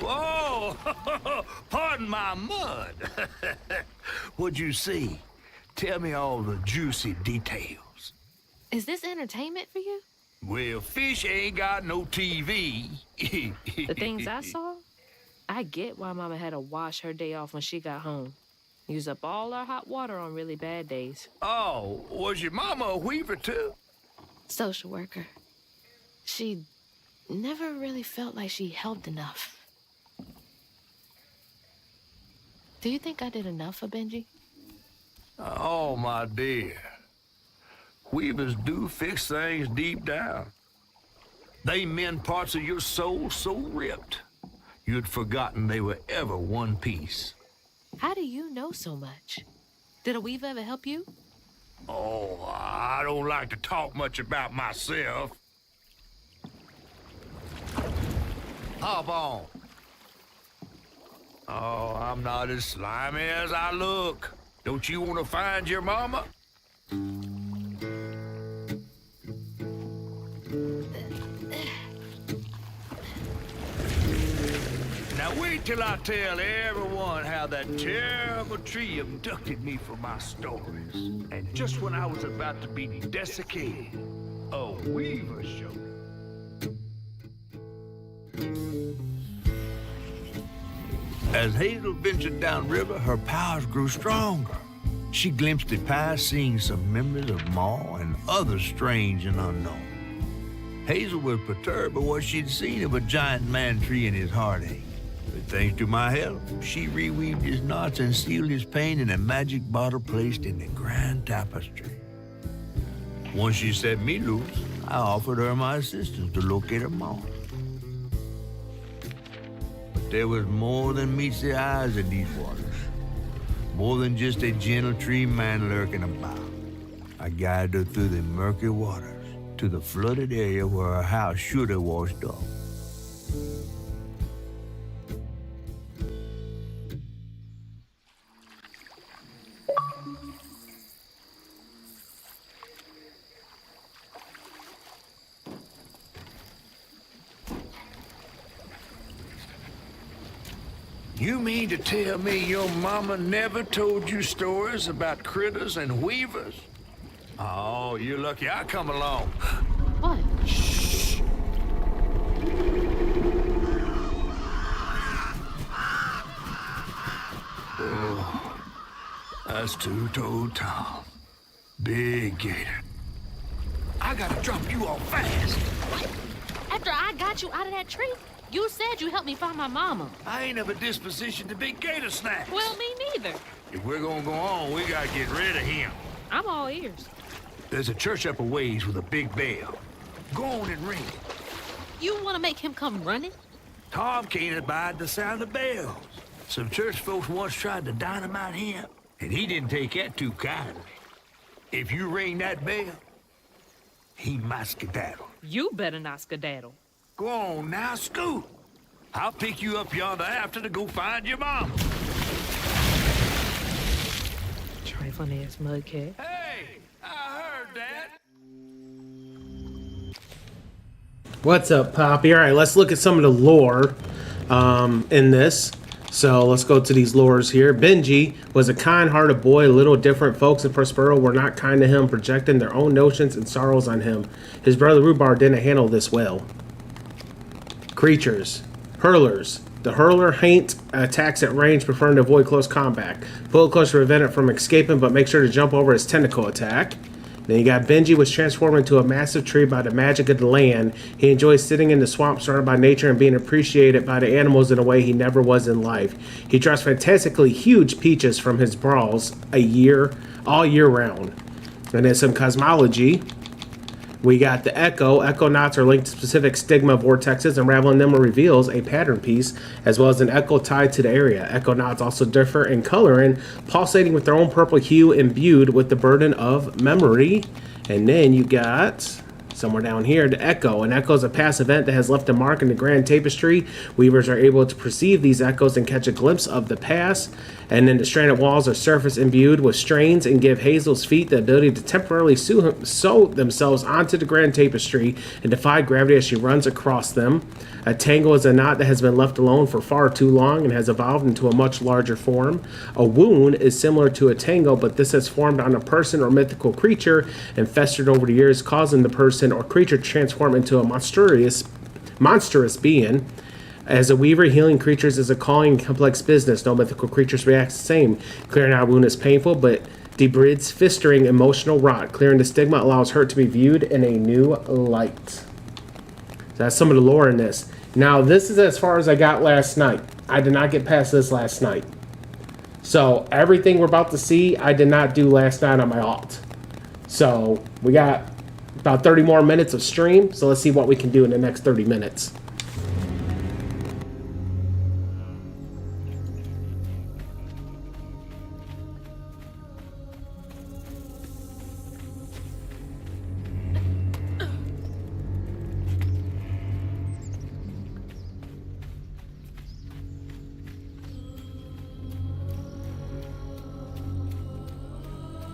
Whoa! Pardon my mud. What'd you see? Tell me all the juicy details. Is this entertainment for you? Well, fish ain't got no TV. The things I saw? I get why Mama had to wash her day off when she got home. Use up all our hot water on really bad days. Oh, was your mama a weaver too? Social worker. She never really felt like she helped enough. Do you think I did enough for Benji? Oh, my dear. Weavers do fix things deep down. They mend parts of your soul so ripped, you'd forgotten they were ever one piece. How do you know so much? Did a weaver ever help you? Oh, I don't like to talk much about myself. Hop on. Oh, I'm not as slimy as I look. Don't you want to find your mama? Now wait till I tell everyone how that terrible tree abducted me for my stories. And just when I was about to be desiccated, a weaver showed up. As Hazel ventured downriver, her powers grew stronger. She glimpsed it past, seeing some memories of Ma and others strange and unknown. Hazel was perturbed by what she'd seen of a giant man tree in his heartache. But thanks to my help, she reweaved his knots and sealed his pain in a magic bottle placed in the grand tapestry. Once she set me loose, I offered her my assistance to locate her Ma. But there was more than meets the eyes in these waters. More than just a gentle tree man lurking about. I guided her through the murky waters to the flooded area where her house should have washed off. You mean to tell me your mama never told you stories about critters and weavers? Oh, you're lucky I come along. What? Shh. Oh, that's two-toed Tom. Big gator. I gotta drop you off fast. After I got you out of that tree, you said you helped me find my mama. I ain't of a disposition to be gator snacks. Well, me neither. If we're gonna go on, we gotta get rid of him. I'm all ears. There's a church up a ways with a big bell. Go on and ring it. You want to make him come running? Tom can't abide the sound of bells. Some church folks once tried to dynamite him, and he didn't take that too kindly. If you ring that bell, he might skedaddle. You better not skedaddle. Go on now, scoot. I'll pick you up yonder after to go find your mom. Trifling ass mudcat. Hey, I heard that. What's up, Poppy? All right, let's look at some of the lore in this. So let's go to these lores here. Benji was a kind-hearted boy. Little different folks in Prospero were not kind to him, projecting their own notions and sorrows on him. His brother Rhubarb didn't handle this well. Creatures. Hurlers. The hurler haint attacks at range, preferring to avoid close combat. Pull close to prevent it from escaping, but make sure to jump over his tentacle attack. Then you got Benji was transformed into a massive tree by the magic of the land. He enjoys sitting in the swamp surrounded by nature and being appreciated by the animals in a way he never was in life. He draws fantastically huge peaches from his brawls all year round. And then some cosmology. We got the Echo. Echo knots are linked to specific stigma vortexes. Unraveling them reveals a pattern piece, as well as an echo tied to the area. Echo knots also differ in coloring, pulsating with their own purple hue, imbued with the burden of memory. And then you got, somewhere down here, the Echo. An echo is a past event that has left a mark in the grand tapestry. Weavers are able to perceive these echoes and catch a glimpse of the past. And then the stranded walls are surface imbued with strains and give Hazel's feet the ability to temporarily sew themselves onto the grand tapestry and defy gravity as she runs across them. A tangle is a knot that has been left alone for far too long and has evolved into a much larger form. A wound is similar to a tangle, but this has formed on a person or mythical creature and festered over the years, causing the person or creature to transform into a monstrous being. As a weaver, healing creatures is a calling and complex business. No mythical creatures react the same. Clearing out a wound is painful, but debrids festering emotional rot. Clearing the stigma allows hurt to be viewed in a new light. So that's some of the lore in this. Now, this is as far as I got last night. I did not get past this last night. So everything we're about to see, I did not do last night on my alt. So we got about 30 more minutes of stream. So let's see what we can do in the next 30 minutes.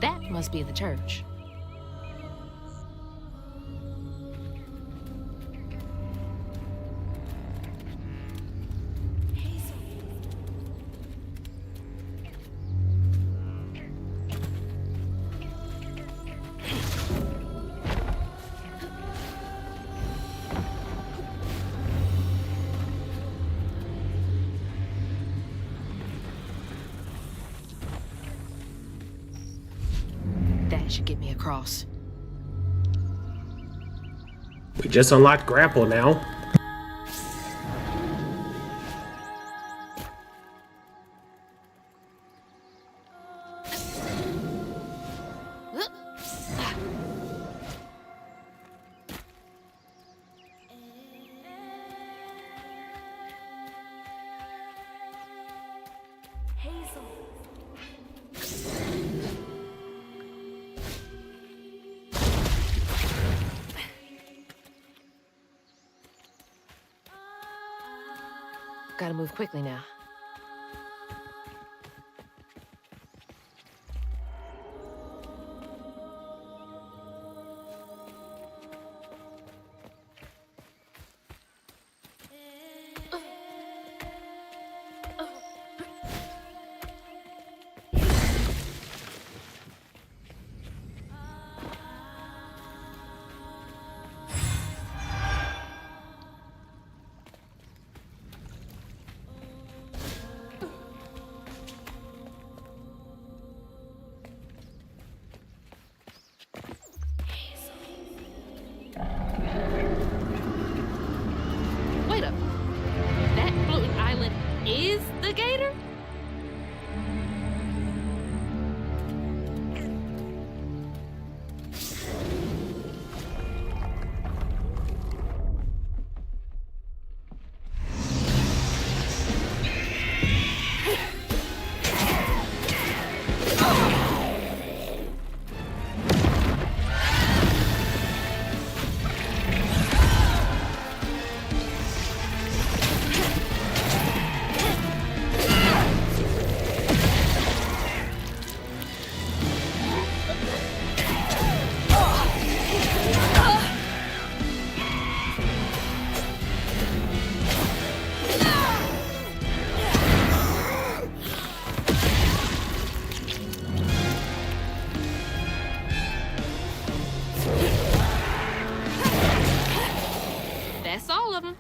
That must be the church. That should get me across. We just unlocked grapple now. Gotta move quickly now. Wait up. That floating island is the gator? That's all of them.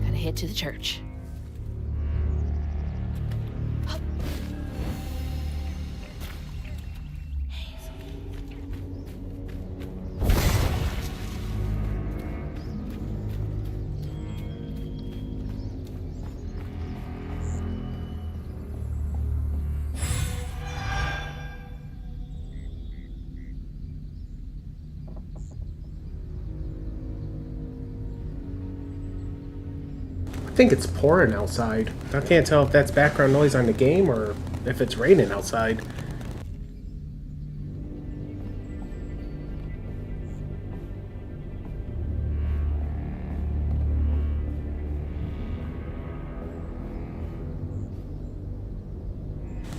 Gotta head to the church. I think it's pouring outside. I can't tell if that's background noise on the game or if it's raining outside.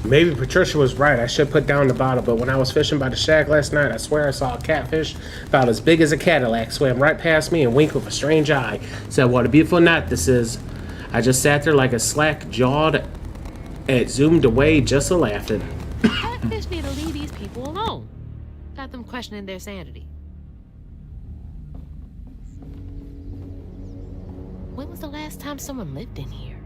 Maybe Patricia was right. I should put down the bottle, but when I was fishing by the shack last night, I swear I saw a catfish about as big as a Cadillac swam right past me and winked with a strange eye. Said, "What a beautiful night this is." I just sat there like a slack-jawed and it zoomed away just a-laughing. Catfish need to leave these people alone. Got them questioning their sanity. When was the last time someone lived in here?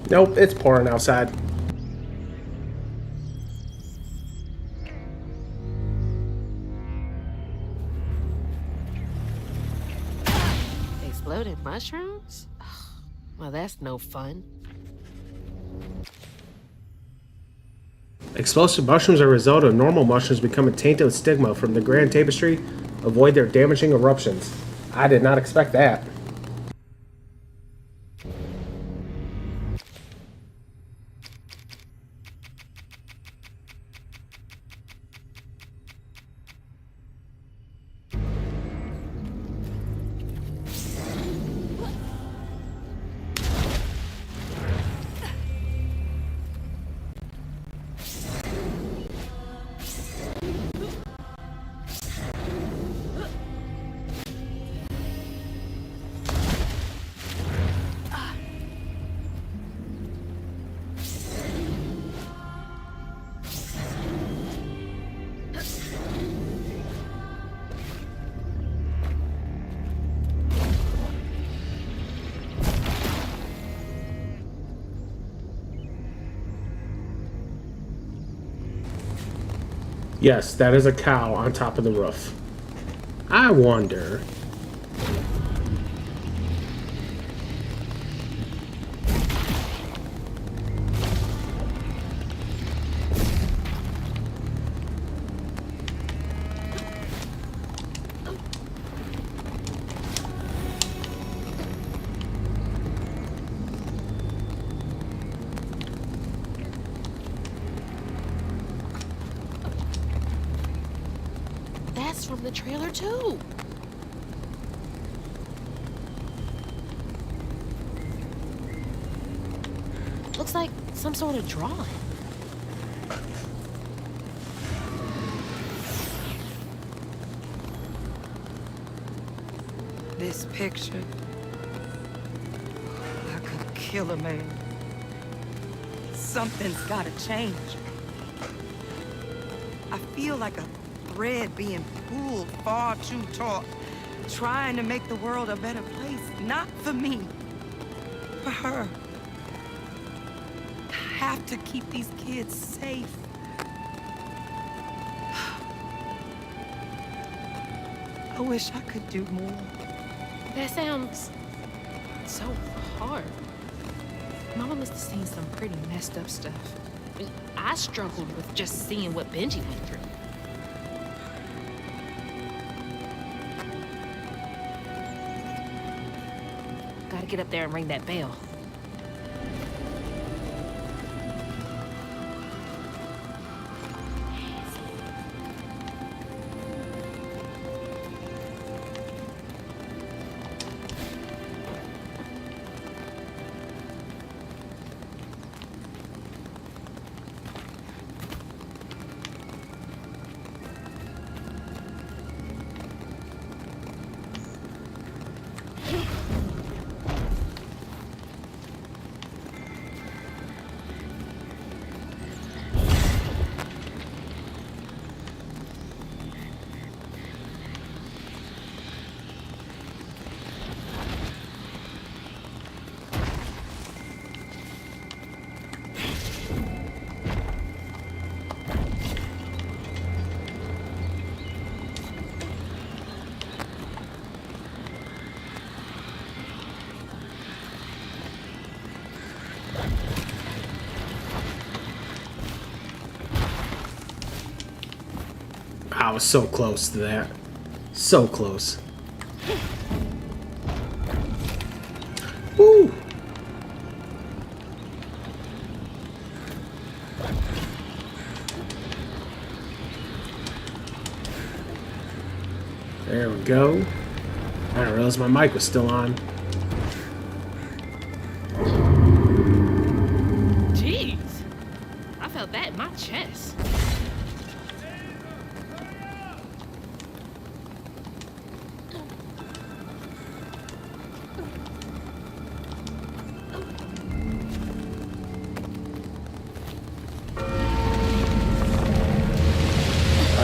Nope, it's pouring outside. Exploded mushrooms? Well, that's no fun. Explosive mushrooms are a result of normal mushrooms becoming tainted with stigma from the grand tapestry. Avoid their damaging eruptions. I did not expect that. Yes, that is a cow on top of the roof. I wonder... That's from the trailer, too. Looks like some sort of drawing. This picture, I could kill a man. Something's gotta change. I feel like a thread being pulled far too taut, trying to make the world a better place. Not for me, for her. I have to keep these kids safe. I wish I could do more. That sounds so hard. Mama must have seen some pretty messed up stuff. I struggled with just seeing what Benji went through. Gotta get up there and ring that bell. I was so close to that. So close. Woo! There we go. I didn't realize my mic was still on. Jeez. I felt that in my chest.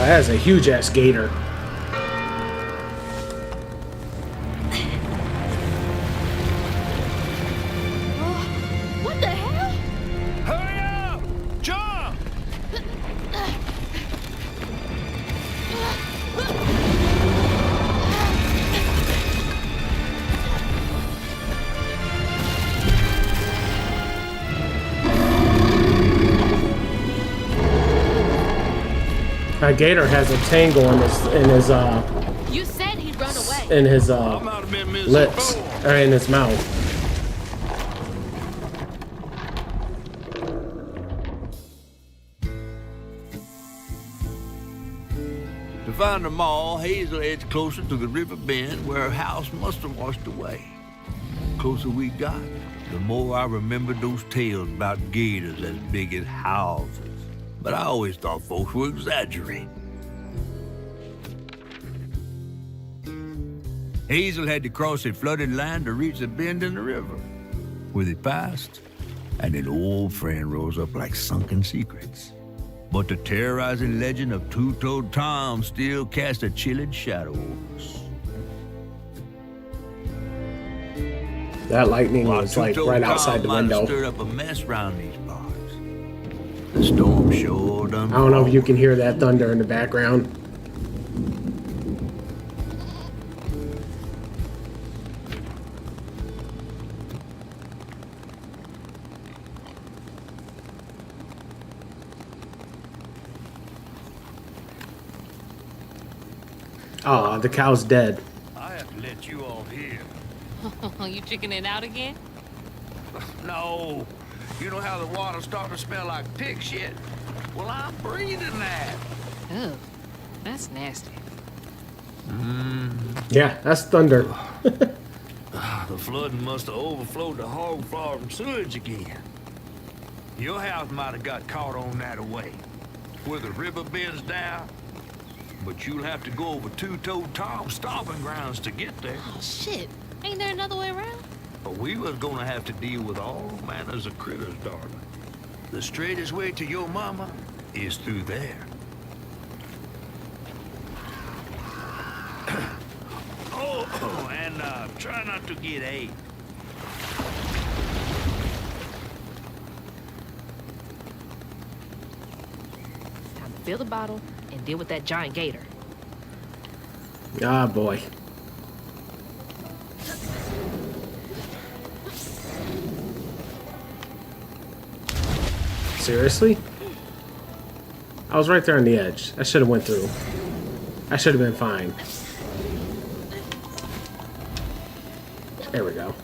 That is a huge ass gator. What the hell? Hurry up! Jump! That gator has a tangle in his You said he'd run away. in his I might have been missing lips before. or in his mouth. To find them all, Hazel heads closer to the river bend where her house must have washed away. The closer we got, the more I remembered those tales about gators as big as houses. But I always thought folks were exaggerating. Hazel had to cross a flooded land to reach the bend in the river, where they passed, and an old friend rose up like sunken secrets. But the terrorizing legend of Two-Toed Tom still cast a chilling shadow over us. That lightning was like Two-Toed right Tom outside the might have window. stirred up a mess round these parts. The storm sure done. I don't know if you can hear that thunder in the background. Oh, the cow's dead. I have to let you off here. You chickening out again? No. You know how the water's starting to smell like pig shit? Well, I'm breathing that. Oh, that's nasty. Yeah, that's thunder. The flooding must have overflowed the hog farm sewage again. Your house might have got caught on that away, where the river bends down. But you'll have to go over Two-Toed Tom's stomping grounds to get there. Oh, shit. Ain't there another way around? But we was gonna have to deal with all manners of critters, darling. The straightest way to your mama is through there. And try not to get ate. Time to fill the bottle and deal with that giant gator. Ah, boy. Seriously? I was right there on the edge. I should have went through. I should have been fine. There we go.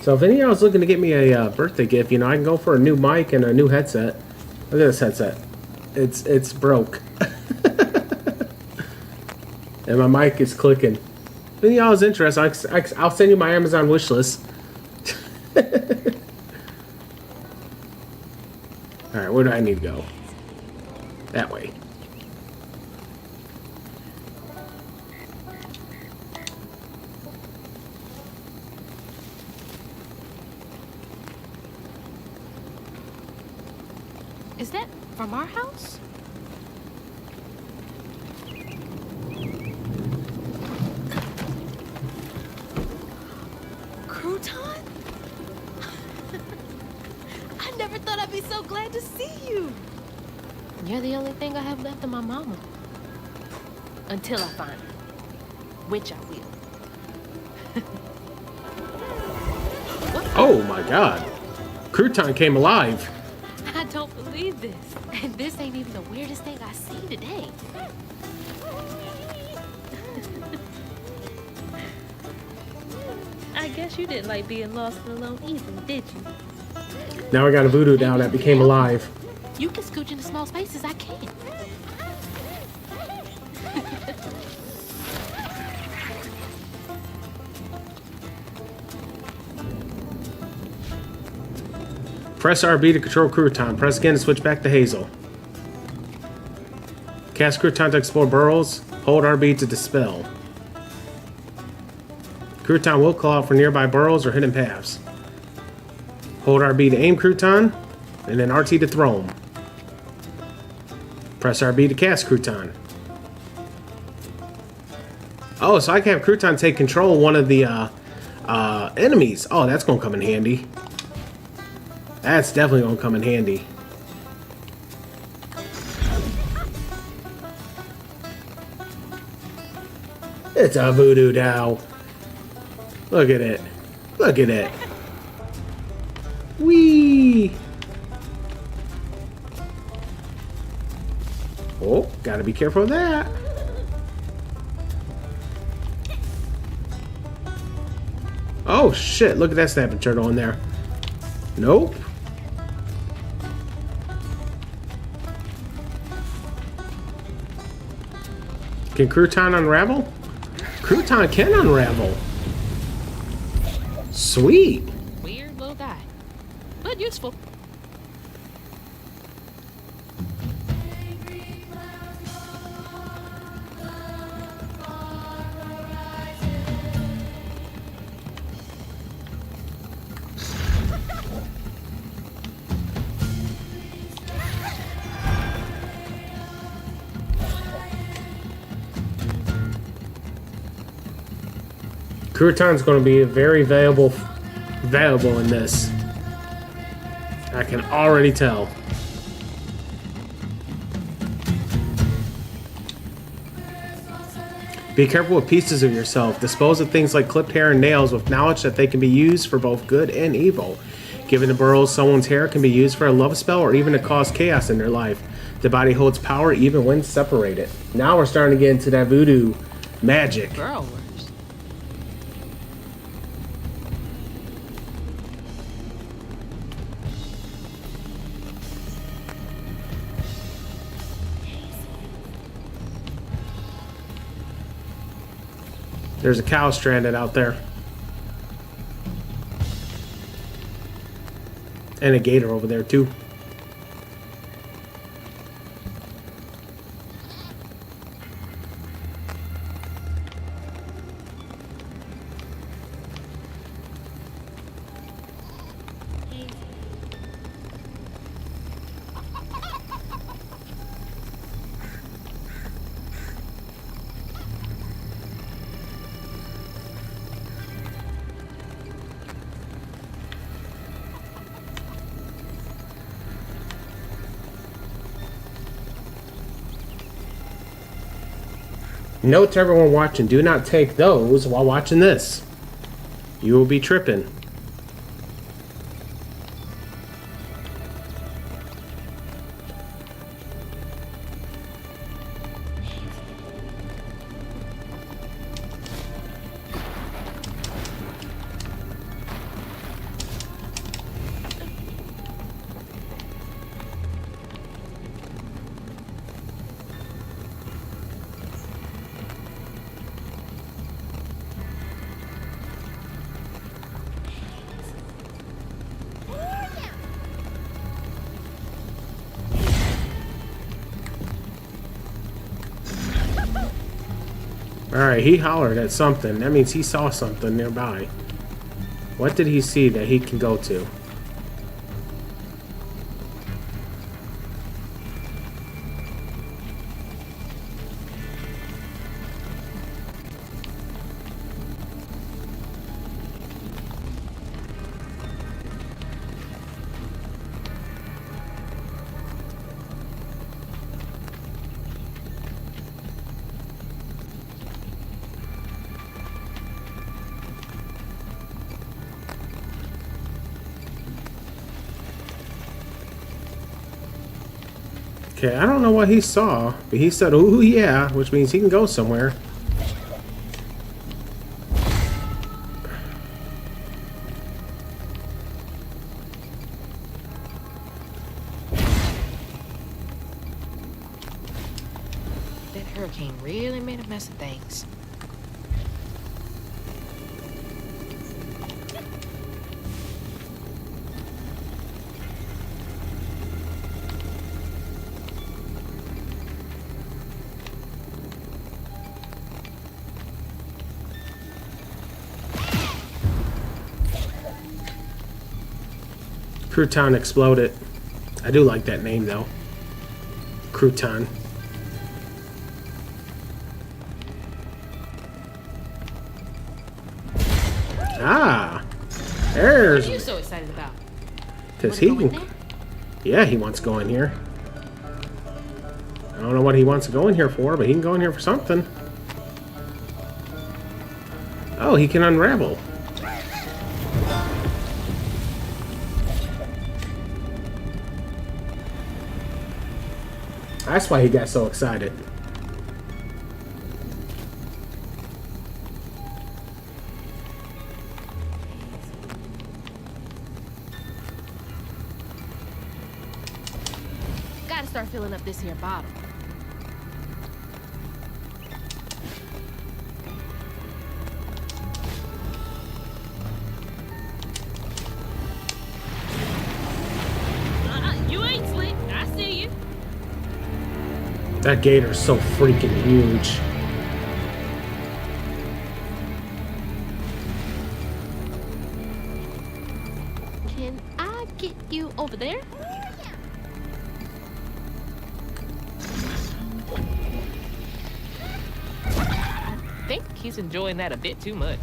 So if any of y'all is looking to get me a birthday gift, you know, I can go for a new mic and a new headset. Look at this headset. It's broke. And my mic is clicking. If any of y'all is interested, I'll send you my Amazon wish list. Alright, where do I need to go? That way. Is that from our house? Crouton? I never thought I'd be so glad to see you. You're the only thing I have left of my mama. Until I find her. which I will. Oh my god. Crouton came alive. I don't believe this. And this ain't even the weirdest thing I see today. I guess you didn't like being lost and alone either, did you? Now I got a voodoo doll that became alive. You can scooch into small spaces, I can't. Press RB to control Crouton. Press again to switch back to Hazel. Cast Crouton to explore burrows. Hold RB to dispel. Crouton will call out for nearby burrows or hidden paths. Hold RB to aim Crouton, and then RT to throw him. Press RB to cast Crouton. Oh, so I can have Crouton take control of one of the enemies. Oh, that's gonna come in handy. That's definitely gonna come in handy. It's a voodoo doll. Look at it. Look at it. Whee! Oh, gotta be careful of that. Oh shit, look at that snapping turtle in there. Nope. Can Crouton unravel? Crouton can unravel. Sweet. Weird little guy, but useful. Crouton's going to be very valuable in this. I can already tell. Be careful with pieces of yourself. Dispose of things like clipped hair and nails with knowledge that they can be used for both good and evil. Given the burrows, someone's hair can be used for a love spell or even to cause chaos in their life. The body holds power even when separated. Now we're starting to get into that voodoo magic. Burrowers. There's a cow stranded out there. And a gator over there too. Note to everyone watching, do not take those while watching this. You will be tripping. Alright, he hollered at something. That means he saw something nearby. What did he see that he can go to? Okay, I don't know what he saw, but he said, "Ooh, yeah," which means he can go somewhere. That hurricane really made a mess of things. Crouton exploded. I do like that name though. Crouton. Ah, there's. What are you so excited about? Cause he can. Yeah, he wants to go in here. I don't know what he wants to go in here for, but he can go in here for something. Oh, he can unravel. That's why he got so excited. Gotta start filling up this here bottle. You ain't slick. I see you. That gator's so freaking huge. Can I get you over there? I think he's enjoying that a bit too much.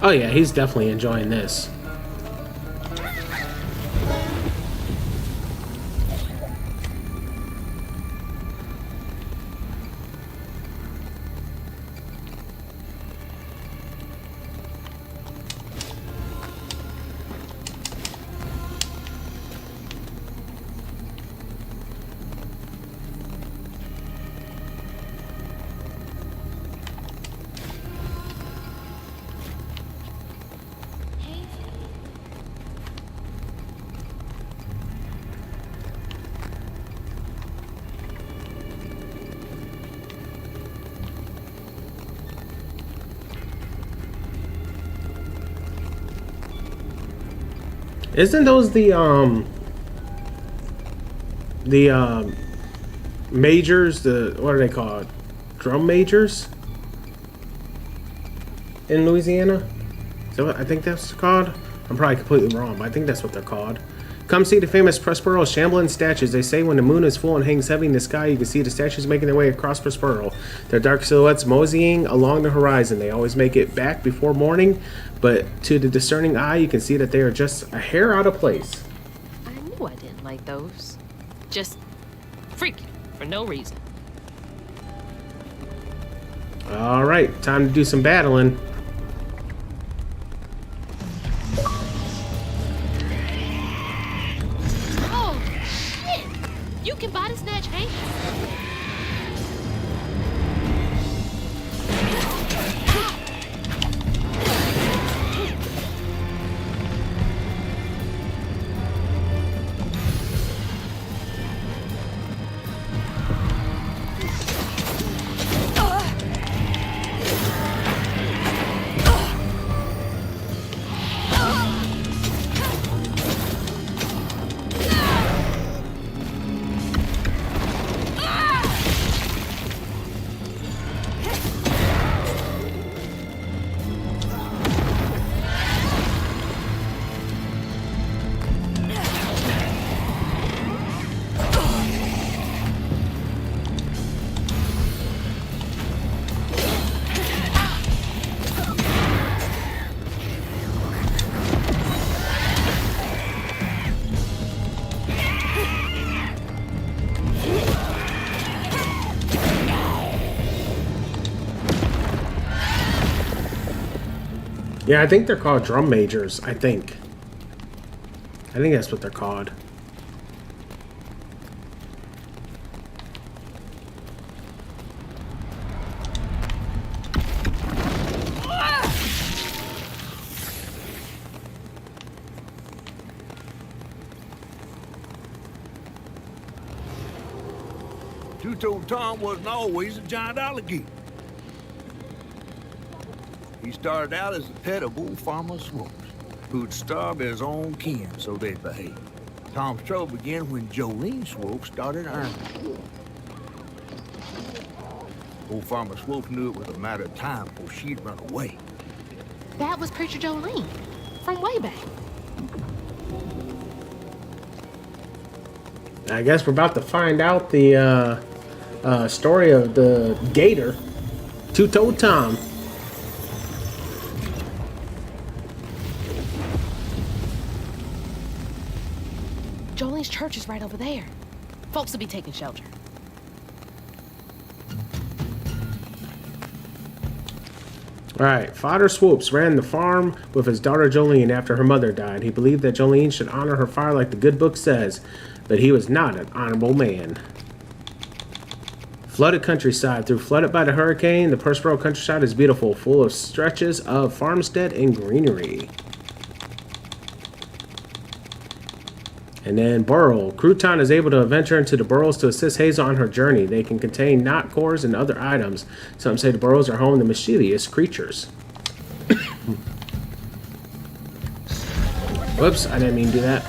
Oh yeah, he's definitely enjoying this. Isn't those the majors, the what are they called? Drum majors in Louisiana? Is that what I think that's called? I'm probably completely wrong, but I think that's what they're called. Come see the famous Prospero shambling statues. They say when the moon is full and hangs heavy in the sky, you can see the statues making their way across Prospero. Their dark silhouettes moseying along the horizon. They always make it back before morning, but to the discerning eye, you can see that they are just a hair out of place. I knew I didn't like those. Just freaky for no reason. All right, time to do some battling. Oh, shit! You can body snatch hands. Yeah, I think they're called drum majors. I think that's what they're called. Two-Toed Tom wasn't always a giant alligator. He started out as the pet of old Farmer Swoops, who'd starve his own kin so they'd behave. Tom's trouble began when Jolene Swope started earning. Old Farmer Swope knew it was a matter of time before she'd run away. That was Preacher Jolene, from way back. I guess we're about to find out the story of the gator, Two-Toed Tom. Jolene's church is right over there. Folks will be taking shelter. Alright, Father Swoops ran the farm with his daughter Jolene after her mother died. He believed that Jolene should honor her father like the good book says, but he was not an honorable man. Flooded countryside. Through flooded by the hurricane, the Perspero countryside is beautiful, full of stretches of farmstead and greenery. And then Burrow. Crouton is able to venture into the burrows to assist Hazel on her journey. They can contain knot cores and other items. Some say the burrows are home to mischievous creatures. Whoops, I didn't mean to do that.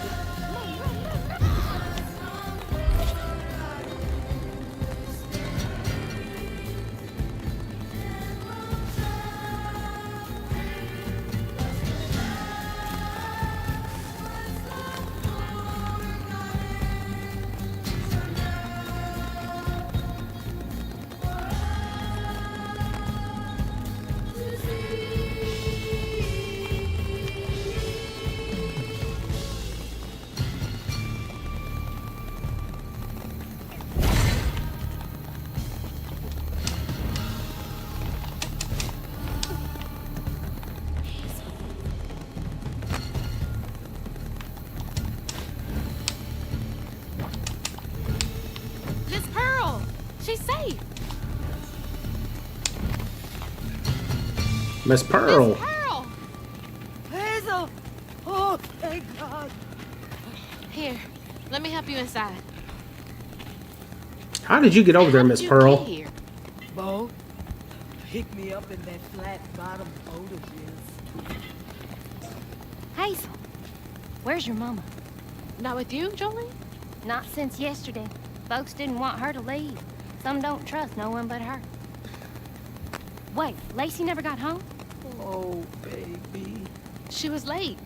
Miss Pearl! She's safe! Miss Pearl! Miss Pearl! Hazel! Oh, thank God. Here, let me help you inside. How did you get over there, Miss Pearl? Here. Bo, pick me up in that flat-bottom boat of his. Hazel, where's your mama? Not with you, Jolene? Not since yesterday. Folks didn't want her to leave. Some don't trust no one but her. Wait, Lacey never got home? Oh, baby. She was late.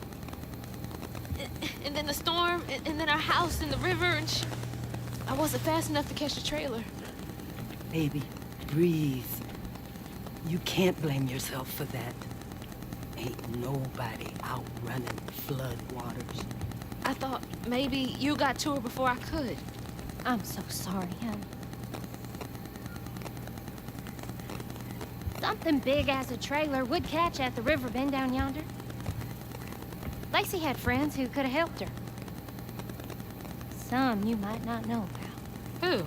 And then the storm, and then our house in the river, and I wasn't fast enough to catch the trailer. Baby, breathe. You can't blame yourself for that. Ain't nobody out running flood waters. I thought maybe you got to her before I could. I'm so sorry, hon. Something big as a trailer would catch at the river bend down yonder. Lacey had friends who could have helped her. Some you might not know about.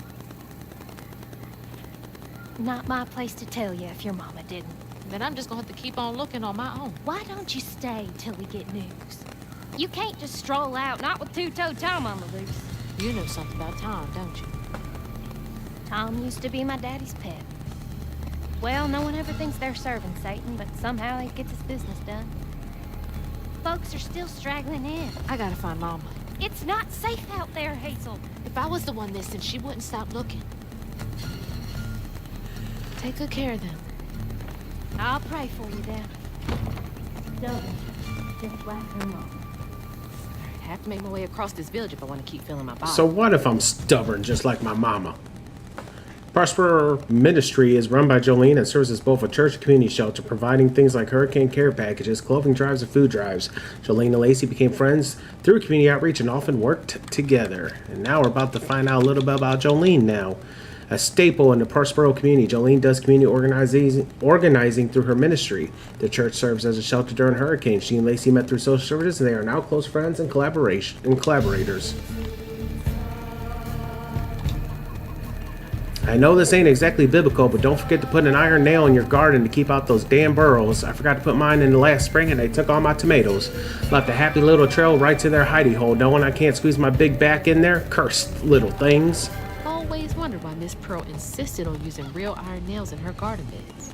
Who? Not my place to tell you if your mama didn't. Then I'm just gonna have to keep on looking on my own. Why don't you stay till we get news? You can't just stroll out, not with Two-Toed Tom on the loose. You know something about Tom, don't you? Tom used to be my daddy's pet. Well, no one ever thinks they're serving Satan, but somehow he gets his business done. Folks are still straggling in. I gotta find Mama. It's not safe out there, Hazel. If I was the one missing, she wouldn't stop looking. Take good care of them. I'll pray for you then. Don't just like her mama. I have to make my way across this village if I want to keep filling my body. So what if I'm stubborn just like my mama? Prosper Ministry is run by Jolene and serves as both a church and community shelter, providing things like hurricane care packages, clothing drives, and food drives. Jolene and Lacey became friends through community outreach and often worked together. And now we're about to find out a little bit about Jolene now. A staple in the Prospero community, Jolene does community organizing through her ministry. The church serves as a shelter during hurricanes. She and Lacey met through social services, and they are now close friends and collaborators. I know this ain't exactly biblical, but don't forget to put an iron nail in your garden to keep out those damn burrows. I forgot to put mine in the last spring, and they took all my tomatoes. Left a happy little trail right to their hidey hole, knowing I can't squeeze my big back in there. Cursed little things. Always wondered why Miss Pearl insisted on using real iron nails in her garden beds.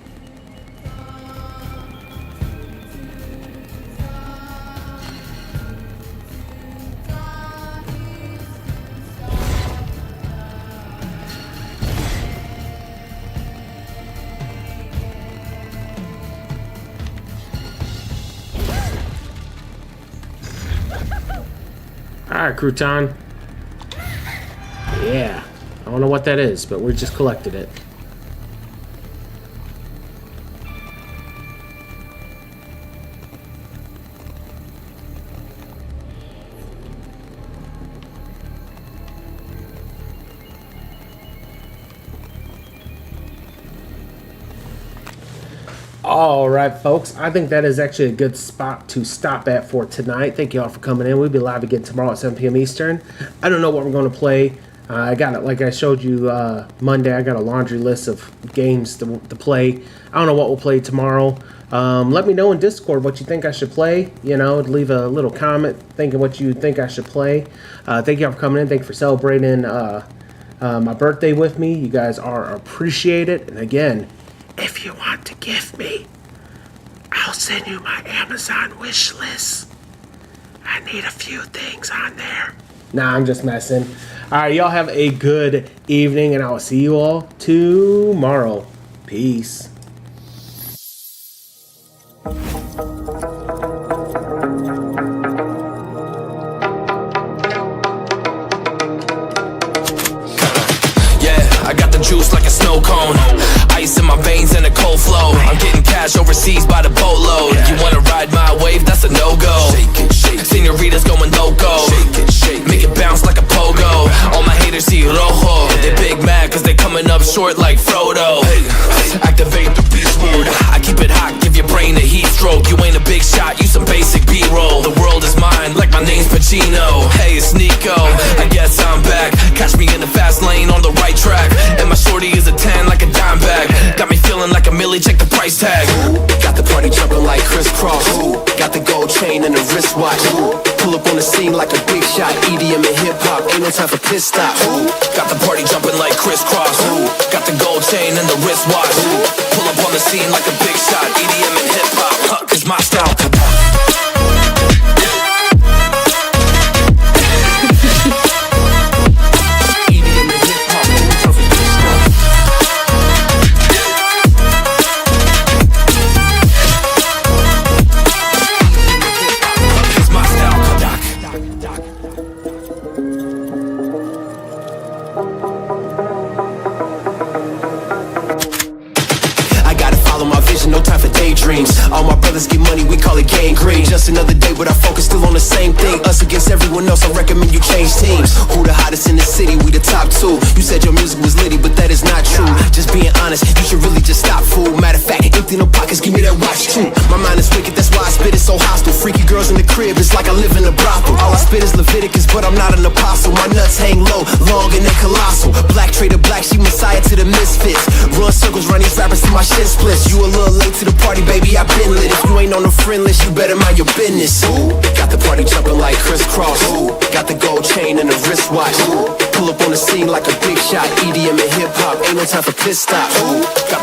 Alright, crouton. Yeah. I don't know what that is, but we just collected it. Alright, folks, I think that is actually a good spot to stop at for tonight. Thank you all for coming in. We'll be live again tomorrow at 7 p.m. Eastern. I don't know what we're going to play. I got it, like I showed you Monday, I got a laundry list of games to play. I don't know what we'll play tomorrow. Let me know in Discord what you think I should play. You know, leave a little comment thinking what you think I should play. Thank you all for coming in. Thank you for celebrating my birthday with me. You guys are appreciated. And again, if you want to gift me, I'll send you my Amazon wish list. I need a few things on there. Nah, I'm just messing. Alright, y'all have a good evening, and I will see you all tomorrow. Peace. I got the juice like a snow cone. Ice in my veins and a cold flow. I'm getting cash overseas by the boatload. You wanna ride my wave? That's a no-go. Senoritas going loco. Make it bounce like a pogo. All my haters see rojo. They big mad cause they coming up short like Frodo. Activate the beast mode. I keep it hot, give your brain a heat stroke. You ain't a big shot, you some basic B-roll. The world is mine like my name's Pacino. Hey, it's Nico, I guess I'm back. Catch me in the fast lane on the right track. And my shorty is a 10 like a dime bag. Got me feeling like a millie, check the price tag. Got the party jumping like crisscross. Got the gold chain and the wristwatch. Pull up on the scene like a big shot. EDM and hip hop, ain't no time for piss stop. Got the party jumping like crisscross. Got the gold chain and the wristwatch. Pull up on the scene like a big shot. EDM and hip hop, it's my style. All my brothers get money, we call it gangrene. Just another day, but our focus still on the same thing. Us against everyone else, I recommend you change teams. Who the hottest in the city? We the top two. You said your music was litty, but that is not true. Just being honest, you should really just stop, fool. Matter of fact, empty no pockets, give me that watch too. My mind is wicked, that's why I spit it so hostile. Freaky girls in the crib, it's like I live in a brothel. All I spit is Leviticus, but I'm not an apostle. My nuts hang low, long and they colossal. Black trader black, she messiah to the misfits. Run circles, run these rappers till my shit splits. You a little late to the party, baby, I've been lit. If you ain't on the friend list, you better mind your business. Got the party jumping like crisscross. Got the gold chain and the wristwatch. Pull up on the scene like a big shot. EDM and hip hop, ain't no time for piss stop. Got